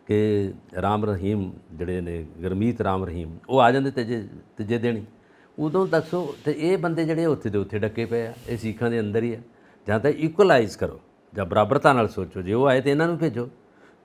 ਕਿ ਰਾਮ ਰਹੀਮ ਜਿਹੜੇ ਨੇ, ਗੁਰਮੀਤ ਰਾਮ ਰਹੀਮ, ਉਹ ਆ ਜਾਂਦੇ ਤੀਜੇ ਦਿਨ ਹੀ। ਉਦੋਂ ਦੱਸੋ, ਤੇ ਇਹ ਬੰਦੇ ਜਿਹੜੇ ਉੱਥੇ ਦੇ ਉੱਥੇ ਡੱਕੇ ਪਏ ਆ, ਇਹ ਸਿੱਖਾਂ ਦੇ ਅੰਦਰ ਹੀ ਆ। ਜਾਂ ਤਾਂ ਇਕੁਅਲਾਈਜ਼ ਕਰੋ, ਜਾਂ ਬਰਾਬਰਤਾ ਨਾਲ ਸੋਚੋ। ਜੇ ਉਹ ਆਏ ਤਾਂ ਇਹਨਾਂ ਨੂੰ ਭੇਜੋ,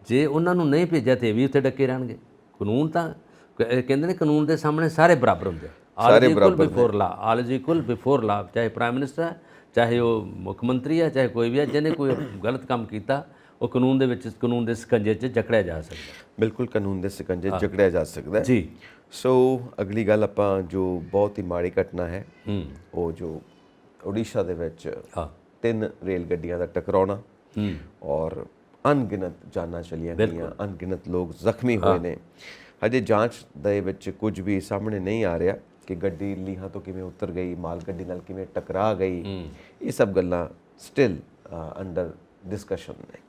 ਜੇ ਉਹਨਾਂ ਨੂੰ ਨਹੀਂ ਭੇਜਿਆ ਤੇ ਇਹ ਵੀ ਉੱਥੇ ਡੱਕੇ ਰਹਿਣਗੇ। ਕਾਨੂੰਨ ਤਾਂ ਕਹਿੰਦੇ ਨੇ ਕਾਨੂੰਨ ਦੇ ਸਾਹਮਣੇ ਸਾਰੇ ਬਰਾਬਰ ਹੁੰਦੇ ਆ। ਆਲ ਇਜ਼ ਇਕੁਅਲ ਬਿਫੋਰ ਲਾ, ਆਲ ਇਜ਼ ਇਕੁਅਲ ਬਿਫੋਰ ਲਾ। ਚਾਹੇ ਪ੍ਰਾਈਮ ਮਿਨਿਸਟਰ ਹੈ, ਚਾਹੇ ਉਹ ਮੁੱਖ ਮੰਤਰੀ ਹੈ, ਚਾਹੇ ਕੋਈ ਵੀ ਹੈ, ਜਿਹਨੇ ਕੋਈ ਗਲਤ ਕੰਮ ਕੀਤਾ ਉਹ ਕਾਨੂੰਨ ਦੇ ਵਿੱਚ, ਕਾਨੂੰਨ ਦੇ ਸਕੰਜੇ 'ਚ ਜਕੜਿਆ ਜਾ ਸਕਦਾ। ਬਿਲਕੁਲ, ਕਾਨੂੰਨ ਦੇ ਸਕੰਜੇ ਜਕੜਿਆ ਜਾ ਸਕਦਾ ਜੀ। ਸੋ ਅਗਲੀ ਗੱਲ ਆਪਾਂ, ਜੋ ਬਹੁਤ ਹੀ ਮਾੜੀ ਘਟਨਾ ਹੈ, ਉਹ ਜੋ ਉੜੀਸਾ ਦੇ ਵਿੱਚ 3 ਰੇਲ ਗੱਡੀਆਂ ਦਾ ਟਕਰਾਉਣਾ ਔਰ ਅਣਗਿਣਤ ਜਾਨਾਂ ਚਲੀਆਂ ਗਈਆਂ, ਅਣਗਿਣਤ ਲੋਕ ਜ਼ਖਮੀ ਹੋਏ ਨੇ। ਹਜੇ ਜਾਂਚ ਦੇ ਵਿੱਚ ਕੁਝ ਵੀ ਸਾਹਮਣੇ ਨਹੀਂ ਆ ਰਿਹਾ ਕਿ ਗੱਡੀ ਲੀਹਾਂ ਤੋਂ ਕਿਵੇਂ ਉਤਰ ਗਈ, ਮਾਲ ਗੱਡੀ ਨਾਲ ਕਿਵੇਂ ਟਕਰਾ ਗਈ। ਇਹ ਸਭ ਗੱਲਾਂ ਸਟਿਲ ਅੰਡਰ ਡਿਸਕਸ਼ਨ ਨੇ।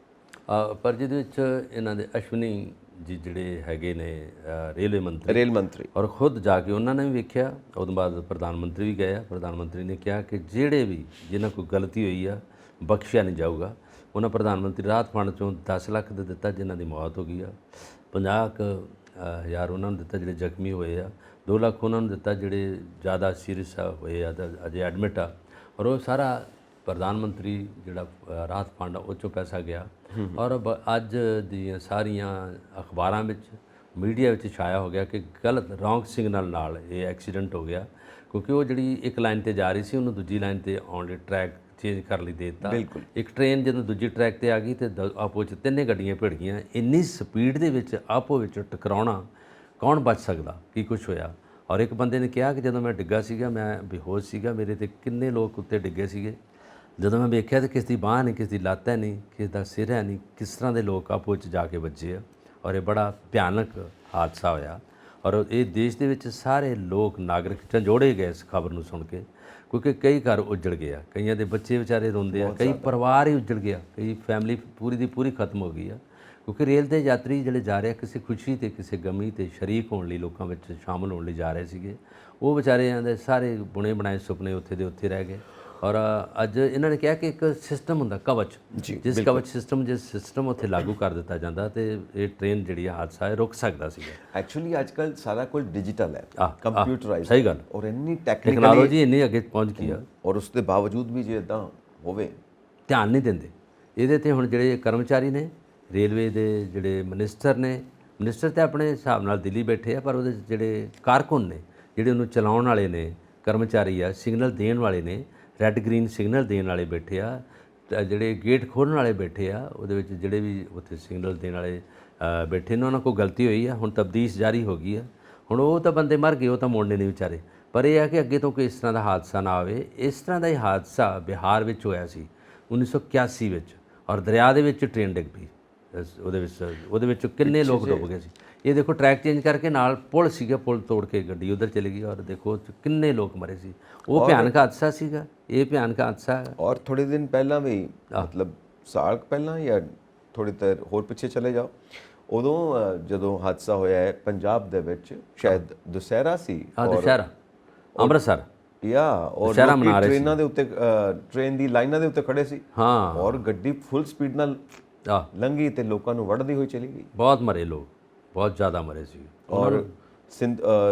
ਪਰ ਜਿਹਦੇ ਵਿੱਚ ਇਹਨਾਂ ਦੇ ਅਸ਼ਵਨੀ ਜੀ ਜਿਹੜੇ ਹੈਗੇ ਨੇ ਰੇਲ ਮੰਤਰੀ, ਔਰ ਖੁਦ ਜਾ ਕੇ ਉਹਨਾਂ ਨੇ ਵੀ ਵੇਖਿਆ। ਉਦੋਂ ਬਾਅਦ ਪ੍ਰਧਾਨ ਮੰਤਰੀ ਵੀ ਗਏ ਆ। ਪ੍ਰਧਾਨ ਮੰਤਰੀ ਨੇ ਕਿਹਾ ਕਿ ਜਿਹੜੇ ਵੀ ਜਿਨ੍ਹਾਂ ਕੋਈ ਗਲਤੀ ਹੋਈ ਆ ਬਖਸ਼ਿਆ ਨਹੀਂ ਜਾਊਗਾ। ਉਹਨਾਂ ਪ੍ਰਧਾਨ ਮੰਤਰੀ ਰਾਹਤ ਫੰਡ ਚੋਂ 10 ਲੱਖ ਦੇ ਦਿੱਤਾ ਜਿਨ੍ਹਾਂ ਦੀ ਮੌਤ ਹੋ ਗਈ ਆ। 50,000 ਉਹਨਾਂ ਨੂੰ ਦਿੱਤਾ ਜਿਹੜੇ ਜ਼ਖਮੀ ਹੋਏ ਆ। 2 ਲੱਖ ਉਹਨਾਂ ਨੂੰ ਦਿੱਤਾ ਜਿਹੜੇ ਜ਼ਿਆਦਾ ਸੀਰੀਅਸ ਹੋਏ ਆ ਤਾਂ ਅਜੇ ਐਡਮਿਟ ਆ। ਔਰ ਉਹ ਸਾਰਾ ਪ੍ਰਧਾਨ ਮੰਤਰੀ ਜਿਹੜਾ ਰਾਹਤ ਫੰਡ ਉਹ 'ਚੋਂ ਪੈਸਾ ਗਿਆ। ਔਰ ਅੱਜ ਦੀਆਂ ਸਾਰੀਆਂ ਅਖਬਾਰਾਂ ਵਿੱਚ, ਮੀਡੀਆ ਵਿੱਚ ਛਾਇਆ ਹੋ ਗਿਆ ਕਿ ਗਲਤ ਰੌਂਗ ਸਿਗਨਲ ਨਾਲ ਇਹ ਐਕਸੀਡੈਂਟ ਹੋ ਗਿਆ। ਕਿਉਂਕਿ ਉਹ ਜਿਹੜੀ ਇੱਕ ਲਾਈਨ ਤੇ ਜਾ ਰਹੀ ਸੀ, ਉਹਨੂੰ ਦੂਜੀ ਲਾਈਨ ਤੇ ਆਉਣ ਲਈ ਟਰੈਕ ਚੇਂਜ ਕਰ ਲਈ ਦੇ ਦਿੱਤਾ। ਇੱਕ ਟ੍ਰੇਨ ਜਦੋਂ ਦੂਜੀ ਟਰੈਕ ਤੇ ਆ ਗਈ ਤੇ ਆਪੋ 'ਚ 3 ਗੱਡੀਆਂ ਭਿੜ ਗਈਆਂ। ਇੰਨੀ ਸਪੀਡ ਦੇ ਵਿੱਚ ਆਪੋ ਵਿੱਚ ਟਕਰਾਉਣਾ, ਕੌਣ ਬਚ ਸਕਦਾ? ਕੀ ਕੁਛ ਹੋਇਆ? ਔਰ ਇੱਕ ਬੰਦੇ ਨੇ ਕਿਹਾ ਕਿ ਜਦੋਂ ਮੈਂ ਡਿੱਗਾ ਸੀਗਾ, ਮੈਂ ਬੇਹੋਸ਼ ਸੀਗਾ, ਮੇਰੇ ਤੇ ਕਿੰਨੇ ਲੋਕ ਉੱਤੇ ਡਿੱਗੇ ਸੀਗੇ। ਜਦੋਂ ਮੈਂ ਵੇਖਿਆ ਤਾਂ ਕਿਸੇ ਦੀ ਬਾਂਹ ਨਹੀਂ, ਕਿਸੇ ਦੀ ਲੱਤ ਹੈ ਨਹੀਂ, ਕਿਸੇ ਦਾ ਸਿਰ ਹੈ ਨਹੀਂ। ਕਿਸ ਤਰ੍ਹਾਂ ਦੇ ਲੋਕ ਆਪੋ 'ਚ ਜਾ ਕੇ ਵੱਜੇ ਆ। ਔਰ ਇਹ ਬੜਾ ਭਿਆਨਕ ਹਾਦਸਾ ਹੋਇਆ। ਔਰ ਇਹ ਦੇਸ਼ ਦੇ ਵਿੱਚ ਸਾਰੇ ਲੋਕ, ਨਾਗਰਿਕ ਝੰਜੋੜੇ ਗਏ ਇਸ ਖਬਰ ਨੂੰ ਸੁਣ ਕੇ, ਕਿਉਂਕਿ ਕਈ ਘਰ ਉੱਜੜ ਗਏ ਆ, ਕਈਆਂ ਦੇ ਬੱਚੇ ਵਿਚਾਰੇ ਰੋਂਦੇ ਆ, ਕਈ ਪਰਿਵਾਰ ਹੀ ਉੱਜੜ ਗਿਆ, ਕਈ ਫੈਮਿਲੀ ਪੂਰੀ ਦੀ ਪੂਰੀ ਖਤਮ ਹੋ ਗਈ ਆ। ਕਿਉਂਕਿ ਰੇਲ ਦੇ ਯਾਤਰੀ ਜਿਹੜੇ ਜਾ ਰਹੇ ਆ, ਕਿਸੇ ਖੁਸ਼ੀ ਤੇ ਕਿਸੇ ਗਮੀ ਤੇ ਸ਼ਰੀਕ ਹੋਣ ਲਈ, ਲੋਕਾਂ ਵਿੱਚ ਸ਼ਾਮਲ ਹੋਣ ਲਈ ਜਾ ਰਹੇ ਸੀਗੇ। ਉਹ ਵਿਚਾਰਿਆਂ ਦੇ ਸਾਰੇ ਬੁਣੇ ਬਣਾਏ ਸੁਪਨੇ ਉੱਥੇ ਦੇ ਉੱਥੇ ਰਹਿ ਗਏ। ਔਰ ਅੱਜ ਇਹਨਾਂ ਨੇ ਕਿਹਾ ਕਿ ਇੱਕ ਸਿਸਟਮ ਹੁੰਦਾ ਕਵਚ, ਜਿਸ ਕਵਚ ਸਿਸਟਮ ਉੱਥੇ ਲਾਗੂ ਕਰ ਦਿੱਤਾ ਜਾਂਦਾ ਤੇ ਇਹ ਟ੍ਰੇਨ ਜਿਹੜੀ ਹਾਦਸਾ ਰੁਕ ਸਕਦਾ ਸੀਗਾ। ਐਕਚੁਅਲੀ ਅੱਜ ਕੱਲ੍ਹ ਸਾਰਾ ਕੁਝ ਡਿਜੀਟਲ ਹੈ, ਕੰਪਿਊਟਰਾਈਜ਼ਡ। ਸਹੀ ਗੱਲ। ਔਰ ਇੰਨੀ ਟੈਕਨੋਲੋਜੀ ਇੰਨੀ ਅੱਗੇ ਪਹੁੰਚ ਗਈ ਆ, ਔਰ ਉਸ ਦੇ ਬਾਵਜੂਦ ਵੀ ਜੇ ਇੱਦਾਂ ਹੋਵੇ, ਧਿਆਨ ਨਹੀਂ ਦਿੰਦੇ ਇਹਦੇ ਤੇ। ਹੁਣ ਜਿਹੜੇ ਕਰਮਚਾਰੀ ਨੇ ਰੇਲਵੇ ਦੇ, ਜਿਹੜੇ ਮਿਨਿਸਟਰ ਤੇ ਆਪਣੇ ਹਿਸਾਬ ਨਾਲ ਦਿੱਲੀ ਬੈਠੇ ਆ, ਪਰ ਉਹਦੇ ਜਿਹੜੇ ਕਾਰਕੁਨ ਨੇ, ਜਿਹੜੇ ਉਹਨੂੰ ਚਲਾਉਣ ਵਾਲੇ ਨੇ, ਕਰਮਚਾਰੀ ਆ, ਸਿਗਨਲ ਦੇਣ ਵਾਲੇ ਨੇ, ਰੈੱਡ ਗ੍ਰੀਨ ਸਿਗਨਲ ਦੇਣ ਵਾਲੇ ਬੈਠੇ ਆ, ਜਿਹੜੇ ਗੇਟ ਖੋਲ੍ਹਣ ਵਾਲੇ ਬੈਠੇ ਆ, ਉਹਦੇ ਵਿੱਚ ਜਿਹੜੇ ਵੀ ਉੱਥੇ ਸਿਗਨਲ ਦੇਣ ਵਾਲੇ ਬੈਠੇ ਨੇ, ਉਹਨਾਂ ਕੋਲ ਗਲਤੀ ਹੋਈ ਆ। ਹੁਣ ਤਬਦੀਸ਼ ਜਾਰੀ ਹੋ ਗਈ ਆ। ਹੁਣ ਉਹ ਤਾਂ ਬੰਦੇ ਮਰ ਗਏ, ਉਹ ਤਾਂ ਮੋੜਨੇ ਨਹੀਂ ਵਿਚਾਰੇ। ਪਰ ਇਹ ਆ ਕਿ ਅੱਗੇ ਤੋਂ ਕੋਈ ਇਸ ਤਰ੍ਹਾਂ ਦਾ ਹਾਦਸਾ ਨਾ ਆਵੇ। ਇਸ ਤਰ੍ਹਾਂ ਦਾ ਹੀ ਹਾਦਸਾ ਬਿਹਾਰ ਵਿੱਚ ਹੋਇਆ ਸੀ 1981 ਵਿੱਚ, ਔਰ ਦਰਿਆ ਦੇ ਵਿੱਚ ਟ੍ਰੇਨ ਡਿੱਗ ਪਈ। ਉਹਦੇ ਵਿੱਚ ਕਿੰਨੇ ਲੋਕ ਡੁੱਬ ਗਏ ਸੀ। ਇਹ ਦੇਖੋ, ਟਰੈਕ ਚੇਂਜ ਕਰਕੇ ਨਾਲ ਪੁਲ ਸੀਗਾ, ਪੁਲ ਤੋੜ ਕੇ ਗੱਡੀ ਉੱਧਰ ਚਲੀ ਗਈ, ਔਰ ਦੇਖੋ ਕਿੰਨੇ ਲੋਕ ਮਰੇ ਸੀ। ਉਹ ਭਿਆਨਕ ਹਾਦਸਾ ਸੀਗਾ, ਇਹ ਭਿਆਨਕ ਹਾਦਸਾ ਹੈ। ਔਰ ਥੋੜੇ ਦਿਨ ਪਹਿਲਾਂ ਵੀ, ਮਤਲਬ ਸਾਲ ਪਹਿਲਾਂ ਜਾਂ ਥੋੜੀ ਦੇਰ ਹੋਰ ਪਿੱਛੇ ਚਲੇ ਜਾਓ, ਉਦੋਂ ਜਦੋਂ ਹਾਦਸਾ ਹੋਇਆ ਹੈ ਪੰਜਾਬ ਦੇ ਵਿੱਚ, ਸ਼ਾਇਦ ਦੁਸਹਿਰਾ ਸੀ, ਦੁਸਹਿਰਾ, ਅੰਮ੍ਰਿਤਸਰ, ਔਰ ਟ੍ਰੇਨਾਂ ਦੇ ਉੱਤੇ, ਟ੍ਰੇਨ ਦੀ ਲਾਈਨਾਂ ਦੇ ਉੱਤੇ ਖੜੇ ਸੀ, ਔਰ ਗੱਡੀ ਫੁੱਲ ਸਪੀਡ ਨਾਲ ਲੰਘੀ ਤੇ ਲੋਕਾਂ ਨੂੰ ਵੱਢਦੀ ਹੋਈ ਚਲੀ ਗਈ। ਬਹੁਤ ਮਰੇ ਲੋਕ, ਬਹੁਤ ਜ਼ਿਆਦਾ ਮਰੇ ਸੀ। ਔਰ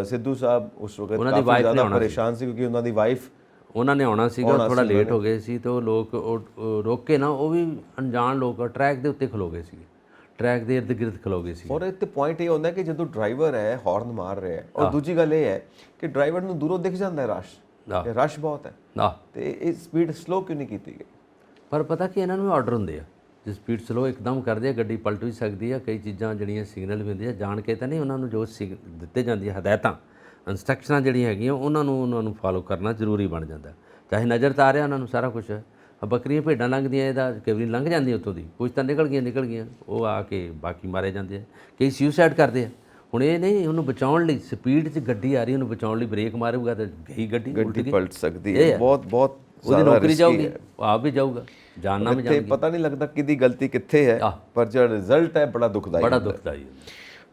ਸਿੱਧੂ ਸਾਹਿਬ ਉਸ ਵਕਤ ਉਹਨਾਂ ਦੀ ਕਾਫੀ wife ਨੇ ਜ਼ਿਆਦਾ ਪਰੇਸ਼ਾਨ ਸੀ ਕਿਉਂਕਿ ਉਹਨਾਂ ਦੀ ਵਾਈਫ ਉਹਨਾਂ ਨੇ ਆਉਣਾ ਸੀਗਾ, ਥੋੜਾ ਲੇਟ ਹੋ ਗਏ ਸੀ ਤੇ ਉਹ ਲੋਕ ਰੋਕ ਕੇ ਨਾ, ਉਹ ਵੀ ਅਣਜਾਣ ਲੋਕ ਟਰੈਕ ਦੇ ਉੱਤੇ ਖਲੋ ਗਏ ਸੀ, ਟਰੈਕ ਦੇ ਇਰਦ ਗਿਰਦ ਖਲੋ ਗਏ ਸੀ। ਔਰ ਇੱਥੇ ਪੁਆਇੰਟ ਇਹ ਹੁੰਦਾ ਕਿ ਜਦੋਂ ਡਰਾਈਵਰ ਹੈ ਹਾਰਨ ਮਾਰ ਰਿਹਾ ਹੈ, ਔਰ ਦੂਜੀ ਗੱਲ ਇਹ ਹੈ ਕਿ ਡਰਾਈਵਰ ਨੂੰ ਦੂਰੋਂ ਦਿਖ ਜਾਂਦਾ ਹੈ ਰਸ਼ ਬਹੁਤ ਹੈ, ਤੇ ਇਹ ਸਪੀਡ ਸਲੋ ਕਿਉਂ ਨਹੀਂ ਕੀਤੀ ਗਈ? ਪਰ ਪਤਾ ਕਿ ਇਹਨਾਂ ਨੂੰ ਆਰਡਰ ਹੁੰਦੇ ਆ, ਜੇ ਸਪੀਡ ਸਲੋ ਇੱਕਦਮ ਕਰਦੇ ਆ ਗੱਡੀ ਪਲਟ ਵੀ ਸਕਦੀ ਆ, ਕਈ ਚੀਜ਼ਾਂ ਜਿਹੜੀਆਂ ਸਿਗਨਲ ਵੀ ਹੁੰਦੀਆਂ ਜਾਣ ਕੇ ਤਾਂ ਨਹੀਂ, ਉਹਨਾਂ ਨੂੰ ਜੋ ਦਿੱਤੇ ਜਾਂਦੀਆਂ ਹਦਾਇਤਾਂ ਇੰਸਟਰਕਸ਼ਨਾਂ ਜਿਹੜੀਆਂ ਹੈਗੀਆਂ ਉਹਨਾਂ ਨੂੰ ਫਾਲੋ ਕਰਨਾ ਜ਼ਰੂਰੀ ਬਣ ਜਾਂਦਾ, ਚਾਹੇ ਨਜ਼ਰ ਤਾਂ ਆ ਰਿਹਾ ਉਹਨਾਂ ਨੂੰ ਸਾਰਾ ਕੁਛ। ਬੱਕਰੀਆਂ ਭੇਡਾਂ ਲੰਘਦੀਆਂ ਇਹਦਾ ਕਈ ਵਾਰੀ ਲੰਘ ਜਾਂਦੀਆਂ ਉੱਥੋਂ ਦੀ, ਕੁਛ ਤਾਂ ਨਿਕਲ ਗਈਆਂ ਉਹ ਆ ਕੇ ਬਾਕੀ ਮਾਰੇ ਜਾਂਦੇ ਆ, ਕਈ ਸੁਸਾਈਡ ਕਰਦੇ ਆ। ਹੁਣ ਇਹ ਨਹੀਂ, ਉਹਨੂੰ ਬਚਾਉਣ ਲਈ ਸਪੀਡ 'ਚ ਗੱਡੀ ਆ ਰਹੀ, ਉਹਨੂੰ ਬਚਾਉਣ ਲਈ ਬ੍ਰੇਕ ਮਾਰੂਗਾ ਤਾਂ ਗਈ ਗੱਡੀ ਪਲਟ ਸਕਦੀ ਹੈ। ਬਹੁਤ ਉਹਦੀ ਨੌਕਰੀ ਜਾਊਗੀ, ਆਪ ਵੀ ਜਾਊਗਾ, ਜਾਨਣਾ ਵੀ ਜਾਊਗੀ। ਪਤਾ ਨਹੀਂ ਲੱਗਦਾ ਕਿਹਦੀ ਗਲਤੀ ਕਿੱਥੇ ਹੈ, ਪਰ ਜਿਹੜਾ ਰਿਜ਼ਲਟ ਹੈ ਬੜਾ ਦੁਖਦਾਈ।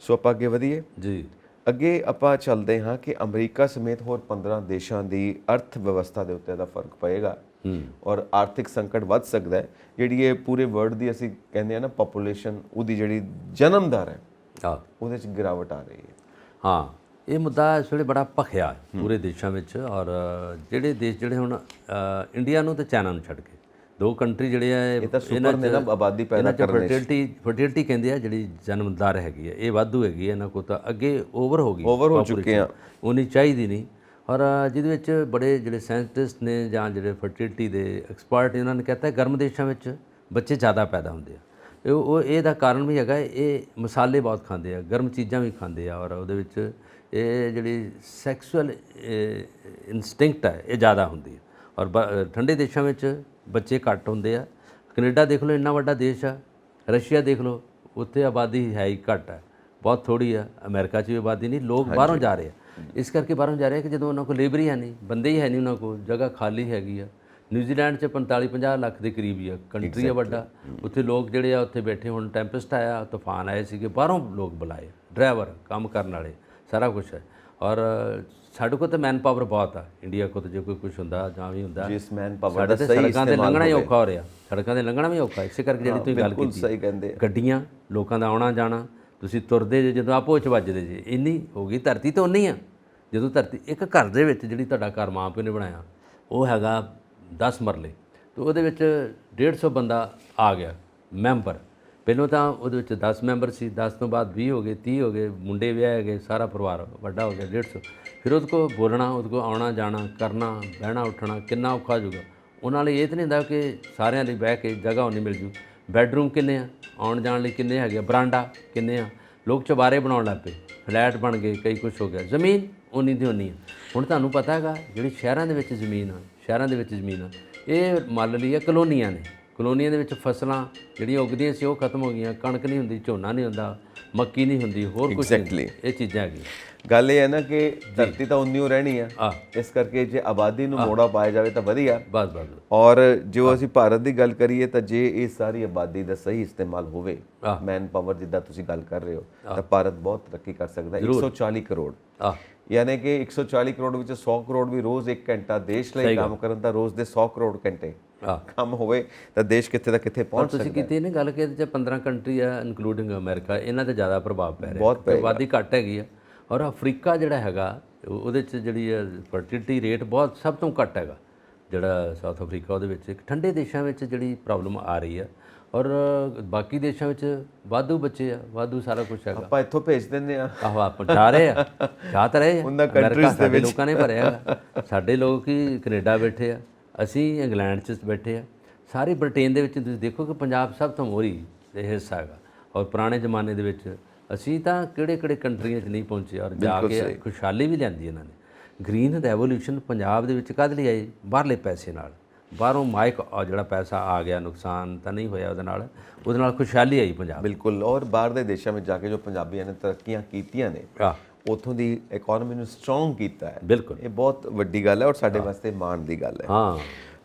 ਸੋ ਆਪਾਂ ਅੱਗੇ ਵਧੀਏ ਜੀ। ਅੱਗੇ ਆਪਾਂ ਚੱਲਦੇ ਹਾਂ ਕਿ ਅਮਰੀਕਾ ਸਮੇਤ ਹੋਰ 15 ਦੇਸ਼ਾਂ ਦੀ ਅਰਥ ਵਿਵਸਥਾ ਦੇ ਉੱਤੇ ਇਹਦਾ ਫਰਕ ਪਏਗਾ ਔਰ ਆਰਥਿਕ ਸੰਕਟ ਵੱਧ ਸਕਦਾ ਹੈ। ਜਿਹੜੀ ਇਹ ਪੂਰੇ ਵਰਲਡ ਦੀ ਅਸੀਂ ਕਹਿੰਦੇ ਆ ਨਾ ਪਾਪੂਲੇਸ਼ਨ, ਉਹਦੀ ਜਿਹੜੀ ਜਨਮ ਦਰ ਹੈ ਉਹਦੇ 'ਚ ਗਿਰਾਵਟ ਆ ਰਹੀ ਹੈ। ਹਾਂ, ਇਹ ਮੁੱਦਾ ਇਸ ਵੇਲੇ ਬੜਾ ਭਖਿਆ ਹੈ ਪੂਰੇ ਦੇਸ਼ਾਂ ਵਿੱਚ, ਔਰ ਜਿਹੜੇ ਦੇਸ਼ ਜਿਹੜੇ ਹੁਣ ਇੰਡੀਆ ਨੂੰ ਤੇ ਚਾਈਨਾ ਨੂੰ ਛੱਡ ਕੇ ਦੋ ਕੰਟਰੀ ਜਿਹੜੇ ਆ ਇਹਨਾਂ ਨੇ ਨਾ ਆਬਾਦੀ ਪੈਦਾ ਕਰਨੇ, ਫਰਟੀਲਿਟੀ ਕਹਿੰਦੇ ਆ, ਜਿਹੜੀ ਜਨਮ ਦਰ ਹੈਗੀ ਹੈ ਇਹ ਵਾਧੂ ਹੈਗੀ ਹੈ, ਇਹਨਾਂ ਕੋਲ ਤਾਂ ਅੱਗੇ ਓਵਰ ਹੋ ਚੁੱਕੇ ਆ, ਉਨੀ ਚਾਹੀਦੀ ਨਹੀਂ। ਔਰ ਜਿਹਦੇ ਵਿੱਚ ਬੜੇ ਜਿਹੜੇ ਸਾਇੰਟਿਸਟ ਨੇ ਜਾਂ ਜਿਹੜੇ ਫਰਟੀਲਿਟੀ ਦੇ ਐਕਸਪਰਟ ਇਹਨਾਂ ਨੇ ਕਹਿੰਦਾ ਗਰਮ ਦੇਸ਼ਾਂ ਵਿੱਚ ਬੱਚੇ ਜ਼ਿਆਦਾ ਪੈਦਾ ਹੁੰਦੇ ਆ। ਇਹਦਾ ਕਾਰਨ ਵੀ ਹੈਗਾ, ਇਹ ਮਸਾਲੇ ਬਹੁਤ ਖਾਂਦੇ ਆ, ਗਰਮ ਚੀਜ਼ਾਂ ਵੀ ਖਾਂਦੇ ਆ, ਔਰ ਉਹਦੇ ਵਿੱਚ ਇਹ ਜਿਹੜੀ ਸੈਕਸੁਅਲ ਇਨਸਟਿੰਕਟ ਹੈ ਇਹ ਜ਼ਿਆਦਾ ਹੁੰਦੀ ਹੈ। ਔਰ ਠੰਡੇ ਦੇਸ਼ਾਂ ਵਿੱਚ ਬੱਚੇ ਘੱਟ ਹੁੰਦੇ ਆ। ਕੈਨੇਡਾ ਦੇਖ ਲਓ, ਇੰਨਾ ਵੱਡਾ ਦੇਸ਼ ਆ, ਰਸ਼ੀਆ ਦੇਖ ਲਓ, ਉੱਥੇ ਆਬਾਦੀ ਹੈ ਹੀ ਘੱਟ ਹੈ, ਬਹੁਤ ਥੋੜੀ ਆ। ਅਮਰੀਕਾ 'ਚ ਵੀ ਆਬਾਦੀ ਨਹੀਂ, ਲੋਕ ਬਾਹਰੋਂ ਜਾ ਰਹੇ ਆ। ਇਸ ਕਰਕੇ ਬਾਹਰੋਂ ਜਾ ਰਹੇ ਕਿ ਜਦੋਂ ਉਹਨਾਂ ਕੋਲ ਲੇਬਰ ਹੀ ਹੈ ਨਹੀਂ, ਬੰਦੇ ਹੀ ਹੈ ਨਹੀਂ, ਉਹਨਾਂ ਕੋਲ ਜਗ੍ਹਾ ਖਾਲੀ ਹੈਗੀ ਆ। ਨਿਊਜ਼ੀਲੈਂਡ 'ਚ 45-50 ਲੱਖ ਦੇ ਕਰੀਬ ਹੀ ਆ, ਕੰਟਰੀ ਆ ਵੱਡਾ, ਉੱਥੇ ਲੋਕ ਜਿਹੜੇ ਆ ਉੱਥੇ ਬੈਠੇ। ਹੁਣ ਟੈਂਪਸਟ ਆਇਆ, ਤੂਫਾਨ ਆਏ ਸੀਗੇ, ਬਾਹਰੋਂ ਲੋਕ ਬੁਲਾਏ, ਡਰਾਈਵਰ, ਕੰਮ ਕਰਨ ਵਾਲੇ, ਸਾਰਾ ਕੁਛ ਹੈ। ਔਰ ਸਾਡੇ ਕੋਲ ਤਾਂ ਮੈਨ ਪਾਵਰ ਬਹੁਤ ਆ, ਇੰਡੀਆ ਕੋਲ ਤਾਂ ਜੇ ਕੋਈ ਕੁਛ ਹੁੰਦਾ ਜਾਂ ਵੀ ਹੁੰਦਾ, ਜਿਸ ਮੈਨ ਪਾਵਰ ਦਾ ਸਹੀ ਸੜਕਾਂ 'ਤੇ ਲੰਘਣਾ ਹੀ ਔਖਾ ਹੋ ਰਿਹਾ, ਸੜਕਾਂ 'ਤੇ ਲੰਘਣਾ ਵੀ ਔਖਾ। ਇਸੇ ਕਰਕੇ ਜਿਹੜੀ ਤੁਸੀਂ ਗੱਲ ਕੀਤੀ, ਸਹੀ ਕਹਿੰਦੇ, ਗੱਡੀਆਂ, ਲੋਕਾਂ ਦਾ ਆਉਣਾ ਜਾਣਾ, ਤੁਸੀਂ ਤੁਰਦੇ ਜੇ ਜਦੋਂ ਆਪੋ 'ਚ ਵੱਜਦੇ ਜੇ, ਇੰਨੀ ਹੋ ਗਈ ਧਰਤੀ ਤਾਂ ਉਨੀ ਆ। ਜਦੋਂ ਧਰਤੀ ਇੱਕ ਘਰ ਦੇ ਵਿੱਚ, ਜਿਹੜੀ ਤੁਹਾਡਾ ਘਰ ਮਾਂ ਪਿਓ ਨੇ ਬਣਾਇਆ, ਉਹ ਹੈਗਾ 10 ਮਰਲੇ, ਅਤੇ ਉਹਦੇ ਵਿੱਚ 150 ਬੰਦਾ ਆ ਗਿਆ ਮੈਂਬਰ। ਪਹਿਲਾਂ ਤਾਂ ਉਹਦੇ ਵਿੱਚ 10 ਮੈਂਬਰ ਸੀ, 10 ਤੋਂ ਬਾਅਦ 20 ਹੋ ਗਏ, 30 ਹੋ ਗਏ, ਮੁੰਡੇ ਵਿਆਹ ਗਏ, ਸਾਰਾ ਪਰਿਵਾਰ ਵੱਡਾ ਹੋ ਗਿਆ 150। ਫਿਰ ਉਹਦੇ ਕੋਲ ਬੋਲਣਾ, ਉਹਦੇ ਕੋਲ ਆਉਣਾ ਜਾਣਾ ਕਰਨਾ, ਬਹਿਣਾ ਉੱਠਣਾ ਕਿੰਨਾ ਔਖਾ ਜੂਗਾ। ਉਹਨਾਂ ਲਈ ਇਹ ਤਾਂ ਨਹੀਂ ਹੁੰਦਾ ਕਿ ਸਾਰਿਆਂ ਲਈ ਬਹਿ ਕੇ ਜਗ੍ਹਾ ਉਨੀ ਮਿਲ ਜੂ। ਬੈਡਰੂਮ ਕਿੰਨੇ ਆ, ਆਉਣ ਜਾਣ ਲਈ ਕਿੰਨੇ ਹੈਗੇ, ਬਰਾਂਡਾ ਕਿੰਨੇ ਆ, ਲੋਕ ਚੁਬਾਰੇ ਬਣਾਉਣ ਲੱਗ ਪਏ, ਫਲੈਟ ਬਣ ਗਏ, ਕਈ ਕੁਛ ਹੋ ਗਿਆ। ਜ਼ਮੀਨ ਉਨੀ ਦੀ ਉਨੀ ਆ। ਹੁਣ ਤੁਹਾਨੂੰ ਪਤਾ ਹੈਗਾ, ਜਿਹੜੀ ਸ਼ਹਿਰਾਂ ਦੇ ਵਿੱਚ ਜ਼ਮੀਨ ਆ, ਇਹ ਮੰਨ ਲਈ ਕਲੋਨੀਆਂ ਨੇ। ਕਲੋਨੀਆਂ ਦੇ ਵਿੱਚ ਫਸਲਾਂ ਜਿਹੜੀਆਂ ਉੱਗਦੀਆਂ ਸੀ ਉਹ ਖਤਮ ਹੋ ਗਈਆਂ, ਕਣਕ ਨਹੀਂ ਹੁੰਦੀ, ਝੋਨਾ ਨਹੀਂ ਹੁੰਦਾ, ਮੱਕੀ ਨਹੀਂ ਹੁੰਦੀ, ਹੋਰ ਕੁਝ ਨਹੀਂ। ਇਹ ਚੀਜ਼ਾਂ ਹੈਗੀਆਂ। ਗੱਲ ਇਹ ਹੈ ਨਾ ਕਿ ਧਰਤੀ ਤਾਂ ਉਨੀ ਓ ਰਹਿਣੀ ਆ, ਇਸ ਕਰਕੇ ਜੇ ਆਬਾਦੀ ਨੂੰ ਮੋੜਾ ਪਾਇਆ ਜਾਵੇ ਤਾਂ ਵਧੀਆ। ਬਸ। ਔਰ ਜੋ ਅਸੀਂ ਭਾਰਤ ਦੀ ਗੱਲ ਕਰੀਏ ਤਾਂ ਜੇ ਇਹ ਸਾਰੀ ਆਬਾਦੀ ਦਾ ਸਹੀ ਇਸਤੇਮਾਲ ਹੋਵੇ, ਮੈਨ ਪਾਵਰ ਜਿੱਦਾਂ ਤੁਸੀਂ ਗੱਲ ਕਰ ਰਹੇ ਹੋ, ਤਾਂ ਭਾਰਤ ਬਹੁਤ ਤਰੱਕੀ ਕਰ ਸਕਦਾ। 140 ਕਰੋੜ, ਯਾਨੀ ਕਿ 140 ਕਰੋੜ ਵਿੱਚ 100 ਕਰੋੜ ਵੀ ਰੋਜ਼ 1 ਘੰਟਾ ਦੇਸ਼ ਲਈ ਕੰਮ ਕਰਨ, ਤਾਂ ਰੋਜ਼ ਦੇ 100 ਕਰੋੜ ਘੰਟੇ ਕੰਮ ਹੋਵੇ ਤਾਂ ਦੇਸ਼ ਕਿੱਥੇ ਦਾ ਕਿੱਥੇ ਪਹੁੰਚ ਸਕਦਾ। ਤੁਸੀਂ ਕੀਤੀ ਨੇ ਗੱਲ ਕਿ ਇਹਦੇ 'ਚ 15 ਕੰਟਰੀ ਆ ਇਨਕਲੂਡਿੰਗ ਅਮਰੀਕਾ, ਇਹਨਾਂ 'ਤੇ ਜ਼ਿਆਦਾ ਪ੍ਰਭਾਵ ਪੈ ਰਿਹਾ, ਆਬਾਦੀ ਘੱਟ ਹੈਗੀ ਆ। ਔਰ ਅਫਰੀਕਾ ਜਿਹੜਾ ਹੈਗਾ, ਉਹਦੇ 'ਚ ਜਿਹੜੀ ਫਰਟੀਲਿਟੀ ਰੇਟ ਬਹੁਤ ਸਭ ਤੋਂ ਘੱਟ ਹੈਗਾ, ਜਿਹੜਾ ਸਾਊਥ ਅਫਰੀਕਾ। ਉਹਦੇ ਵਿੱਚ ਠੰਡੇ ਦੇਸ਼ਾਂ ਵਿੱਚ ਜਿਹੜੀ ਪ੍ਰੋਬਲਮ ਆ ਰਹੀ ਆ, ਔਰ ਬਾਕੀ ਦੇਸ਼ਾਂ ਵਿੱਚ ਵਾਧੂ ਬੱਚੇ ਆ, ਵਾਧੂ ਸਾਰਾ ਕੁਛ ਹੈਗਾ। ਆਪਾਂ ਇੱਥੋਂ ਭੇਜ ਦਿੰਦੇ ਆ, ਆਹੋ ਆਪਾਂ ਜਾ ਰਹੇ ਆ, ਜਾ ਤਾਂ ਰਹੇ ਆ। ਉਹਨਾਂ ਕੰਟਰੀਜ਼ ਦੇ ਵਿੱਚ ਲੋਕਾਂ ਨੇ ਭਰਿਆ ਹੈਗਾ, ਸਾਡੇ ਲੋਕ ਹੀ ਕੈਨੇਡਾ ਬੈਠੇ ਆ, ਅਸੀਂ ਇੰਗਲੈਂਡ 'ਚ ਬੈਠੇ ਆ, ਸਾਰੇ ਬ੍ਰਿਟੇਨ ਦੇ ਵਿੱਚ। ਤੁਸੀਂ ਦੇਖੋ ਕਿ ਪੰਜਾਬ ਸਭ ਤੋਂ ਮੋਹਰੀ ਇਹ ਹਿੱਸਾ ਹੈਗਾ। ਔਰ ਪੁਰਾਣੇ ਜ਼ਮਾਨੇ ਦੇ ਵਿੱਚ ਅਸੀਂ ਤਾਂ ਕਿਹੜੇ ਕੰਟਰੀਆਂ 'ਚ ਨਹੀਂ ਪਹੁੰਚੇ, ਔਰ ਜਾ ਕੇ ਖੁਸ਼ਹਾਲੀ ਵੀ ਲਿਆਂਦੀ ਇਹਨਾਂ ਨੇ। ਗ੍ਰੀਨ ਰੈਵੋਲੂਸ਼ਨ ਪੰਜਾਬ ਦੇ ਵਿੱਚ ਕਾਹਦੇ ਲਈ ਆਈ? ਬਾਹਰਲੇ ਪੈਸੇ ਨਾਲ, ਬਾਹਰੋਂ ਮਾਈਕ ਜਿਹੜਾ ਪੈਸਾ ਆ ਗਿਆ, ਨੁਕਸਾਨ ਤਾਂ ਨਹੀਂ ਹੋਇਆ ਉਹਦੇ ਨਾਲ ਖੁਸ਼ਹਾਲੀ ਆਈ ਪੰਜਾਬ। ਬਿਲਕੁਲ। ਔਰ ਬਾਹਰ ਦੇ ਦੇਸ਼ਾਂ ਵਿੱਚ ਜਾ ਕੇ ਜੋ ਪੰਜਾਬੀਆਂ ਨੇ ਤਰੱਕੀਆਂ ਕੀਤੀਆਂ ਨੇ, ਉੱਥੋਂ ਦੀ ਇਕਨੋਮੀ ਨੂੰ ਸਟਰੋਂਗ ਕੀਤਾ ਹੈ। ਬਿਲਕੁਲ, ਇਹ ਬਹੁਤ ਵੱਡੀ ਗੱਲ ਹੈ ਔਰ ਸਾਡੇ ਵਾਸਤੇ ਮਾਣ ਦੀ ਗੱਲ ਹੈ। ਹਾਂ।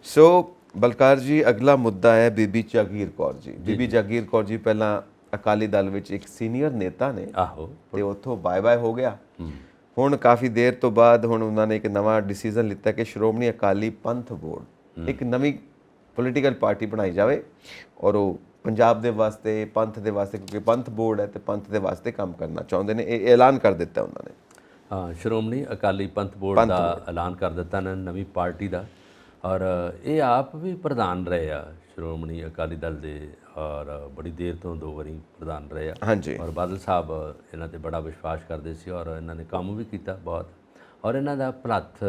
ਸੋ ਬਲਕਾਰ ਜੀ, ਅਗਲਾ ਮੁੱਦਾ ਹੈ ਬੀਬੀ ਜਾਗੀਰ ਕੌਰ ਜੀ। ਬੀਬੀ ਜਾਗੀਰ ਕੌਰ ਜੀ ਪਹਿਲਾਂ ਅਕਾਲੀ ਦਲ ਵਿੱਚ ਇੱਕ ਸੀਨੀਅਰ ਨੇਤਾ ਨੇ, ਤੇ ਉੱਥੋਂ ਬਾਏ ਹੋ ਗਿਆ। ਹੁਣ ਕਾਫੀ ਦੇਰ ਤੋਂ ਬਾਅਦ ਹੁਣ ਉਹਨਾਂ ਨੇ ਇੱਕ ਨਵਾਂ ਡਿਸੀਜਨ ਲਿੱਤਾ ਕਿ ਸ਼੍ਰੋਮਣੀ ਅਕਾਲੀ ਪੰਥ ਬੋਰਡ, ਇੱਕ ਨਵੀਂ ਪੋਲੀਟੀਕਲ ਪਾਰਟੀ ਬਣਾਈ ਜਾਵੇ, ਔਰ ਉਹ ਪੰਜਾਬ ਦੇ ਵਾਸਤੇ, ਪੰਥ ਦੇ ਵਾਸਤੇ, ਕਿਉਂਕਿ ਪੰਥ ਬੋਰਡ ਹੈ ਤੇ ਪੰਥ ਦੇ ਵਾਸਤੇ ਕੰਮ ਕਰਨਾ ਚਾਹੁੰਦੇ ਨੇ, ਇਹ ਐਲਾਨ ਕਰ ਦਿੱਤਾ ਉਹਨਾਂ ਨੇ। ਹਾਂ, ਸ਼੍ਰੋਮਣੀ ਅਕਾਲੀ ਪੰਥ ਬੋਰਡ ਦਾ ਐਲਾਨ ਕਰ ਦਿੱਤਾ ਇਹਨਾਂ ਨੇ, ਨਵੀਂ ਪਾਰਟੀ ਦਾ। ਔਰ ਇਹ ਆਪ ਵੀ ਪ੍ਰਧਾਨ ਰਹੇ ਆ ਸ਼੍ਰੋਮਣੀ ਅਕਾਲੀ ਦਲ ਦੇ, ਔਰ ਬੜੀ ਦੇਰ ਤੋਂ 2 ਵਾਰੀ ਪ੍ਰਧਾਨ ਰਹੇ ਆ। ਹਾਂਜੀ। ਔਰ ਬਾਦਲ ਸਾਹਿਬ ਇਹਨਾਂ 'ਤੇ ਬੜਾ ਵਿਸ਼ਵਾਸ ਕਰਦੇ ਸੀ, ਔਰ ਇਹਨਾਂ ਨੇ ਕੰਮ ਵੀ ਕੀਤਾ ਬਹੁਤ। ਔਰ ਇਹਨਾਂ ਦਾ ਭਲੱਥ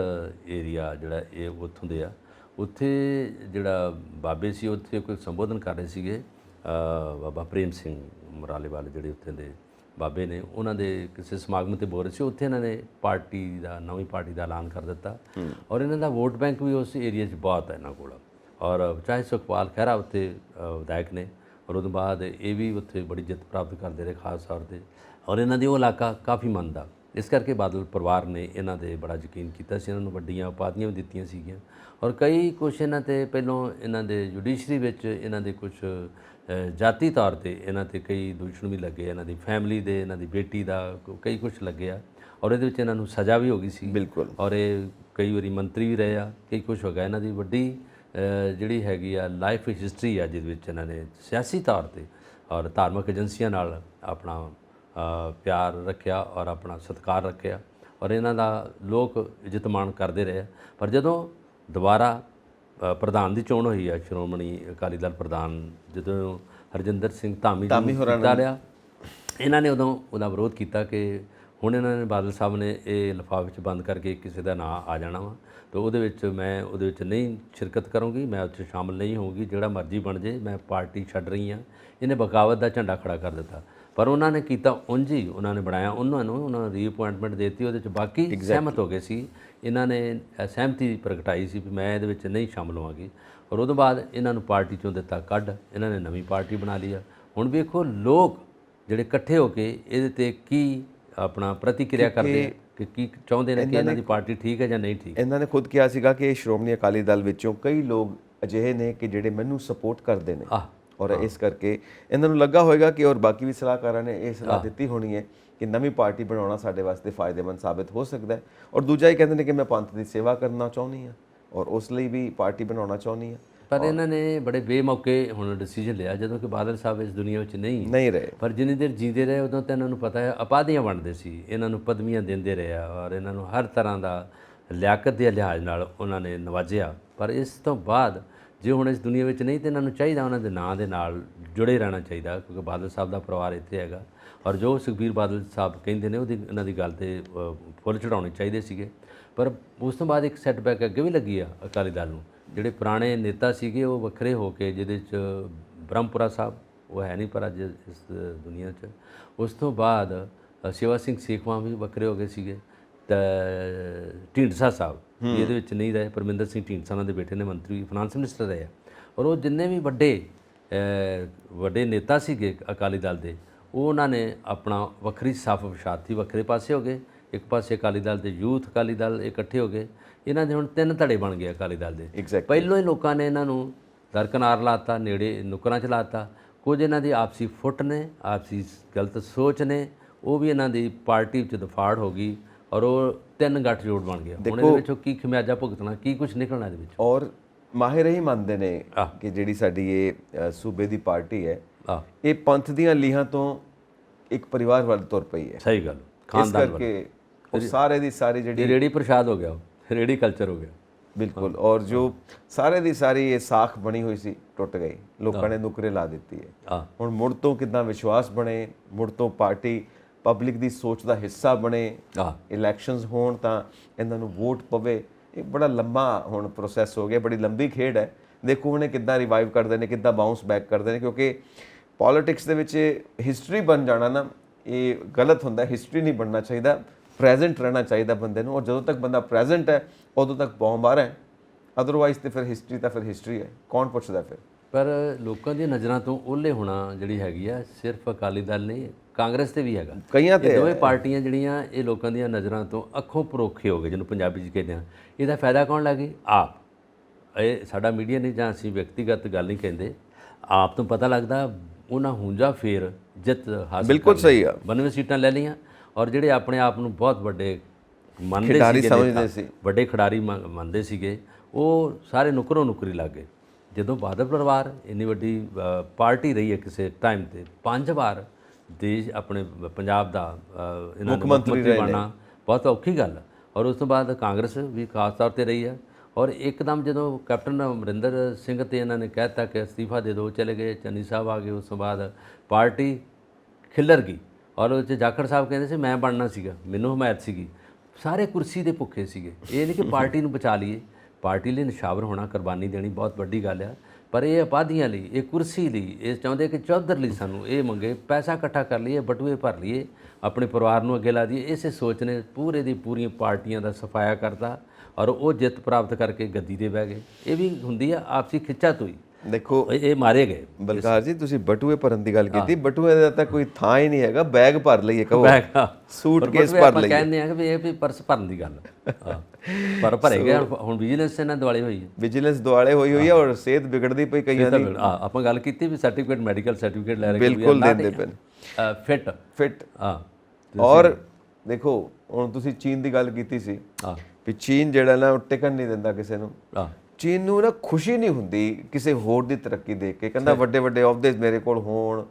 ਏਰੀਆ ਜਿਹੜਾ ਇਹ ਉੱਥੋਂ ਦੇ ਆ, ਉੱਥੇ ਜਿਹੜਾ ਬਾਬੇ ਸੀ ਉੱਥੇ ਕੋਈ ਸੰਬੋਧਨ ਕਰ ਰਹੇ ਸੀਗੇ, ਬਾਬਾ ਪ੍ਰੇਮ ਸਿੰਘ ਮਰਾਲੇ ਵਾਲੇ ਜਿਹੜੇ ਉੱਥੇ ਦੇ ਬਾਬੇ ਨੇ, ਉਹਨਾਂ ਦੇ ਕਿਸੇ ਸਮਾਗਮ 'ਤੇ ਬੋਲ ਰਹੇ ਸੀ। ਉੱਥੇ ਇਹਨਾਂ ਨੇ ਪਾਰਟੀ ਦਾ, ਨਵੀਂ ਪਾਰਟੀ ਦਾ ਐਲਾਨ ਕਰ ਦਿੱਤਾ। ਔਰ ਇਹਨਾਂ ਦਾ ਵੋਟ ਬੈਂਕ ਵੀ ਉਸ ਏਰੀਆ 'ਚ ਬਹੁਤ ਹੈ ਇਹਨਾਂ ਕੋਲ। ਔਰ ਚਾਹੇ ਸੁਖਪਾਲ ਖਹਿਰਾ ਉੱਥੇ ਵਿਧਾਇਕ ਨੇ, ਔਰ ਉਹਦੇ ਬਾਅਦ ਇਹ ਵੀ ਉੱਥੇ ਬੜੀ ਜਿੱਤ ਪ੍ਰਾਪਤ ਕਰਦੇ ਰਹੇ ਖਾਸ ਤੌਰ 'ਤੇ। ਔਰ ਇਹਨਾਂ ਦੀ ਉਹ ਇਲਾਕਾ ਕਾਫੀ ਮੰਨਦਾ, ਇਸ ਕਰਕੇ ਬਾਦਲ ਪਰਿਵਾਰ ਨੇ ਇਹਨਾਂ ਦੇ ਬੜਾ ਯਕੀਨ ਕੀਤਾ ਸੀ, ਇਹਨਾਂ ਨੂੰ ਵੱਡੀਆਂ ਉਪਾਧੀਆਂ ਵੀ ਦਿੱਤੀਆਂ ਸੀਗੀਆਂ। ਔਰ ਕਈ ਕੁਛ ਇਹਨਾਂ 'ਤੇ ਪਹਿਲੋਂ ਇਹਨਾਂ ਦੇ ਜੁਡੀਸ਼ਰੀ ਵਿੱਚ ਇਹਨਾਂ ਦੇ ਕੁਛ ਜਾਤੀ ਤੌਰ 'ਤੇ ਇਹਨਾਂ 'ਤੇ ਕਈ ਦੂਸ਼ਣ ਵੀ ਲੱਗੇ, ਇਹਨਾਂ ਦੀ ਫੈਮਿਲੀ ਦੇ, ਇਹਨਾਂ ਦੀ ਬੇਟੀ ਦਾ ਕਈ ਕੁਛ ਲੱਗਿਆ। ਔਰ ਇਹਦੇ ਵਿੱਚ ਇਹਨਾਂ ਨੂੰ ਸਜ਼ਾ ਵੀ ਹੋ ਗਈ ਸੀ। ਬਿਲਕੁਲ। ਔਰ ਇਹ ਕਈ ਵਾਰੀ ਮੰਤਰੀ ਵੀ ਰਹੇ ਆ, ਕਈ ਕੁਛ ਹੋ ਗਿਆ। ਇਹਨਾਂ ਦੀ ਵੱਡੀ ਜਿਹੜੀ ਹੈਗੀ ਆ ਲਾਈਫ ਹਿਸਟਰੀ ਆ, ਜਿਹਦੇ ਵਿੱਚ ਇਹਨਾਂ ਨੇ ਸਿਆਸੀ ਤੌਰ 'ਤੇ ਔਰ ਧਾਰਮਿਕ ਏਜੰਸੀਆਂ ਨਾਲ ਆਪਣਾ ਪਿਆਰ ਰੱਖਿਆ ਔਰ ਆਪਣਾ ਸਤਿਕਾਰ ਰੱਖਿਆ, ਔਰ ਇਹਨਾਂ ਦਾ ਲੋਕ ਇੱਜ਼ਤ ਮਾਣ ਕਰਦੇ ਰਹੇ। ਪਰ ਜਦੋਂ ਦੁਬਾਰਾ ਪ੍ਰਧਾਨ ਦੀ ਚੋਣ ਹੋਈ ਆ, ਸ਼੍ਰੋਮਣੀ ਅਕਾਲੀ ਦਲ ਪ੍ਰਧਾਨ ਜਦੋਂ ਹਰਜਿੰਦਰ ਸਿੰਘ ਧਾਮੀ ਕੀਤਾ ਰਿਹਾ, ਇਹਨਾਂ ਨੇ ਉਦੋਂ ਉਹਦਾ ਵਿਰੋਧ ਕੀਤਾ ਕਿ ਹੁਣ ਇਹਨਾਂ ਨੇ, ਬਾਦਲ ਸਾਹਿਬ ਨੇ ਇਹ ਲਿਫਾਫੇ 'ਚ ਬੰਦ ਕਰਕੇ ਕਿਸੇ ਦਾ ਨਾਂ ਆ ਜਾਣਾ ਵਾ, ਤਾਂ ਉਹਦੇ ਵਿੱਚ ਮੈਂ ਉਹਦੇ ਵਿੱਚ ਨਹੀਂ ਸ਼ਿਰਕਤ ਕਰੂੰਗੀ, ਮੈਂ ਉੱਥੇ ਸ਼ਾਮਲ ਨਹੀਂ ਹੋਊਗੀ, ਜਿਹੜਾ ਮਰਜ਼ੀ ਬਣ ਜੇ, ਮੈਂ ਪਾਰਟੀ ਛੱਡ ਰਹੀ ਹਾਂ। ਇਹਨੇ ਬਗਾਵਤ ਦਾ ਝੰਡਾ ਖੜਾ ਕਰ ਦਿੱਤਾ। ਪਰ ਉਹਨਾਂ ਨੇ ਕੀਤਾ ਉਂਝ ਹੀ, ਉਹਨਾਂ ਨੇ ਬਣਾਇਆ, ਉਹਨਾਂ ਨੇ ਰੀਅਪੁਆਇੰਟਮੈਂਟ ਦੇ ਦਿੱਤੀ, ਉਹਦੇ 'ਚ ਬਾਕੀ ਸਹਿਮਤ ਹੋ ਗਏ ਸੀ। ਇਹਨਾਂ ਨੇ ਸਹਿਮਤੀ ਪ੍ਰਗਟਾਈ ਸੀ ਵੀ ਮੈਂ ਇਹਦੇ ਵਿੱਚ ਨਹੀਂ ਸ਼ਾਮਲ ਹੋਵਾਂਗੀ। ਔਰ ਉਹਦੇ ਬਾਅਦ ਇਹਨਾਂ ਨੂੰ ਪਾਰਟੀ 'ਚੋਂ ਦਿੱਤਾ ਕੱਢ, ਇਹਨਾਂ ਨੇ ਨਵੀਂ ਪਾਰਟੀ ਬਣਾ ਲਈ ਆ। ਹੁਣ ਵੇਖੋ ਲੋਕ ਜਿਹੜੇ ਇਕੱਠੇ ਹੋ ਕੇ ਇਹਦੇ 'ਤੇ ਕੀ ਆਪਣਾ ਪ੍ਰਤੀਕਿਰਿਆ ਕਰਦੇ ਆ ਕਿ ਕੀ ਚਾਹੁੰਦੇ ਨੇ ਕਿ ਇਹਨਾਂ ਦੀ ਪਾਰਟੀ ਠੀਕ ਹੈ ਜਾਂ ਨਹੀਂ ਠੀਕ। ਇਹਨਾਂ ਨੇ ਖੁਦ ਕਿਹਾ ਸੀਗਾ ਕਿ ਸ਼੍ਰੋਮਣੀ ਅਕਾਲੀ ਦਲ ਵਿੱਚੋਂ ਕਈ ਲੋਕ ਅਜਿਹੇ ਨੇ ਕਿ ਜਿਹੜੇ ਮੈਨੂੰ ਸਪੋਰਟ ਕਰਦੇ ਨੇ, ਔਰ ਇਸ ਕਰਕੇ ਇਹਨਾਂ ਨੂੰ ਲੱਗਾ ਹੋਏਗਾ ਕਿ, ਔਰ ਬਾਕੀ ਵੀ ਸਲਾਹਕਾਰਾਂ ਨੇ ਇਹ ਸਲਾਹ ਦਿੱਤੀ ਹੋਣੀ ਹੈ ਕਿ ਨਵੀਂ ਪਾਰਟੀ ਬਣਾਉਣਾ ਸਾਡੇ ਵਾਸਤੇ ਫਾਇਦੇਮੰਦ ਸਾਬਿਤ ਹੋ ਸਕਦਾ ਹੈ। ਔਰ ਦੂਜਾ ਇਹ ਕਹਿੰਦੇ ਨੇ ਕਿ ਮੈਂ ਪੰਥ ਦੀ ਸੇਵਾ ਕਰਨਾ ਚਾਹੁੰਦੀ ਹਾਂ ਔਰ ਉਸ ਲਈ ਵੀ ਪਾਰਟੀ ਬਣਾਉਣਾ ਚਾਹੁੰਦੀ ਹਾਂ। ਪਰ ਇਹਨਾਂ ਨੇ ਬੜੇ ਬੇਮੌਕੇ ਹੁਣ ਡਿਸੀਜਨ ਲਿਆ, ਜਦੋਂ ਕਿ ਬਾਦਲ ਸਾਹਿਬ ਇਸ ਦੁਨੀਆ ਵਿੱਚ ਨਹੀਂ ਰਹੇ। ਪਰ ਜਿੰਨੀ ਦੇਰ ਜੀਂਦੇ ਰਹੇ ਉਦੋਂ ਤਾਂ ਇਹਨਾਂ ਨੂੰ ਪਤਾ ਹੈ ਉਪਾਧੀਆਂ ਵੰਡਦੇ ਸੀ, ਇਹਨਾਂ ਨੂੰ ਪਦਵੀਆਂ ਦਿੰਦੇ ਰਹੇ ਔਰ ਇਹਨਾਂ ਨੂੰ ਹਰ ਤਰ੍ਹਾਂ ਦਾ ਲਿਆਕਤ ਦੇ ਲਿਹਾਜ਼ ਨਾਲ ਉਹਨਾਂ ਨੇ ਨਵਾਜਿਆ। ਪਰ ਇਸ ਤੋਂ ਬਾਅਦ ਜੇ ਹੁਣ ਇਸ ਦੁਨੀਆ ਵਿੱਚ ਨਹੀਂ ਤਾਂ ਇਹਨਾਂ ਨੂੰ ਚਾਹੀਦਾ ਉਹਨਾਂ ਦੇ ਨਾਂ ਦੇ ਨਾਲ ਜੁੜੇ ਰਹਿਣਾ ਚਾਹੀਦਾ, ਕਿਉਂਕਿ ਬਾਦਲ ਸਾਹਿਬ ਦਾ ਪਰਿਵਾਰ ਇੱਥੇ ਹੈਗਾ। ਔਰ ਜੋ ਸੁਖਬੀਰ ਬਾਦਲ ਸਾਹਿਬ ਕਹਿੰਦੇ ਨੇ ਇਹਨਾਂ ਦੀ ਗੱਲ 'ਤੇ ਫੁੱਲ ਚੜਾਉਣੇ ਚਾਹੀਦੇ ਸੀਗੇ। ਪਰ ਉਸ ਤੋਂ ਬਾਅਦ ਇੱਕ ਸੈਟਬੈਕ ਅੱਗੇ ਵੀ ਲੱਗੀ ਆ ਅਕਾਲੀ ਦਲ ਨੂੰ। ਜਿਹੜੇ ਪੁਰਾਣੇ ਨੇਤਾ ਸੀਗੇ ਉਹ ਵੱਖਰੇ ਹੋ ਕੇ, ਜਿਹਦੇ 'ਚ ਬ੍ਰਹਮਪੁਰਾ ਸਾਹਿਬ ਉਹ ਹੈ ਨਹੀਂ ਪਰ ਅੱਜ ਇਸ ਦੁਨੀਆ 'ਚ, ਉਸ ਤੋਂ ਬਾਅਦ ਸੇਵਾ ਸਿੰਘ ਸੇਖਵਾਂ ਵੀ ਵੱਖਰੇ ਹੋ ਗਏ ਸੀਗੇ, ਤਾਂ ਢੀਂਡਸਾ ਸਾਹਿਬ ਇਹਦੇ ਵਿੱਚ ਨਹੀਂ ਰਹੇ। ਪਰਮਿੰਦਰ ਸਿੰਘ ਢੀਂਡਸਾ ਉਹਨਾਂ ਦੇ ਬੇਟੇ ਨੇ ਮੰਤਰੀ ਫਾਈਨਾਂਸ ਮਿਨਿਸਟਰ ਰਹੇ ਆ। ਔਰ ਉਹ ਜਿੰਨੇ ਵੀ ਵੱਡੇ ਨੇਤਾ ਸੀਗੇ ਅਕਾਲੀ ਦਲ ਦੇ, ਉਹ ਉਹਨਾਂ ਨੇ ਆਪਣਾ ਵੱਖਰੀ ਸਫ ਵਿਛਾਤੀ, ਵੱਖਰੇ ਪਾਸੇ ਹੋ ਗਏ। ਇੱਕ ਪਾਸੇ ਅਕਾਲੀ ਦਲ ਦੇ ਯੂਥ ਅਕਾਲੀ ਦਲ ਇਕੱਠੇ ਹੋ ਗਏ। ਇਹਨਾਂ ਦੇ ਹੁਣ 3 ਧੜੇ ਬਣ ਗਏ ਅਕਾਲੀ ਦਲ ਦੇ। ਪਹਿਲੋਂ ਹੀ ਲੋਕਾਂ ਨੇ ਇਹਨਾਂ ਨੂੰ ਦਰਕਨਾਰ ਲਾਤਾ, ਨੇੜੇ ਨੁਕਰਾਂ 'ਚ ਲਾਤਾ। ਕੁਝ ਇਹਨਾਂ ਦੀ ਆਪਸੀ ਫੁੱਟ ਨੇ, ਆਪਸੀ ਗਲਤ ਸੋਚ ਨੇ, ਉਹ ਵੀ ਇਹਨਾਂ ਦੀ ਪਾਰਟੀ ਵਿੱਚ ਦਫਾੜ ਹੋ ਗਈ ਔਰ ਉਹ 3 ਗੱਠਜੋੜ ਬਣ ਗਿਆ। ਹੁਣ ਇਹਦੇ ਵਿੱਚੋਂ ਕੀ ਖਮਿਆਜਾ ਭੁਗਤਣਾ, ਕੀ ਕੁਝ ਨਿਕਲਣਾ ਇਹਦੇ ਵਿੱਚ। ਔਰ ਮਾਹਿਰ ਇਹੀ ਮੰਨਦੇ ਨੇ ਕਿ ਜਿਹੜੀ ਸਾਡੀ ਇਹ ਸੂਬੇ ਦੀ ਪਾਰਟੀ ਹੈ, ਇਹ ਪੰਥ ਦੀਆਂ ਲੀਹਾਂ ਤੋਂ ਇੱਕ ਪਰਿਵਾਰ ਵੱਲ ਤੁਰ ਪਈ ਹੈ। ਸਹੀ ਗੱਲ, ਖਾਨਦਾਨ ਇਸ ਕਰਕੇ ਉਹ ਸਾਰੇ ਦੀ ਸਾਰੀ ਜਿਹੜੀ ਰੇੜੀ ਪ੍ਰਸ਼ਾਦ ਹੋ ਗਿਆ, ਰੇੜੀ ਕਲਚਰ ਹੋ ਗਿਆ। ਬਿਲਕੁਲ। ਔਰ ਜੋ ਸਾਰੇ ਦੀ ਸਾਰੀ ਇਹ ਸਾਖ ਬਣੀ ਹੋਈ ਸੀ ਟੁੱਟ ਗਈ, ਲੋਕਾਂ ਨੇ ਨੁਕਰੇ ਲਾ ਦਿੱਤੀ ਹੈ। ਹੁਣ ਮੁੜ ਤੋਂ ਕਿੱਦਾਂ ਵਿਸ਼ਵਾਸ ਬਣੇ, ਮੁੜ ਤੋਂ ਪਾਰਟੀ ਪਬਲਿਕ ਦੀ ਸੋਚ ਦਾ ਹਿੱਸਾ ਬਣੇ, ਇਲੈਕਸ਼ਨਸ ਹੋਣ ਤਾਂ ਇਹਨਾਂ ਨੂੰ ਵੋਟ ਪਵੇ, ਇਹ ਬੜਾ ਲੰਬਾ ਹੁਣ ਪ੍ਰੋਸੈਸ ਹੋ ਗਿਆ, ਬੜੀ ਲੰਬੀ ਖੇਡ ਹੈ। ਦੇਖੋ ਹੁਣ ਕਿੱਦਾਂ ਰਿਵਾਈਵ ਕਰਦੇ ਨੇ, ਕਿੱਦਾਂ ਬਾਉਂਸ ਬੈਕ ਕਰਦੇ ਨੇ, ਕਿਉਂਕਿ ਪੋਲਿਟਿਕਸ ਦੇ ਵਿੱਚ ਹਿਸਟਰੀ ਬਣ ਜਾਣਾ ਨਾ ਇਹ ਗਲਤ ਹੁੰਦਾ। ਹਿਸਟਰੀ ਨਹੀਂ ਬਣਨਾ ਚਾਹੀਦਾ, ਪ੍ਰੈਜ਼ੈਂਟ ਰਹਿਣਾ ਚਾਹੀਦਾ ਬੰਦੇ ਨੂੰ। ਔਰ ਜਦੋਂ ਤੱਕ ਬੰਦਾ ਪ੍ਰੈਜ਼ੈਂਟ ਹੈ ਉਦੋਂ ਤੱਕ ਬੌਂਬਾਰ ਹੈ, ਅਦਰਵਾਈਜ਼ ਤੇ ਫਿਰ ਹਿਸਟਰੀ ਤਾਂ ਫਿਰ ਹਿਸਟਰੀ ਹੈ, ਕੌਣ ਪੁੱਛਦਾ ਫਿਰ। ਪਰ ਲੋਕਾਂ ਦੀਆਂ ਨਜ਼ਰਾਂ ਤੋਂ ਓਹਲੇ ਹੋਣਾ ਜਿਹੜੀ ਹੈਗੀ ਆ, ਸਿਰਫ ਅਕਾਲੀ ਦਲ ਨਹੀਂ, ਕਾਂਗਰਸ ਤੇ ਵੀ ਹੈਗਾ। ਕਈਆਂ ਤੇ ਦੋਵੇਂ ਪਾਰਟੀਆਂ ਜਿਹੜੀਆਂ ਇਹ ਲੋਕਾਂ ਦੀਆਂ ਨਜ਼ਰਾਂ ਤੋਂ ਅੱਖੋਂ ਪਰੋਖੇ ਹੋ ਗਏ, ਜਿਹਨੂੰ ਪੰਜਾਬੀ 'ਚ ਕਹਿੰਦੇ ਆ। ਇਹਦਾ ਫਾਇਦਾ ਕੌਣ ਲੈ ਗਈ? ਆਪ। ਇਹ ਸਾਡਾ ਮੀਡੀਆ ਨਹੀਂ, ਜਾਂ ਅਸੀਂ ਵਿਅਕਤੀਗਤ ਗੱਲ ਨਹੀਂ ਕਹਿੰਦੇ, ਆਪ ਤੋਂ ਪਤਾ ਲੱਗਦਾ ਉਹਨਾਂ ਹੁੰਜਾ ਫੇਰ ਜਿੱਤ ਹਾਸਲ। ਬਿਲਕੁਲ ਸਹੀ ਆ। 92 ਸੀਟਾਂ ਲੈ ਲਈਆਂ। ਔਰ ਜਿਹੜੇ ਆਪਣੇ ਆਪ ਨੂੰ ਬਹੁਤ ਵੱਡੇ ਮੰਨਦੇ ਖਿਡਾਰੀ ਸਮਝਦੇ ਸੀ, ਵੱਡੇ ਖਿਡਾਰੀ ਮੰਨਦੇ ਸੀਗੇ, ਉਹ ਸਾਰੇ ਨੁਕਰੋਂ ਨੁਕਰੀ ਲੱਗ ਗਏ। ਜਦੋਂ ਬਾਦਲ ਪਰਿਵਾਰ ਇੰਨੀ ਵੱਡੀ ਪਾਰਟੀ ਰਹੀ ਹੈ ਕਿਸੇ ਟਾਈਮ ਤੇ 5 ਵਾਰ ਦੇਸ਼ ਆਪਣੇ ਪੰਜਾਬ ਦਾ ਇਹਨਾਂ ਮੁੱਖ ਮੰਤਰੀ ਬਣਨਾ ਬਹੁਤ ਔਖੀ ਗੱਲ ਹੈ। ਔਰ ਉਸ ਤੋਂ ਬਾਅਦ ਕਾਂਗਰਸ ਵੀ ਖਾਸ ਤੌਰ ਤੇ ਰਹੀ ਹੈ। ਔਰ ਇੱਕਦਮ ਜਦੋਂ ਕੈਪਟਨ ਅਮਰਿੰਦਰ ਸਿੰਘ ਤੇ ਇਹਨਾਂ ਨੇ ਕਹਿ ਦਿੱਤਾ ਕਿ ਅਸਤੀਫਾ ਦੇ ਦਿਓ, ਚਲੇ ਗਏ, ਚੰਨੀ ਸਾਹਿਬ ਆ ਗਏ, ਉਸ ਤੋਂ ਬਾਅਦ ਪਾਰਟੀ ਖਿੱਲਰ ਗਈ। ਔਰ ਉਹ 'ਚ ਜਾਖੜ ਸਾਹਿਬ ਕਹਿੰਦੇ ਸੀ ਮੈਂ ਬਣਨਾ ਸੀਗਾ, ਮੈਨੂੰ ਹਮਾਇਤ ਸੀਗੀ, ਸਾਰੇ ਕੁਰਸੀ ਦੇ ਭੁੱਖੇ ਸੀਗੇ। ਇਹ ਨਹੀਂ ਕਿ ਪਾਰਟੀ ਨੂੰ ਬਚਾ ਲਈਏ, ਪਾਰਟੀ ਲਈ ਨਿਸ਼ਾਵਰ ਹੋਣਾ, ਕੁਰਬਾਨੀ ਦੇਣੀ ਬਹੁਤ ਵੱਡੀ ਗੱਲ ਆ, ਪਰ ਇਹ ਉਪਾਧੀਆਂ ਲਈ, ਇਹ ਕੁਰਸੀ ਲਈ, ਇਹ ਚਾਹੁੰਦੇ ਕਿ ਚੌਧਰ ਲਈ ਸਾਨੂੰ ਇਹ ਮੰਗੇ, ਪੈਸਾ ਇਕੱਠਾ ਕਰ ਲਈਏ, ਬਟੂਏ ਭਰ ਲਈਏ, ਆਪਣੇ ਪਰਿਵਾਰ ਨੂੰ ਅੱਗੇ ਲਾ ਦਈਏ। ਇਸੇ ਸੋਚ ਨੇ ਪੂਰੇ ਦੀ ਪੂਰੀਆਂ ਪਾਰਟੀਆਂ ਦਾ ਸਫਾਇਆ ਕਰਤਾ ਔਰ ਉਹ ਜਿੱਤ ਪ੍ਰਾਪਤ ਕਰਕੇ ਗੱਦੀ ਤੇ ਬਹਿ ਗਏ। ਇਹ ਵੀ ਹੁੰਦੀ ਆ ਆਪਸੀ ਖਿੱਚਾ ਤੋਈ। ਦੇਖੋ ਇਹ ਮਾਰੇ ਗਏ। ਬਲਕਾਰ ਜੀ ਤੁਸੀਂ ਬਟੂਏ ਭਰਨ ਦੀ ਗੱਲ ਕੀਤੀ, ਬਟੂਏ ਦਾ ਤਾਂ ਕੋਈ ਥਾਂ ਹੀ ਨਹੀਂ ਹੈਗਾ, ਬੈਗ ਭਰ ਲਈਏ ਕਹੋ, ਸੂਟਕੇਸ ਭਰ ਲਈਏ। ਕਹਿੰਦੇ ਆ ਕਿ ਇਹ ਵੀ ਪਰਸ ਭਰਨ ਦੀ ਗੱਲ ਪਰ ਭਰੇ ਗਏ। ਹੁਣ ਵਿਜੀਲੈਂਸ ਇਹਨਾਂ ਦੁਆਲੇ ਹੋਈ ਹੈ, ਵਿਜੀਲੈਂਸ ਦੁਆਲੇ ਹੋਈ ਹੈ ਔਰ ਸਿਹਤ ਵਿਗੜਦੀ ਪਈ ਕਈਆਂ ਦੀ। ਆਪਾਂ ਗੱਲ ਕੀਤੀ ਵੀ ਸਰਟੀਫਿਕੇਟ, ਮੈਡੀਕਲ ਸਰਟੀਫਿਕੇਟ ਲੈ ਰਹੇ ਬਿਲਕੁਲ ਦਿੰਦੇ ਪਏ ਫਿੱਟ। ਔਰ ਦੇਖੋ ਹੁਣ ਤੁਸੀਂ ਚੀਨ ਦੀ ਗੱਲ ਕੀਤੀ ਸੀ ਵੀ ਚੀਨ ਜਿਹੜਾ ਨਾ ਉਹ ਟਿਕਣ ਨਹੀਂ ਦਿੰਦਾ ਕਿਸੇ ਨੂੰ। ਚੀਨ ਨੂੰ ਨਾ ਖੁਸ਼ੀ ਨਹੀਂ ਹੁੰਦੀ ਕਿਸੇ ਹੋਰ ਦੀ ਤਰੱਕੀ ਦੇਖ ਕੇ, ਕਹਿੰਦਾ ਵੱਡੇ ਵੱਡੇ ਅਹੁਦੇ ਮੇਰੇ ਕੋਲ ਹੋਣ,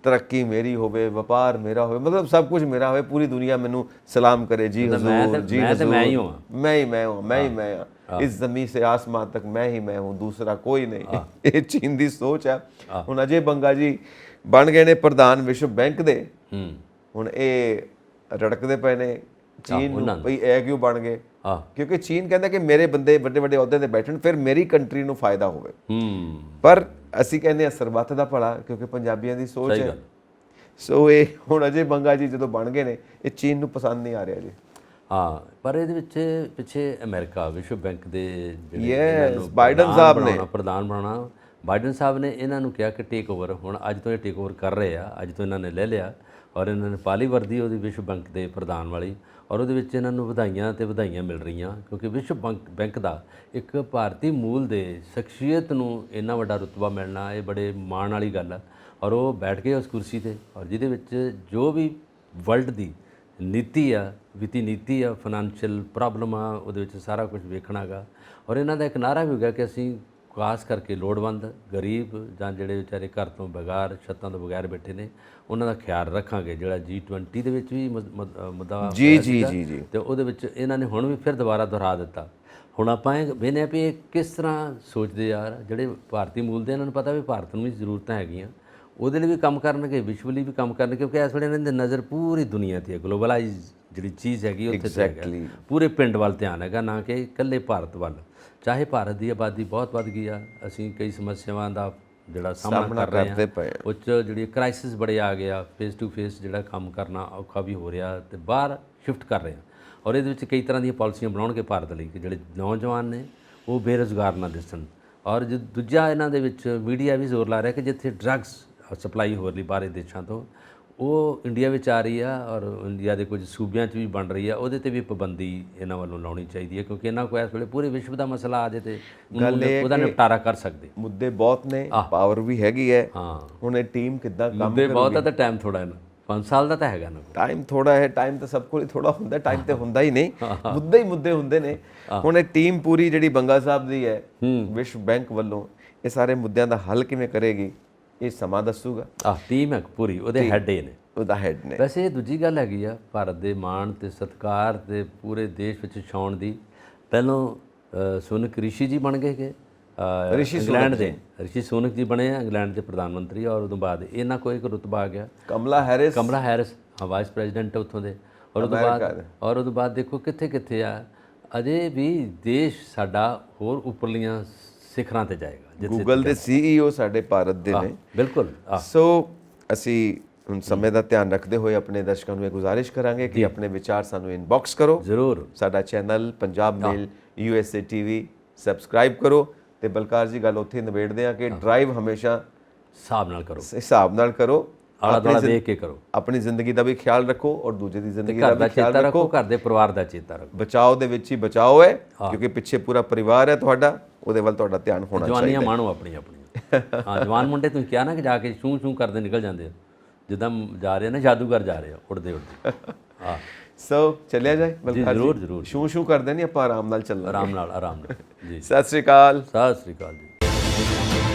ਤਰੱਕੀ ਮੇਰੀ ਹੋਵੇ, ਵਪਾਰ ਮੇਰਾ ਹੋਵੇ, ਮਤਲਬ ਸਭ ਕੁਝ ਮੇਰਾ ਹੋਵੇ, ਪੂਰੀ ਦੁਨੀਆ ਮੈਨੂੰ ਸਲਾਮ करे, जी हुजूर, जी हुजूर, मैं ही मैं इस जमीन से आसमान तक मैं ही मैं हूँ, दूसरा कोई नहीं। ਇਹ ਚੀਨ ਦੀ ਸੋਚ ਹੈ। ਹੁਣ ਅਜੇ ਬੰਗਾ ਜੀ ਬਣ ਗਏ ਨੇ ਪ੍ਰਧਾਨ ਵਿਸ਼ਵ ਬੈਂਕ ਦੇ। ਹੁਣ ਇਹ ਰੜਕਦੇ ਪਏ ਨੇ ਚੀਨ ਨੂੰ ਭਈ ਇਹ ਕਿਉਂ ਬਣ ਗਏ, ਕਿਉਂਕਿ ਚੀਨ ਕਹਿੰਦਾ ਕਿ ਮੇਰੇ ਬੰਦੇ ਵੱਡੇ ਵੱਡੇ ਅਹੁਦੇ ਤੇ ਬੈਠਣ, ਫਿਰ ਮੇਰੀ ਕੰਟਰੀ ਨੂੰ ਫਾਇਦਾ ਹੋਵੇ। ਪਰ ਅਸੀਂ ਕਹਿੰਦੇ ਆ ਸਰਬੱਤ ਦਾ ਭਲਾ, ਕਿਉਂਕਿ ਪੰਜਾਬੀਆਂ ਦੀ ਸੋਚ ਹੈ। ਸੋ ਇਹ ਹੁਣ ਅਜੇ ਬੰਗਾ ਜੀ ਜਦੋਂ ਬਣ ਗਏ ਨੇ, ਇਹ ਚੀਨ ਨੂੰ ਪਸੰਦ ਨਹੀਂ ਆ ਰਿਹਾ ਜੀ। ਪਰ ਇਹਦੇ ਵਿੱਚ ਪਿੱਛੇ ਅਮਰੀਕਾ ਵਿਸ਼ਵ ਬੈਂਕ ਦੇ ਜਿਹੜੇ ਬਾਈਡਨ ਸਾਹਿਬ ਨੇ ਪ੍ਰਧਾਨ ਬਣਾਉਣਾ, ਬਾਈਡਨ ਸਾਹਿਬ ਨੇ ਇਹਨਾਂ ਨੂੰ ਕਿਹਾ ਕਿ ਟੇਕ ਓਵਰ, ਹੁਣ ਅੱਜ ਤੋਂ ਇਹ ਟੇਕ ਓਵਰ ਕਰ ਰਹੇ ਆ, ਅੱਜ ਤੋਂ ਇਹਨਾਂ ਨੇ ਲੈ ਲਿਆ। ਔਰ ਇਹਨਾਂ ਨੇ ਪਾਲੀ ਵਰਦੀ ਉਹਦੀ ਵਿਸ਼ਵ ਬੈਂਕ ਦੇ ਪ੍ਰਧਾਨ ਵਾਲੀ, ਔਰ ਉਹਦੇ ਵਿੱਚ ਇਹਨਾਂ ਨੂੰ ਵਧਾਈਆਂ ਤੇ ਵਧਾਈਆਂ ਮਿਲ ਰਹੀਆਂ, ਕਿਉਂਕਿ ਵਿਸ਼ਵ ਬੈਂਕ ਦਾ ਇੱਕ ਭਾਰਤੀ ਮੂਲ ਦੇ ਸ਼ਖਸੀਅਤ ਨੂੰ ਇੰਨਾ ਵੱਡਾ ਰੁਤਬਾ ਮਿਲਣਾ ਇਹ ਬੜੇ ਮਾਣ ਵਾਲੀ ਗੱਲ ਆ। ਔਰ ਉਹ ਬੈਠ ਗਏ ਉਸ ਕੁਰਸੀ ਤੇ, ਔਰ ਜਿਹਦੇ ਵਿੱਚ ਜੋ ਵੀ ਵਰਲਡ ਦੀ ਨੀਤੀ ਆ, ਵਿੱਤੀ ਨੀਤੀ ਆ, ਫਾਈਨੈਂਸ਼ੀਅਲ ਪ੍ਰੋਬਲਮ ਆ, ਉਹਦੇ ਵਿੱਚ ਸਾਰਾ ਕੁਝ ਵੇਖਣਾ ਗਾ। ਔਰ ਇਹਨਾਂ ਦਾ ਇੱਕ ਨਾਅਰਾ ਵੀ ਹੋ ਗਿਆ ਕਿ ਅਸੀਂ ਖਾਸ ਕਰਕੇ ਲੋੜਵੰਦ, ਗਰੀਬ ਜਾਂ ਜਿਹੜੇ ਵਿਚਾਰੇ ਘਰ ਤੋਂ ਬਗੈਰ, ਛੱਤਾਂ ਤੋਂ ਬਗੈਰ ਬੈਠੇ ਨੇ, ਉਹਨਾਂ ਦਾ ਖਿਆਲ ਰੱਖਾਂਗੇ। ਜਿਹੜਾ G20 ਦੇ ਵਿੱਚ ਵੀ ਮੁੱਦਾ ਜੀ ਤੇ ਉਹਦੇ ਵਿੱਚ ਇਹਨਾਂ ਨੇ ਹੁਣ ਵੀ ਫਿਰ ਦੁਬਾਰਾ ਦੁਹਰਾ ਦਿੱਤਾ। ਹੁਣ ਆਪਾਂ ਇਹ ਵੇਖਦੇ ਹਾਂ ਵੀ ਇਹ ਕਿਸ ਤਰ੍ਹਾਂ ਸੋਚਦੇ ਯਾਰ, ਜਿਹੜੇ ਭਾਰਤੀ ਮੂਲ ਦੇ, ਇਹਨਾਂ ਨੂੰ ਪਤਾ ਵੀ ਭਾਰਤ ਨੂੰ ਵੀ ਜ਼ਰੂਰਤਾਂ ਹੈਗੀਆਂ, ਉਹਦੇ ਲਈ ਵੀ ਕੰਮ ਕਰਨਗੇ, ਵਿਸ਼ਵ ਲਈ ਵੀ ਕੰਮ ਕਰਨਗੇ, ਕਿਉਂਕਿ ਇਸ ਵੇਲੇ ਇਹਨਾਂ ਦੀ ਨਜ਼ਰ ਪੂਰੀ ਦੁਨੀਆ 'ਤੇ ਹੈ। ਗਲੋਬਲਾਈਜ਼ ਜਿਹੜੀ ਚੀਜ਼ ਹੈਗੀ ਉੱਥੇ ਤੇ ਹੈਗਾ, ਪੂਰੇ ਪਿੰਡ ਵੱਲ ਧਿਆਨ ਹੈਗਾ, ਨਾ ਕਿ ਇਕੱਲੇ ਭਾਰਤ ਵੱਲ। ਚਾਹੇ ਭਾਰਤ ਦੀ ਆਬਾਦੀ ਬਹੁਤ ਵੱਧ ਗਈ ਆ, ਅਸੀਂ ਕਈ ਸਮੱਸਿਆਵਾਂ ਦਾ ਜਿਹੜਾ ਸਾਹਮਣਾ ਕਰ ਰਹੇ ਹਾਂ, ਉਹ 'ਚ ਜਿਹੜੀ ਕ੍ਰਾਈਸਿਸ ਬੜੇ ਆ ਗਿਆ, ਫੇਸ ਟੂ ਫੇਸ ਜਿਹੜਾ ਕੰਮ ਕਰਨਾ ਔਖਾ ਵੀ ਹੋ ਰਿਹਾ, ਤੇ ਬਾਹਰ ਸ਼ਿਫਟ ਕਰ ਰਹੇ ਹਾਂ। ਔਰ ਇਹਦੇ ਵਿੱਚ ਕਈ ਤਰ੍ਹਾਂ ਦੀਆਂ ਪਾਲਿਸੀਆਂ ਬਣਾਉਣਗੇ ਭਾਰਤ ਲਈ ਕਿ ਜਿਹੜੇ ਨੌਜਵਾਨ ਨੇ ਉਹ ਬੇਰੁਜ਼ਗਾਰ ਨਾ ਦਿਸਣ। ਔਰ ਦੂਜਾ ਇਹਨਾਂ ਦੇ ਵਿੱਚ ਮੀਡੀਆ ਵੀ ਜ਼ੋਰ ਲਾ ਰਿਹਾ ਕਿ ਜਿੱਥੇ ਡਰੱਗਸ ਸਪਲਾਈ ਹੋ ਰਹੀ ਬਾਹਰ ਦੇਸ਼ਾਂ ਤੋਂ, ਉਹ ਇੰਡੀਆ ਵਿੱਚ ਆ ਰਹੀ ਆ, ਔਰ ਇੰਡੀਆ ਦੇ ਕੁਝ ਸੂਬਿਆਂ 'ਚ ਵੀ ਬਣ ਰਹੀ ਆ, ਉਹਦੇ 'ਤੇ ਵੀ ਪਾਬੰਦੀ ਇਹਨਾਂ ਵੱਲੋਂ ਲਾਉਣੀ ਚਾਹੀਦੀ ਹੈ, ਕਿਉਂਕਿ ਇਹਨਾਂ ਕੋਲ ਇਸ ਵੇਲੇ ਪੂਰੇ ਵਿਸ਼ਵ ਦਾ ਮਸਲਾ ਆ ਜੇ ਤੇ ਉਹਦਾ ਨਿਪਟਾਰਾ ਕਰ ਸਕਦੇ। ਮੁੱਦੇ ਬਹੁਤ ਨੇ, ਪਾਵਰ ਵੀ ਹੈਗੀ ਹੈ। ਹੁਣ ਇਹ ਟੀਮ ਕਿੱਦਾਂ ਕੰਮ ਮੁੱਦੇ ਬਹੁਤ ਆ ਤਾਂ ਟਾਈਮ ਥੋੜਾ ਹੈ ਨਾ, 5 ਸਾਲ ਦਾ ਤਾਂ ਹੈਗਾ ਨਾ। ਟਾਈਮ ਥੋੜਾ ਹੈ, ਟਾਈਮ ਤਾਂ ਸਭ ਕੋਲ ਥੋੜਾ ਹੁੰਦਾ, ਟਾਈਮ ਤੇ ਹੁੰਦਾ ਹੀ ਨਹੀਂ, ਮੁੱਦੇ ਹੀ ਮੁੱਦੇ ਹੁੰਦੇ ਨੇ। ਹੁਣ ਇਹ ਟੀਮ ਪੂਰੀ ਜਿਹੜੀ ਬੰਗਾ ਸਾਹਿਬ ਦੀ ਹੈ ਵਿਸ਼ਵ ਬੈਂਕ ਵੱਲੋਂ, ਇਹ ਸਾਰੇ ਮੁੱਦਿਆਂ ਦਾ ਹੱਲ ਕਿਵੇਂ ਕਰੇਗੀ ਇਹ ਸਮਾਂ ਦੱਸੂਗਾ। ਟੀਮ ਹੈ ਪੂਰੀ, ਉਹਦੇ ਹੈੱਡ ਨੇ, ਉਹਦਾ ਹੈੱਡ ਨੇ। ਵੈਸੇ ਇਹ ਦੂਜੀ ਗੱਲ ਹੈਗੀ ਆ ਭਾਰਤ ਦੇ ਮਾਣ ਤੇ ਸਤਿਕਾਰ ਤੇ ਪੂਰੇ ਦੇਸ਼ ਵਿੱਚ ਛਾਉਣ ਦੀ। ਪਹਿਲੋਂ ਸੁਨਕ ਰਿਸ਼ੀ ਜੀ ਬਣ ਗਏ ਕਿ ਇੰਗਲੈਂਡ ਦੇ, ਰਿਸ਼ੀ ਸੁਨਕ ਜੀ ਬਣੇ ਆ ਇੰਗਲੈਂਡ ਦੇ ਪ੍ਰਧਾਨ ਮੰਤਰੀ, ਔਰ ਉਦੋਂ ਬਾਅਦ ਇਹਨਾਂ ਕੋਲ ਇੱਕ ਰੁਤਬਾ ਆ ਗਿਆ ਕਮਲਾ ਹੈਰਿਸ ਵਾਈਸ ਪ੍ਰੈਜ਼ੀਡੈਂਟ ਉੱਥੋਂ ਦੇ। ਔਰ ਉਦੋਂ ਬਾਅਦ ਦੇਖੋ ਕਿੱਥੇ ਕਿੱਥੇ ਆ, ਅਜੇ ਵੀ ਦੇਸ਼ ਸਾਡਾ ਹੋਰ ਉੱਪਰਲੀਆਂ ਸਿਖਰਾਂ ਤੇ ਜਾਏਗਾ। ਗੂਗਲ ਦੇ CEO ਸਾਡੇ ਭਾਰਤ ਦੇ ਨੇ। ਬਿਲਕੁਲ। ਸੋ ਅਸੀਂ ਹੁਣ ਸਮੇਂ ਦਾ ਧਿਆਨ ਰੱਖਦੇ ਹੋਏ ਆਪਣੇ ਦਰਸ਼ਕਾਂ ਨੂੰ ਇਹ ਗੁਜ਼ਾਰਿਸ਼ ਕਰਾਂਗੇ ਕਿ ਆਪਣੇ ਵਿਚਾਰ ਸਾਨੂੰ ਇਨਬਾਕਸ ਕਰੋ ਜ਼ਰੂਰ। ਸਾਡਾ ਚੈਨਲ ਪੰਜਾਬ ਮੇਲ USA TV ਸਬਸਕ੍ਰਾਈਬ ਕਰੋ। ਤੇ ਬਲਕਾਰ ਜੀ ਗੱਲ ਉੱਥੇ ਨਿਬੇੜਦੇ ਆ ਕਿ ਡਰਾਈਵ ਹਮੇਸ਼ਾ ਹਿਸਾਬ ਨਾਲ ਕਰੋ, ਆਲਾ ਦੁਆਲਾ ਦੇਖ ਕੇ ਕਰੋ, ਆਪਣੀ ਜ਼ਿੰਦਗੀ ਦਾ ਵੀ ਖਿਆਲ ਰੱਖੋ ਔਰ ਦੂਜੇ ਦੀ ਜ਼ਿੰਦਗੀ ਦਾ ਵੀ ਖਿਆਲ ਰੱਖੋ, ਘਰ ਦੇ ਪਰਿਵਾਰ ਦਾ ਚੇਤਾ ਰੱਖੋ। ਬਚਾਓ ਦੇ ਵਿੱਚ ਹੀ ਬਚਾਓ ਹੈ, ਕਿਉਂਕਿ ਪਿੱਛੇ ਪੂਰਾ ਪਰਿਵਾਰ ਹੈ ਤੁਹਾਡਾ, ਉਹਦੇ ਵੱਲ ਤੁਹਾਡਾ ਧਿਆਨ ਹੋਣਾ ਚਾਹੀਦਾ। ਜਵਾਨੀਆਂ ਮਾਣੋ ਆਪਣੀ। ਜਵਾਨ ਮੁੰਡੇ ਤੁਸੀਂ ਕਿਹਾ ਨਾ ਕਿ ਜਾ ਕੇ ਛੂੰ ਛੂੰ ਕਰਦੇ ਨਿਕਲ ਜਾਂਦੇ ਆ, ਜਿੱਦਾਂ ਜਾ ਰਹੇ ਨੇ ਜਾਦੂਗਰ ਜਾ ਰਹੇ ਆ ਉੜਦੇ ਉੜਦੇ। ਸੋ ਚੱਲਿਆ ਜਾਏ ਬਲਕਾਰ ਜੀ, ਜ਼ਰੂਰ ਛੂੰ ਛੂੰ ਕਰਦੇ ਨਹੀਂ ਆਪਾਂ, ਆਰਾਮ ਨਾਲ ਚੱਲਣਾ, ਆਰਾਮ ਨਾਲ ਜੀ। ਸਤਿ ਸ੍ਰੀ ਅਕਾਲ ਜੀ। ਜੀ।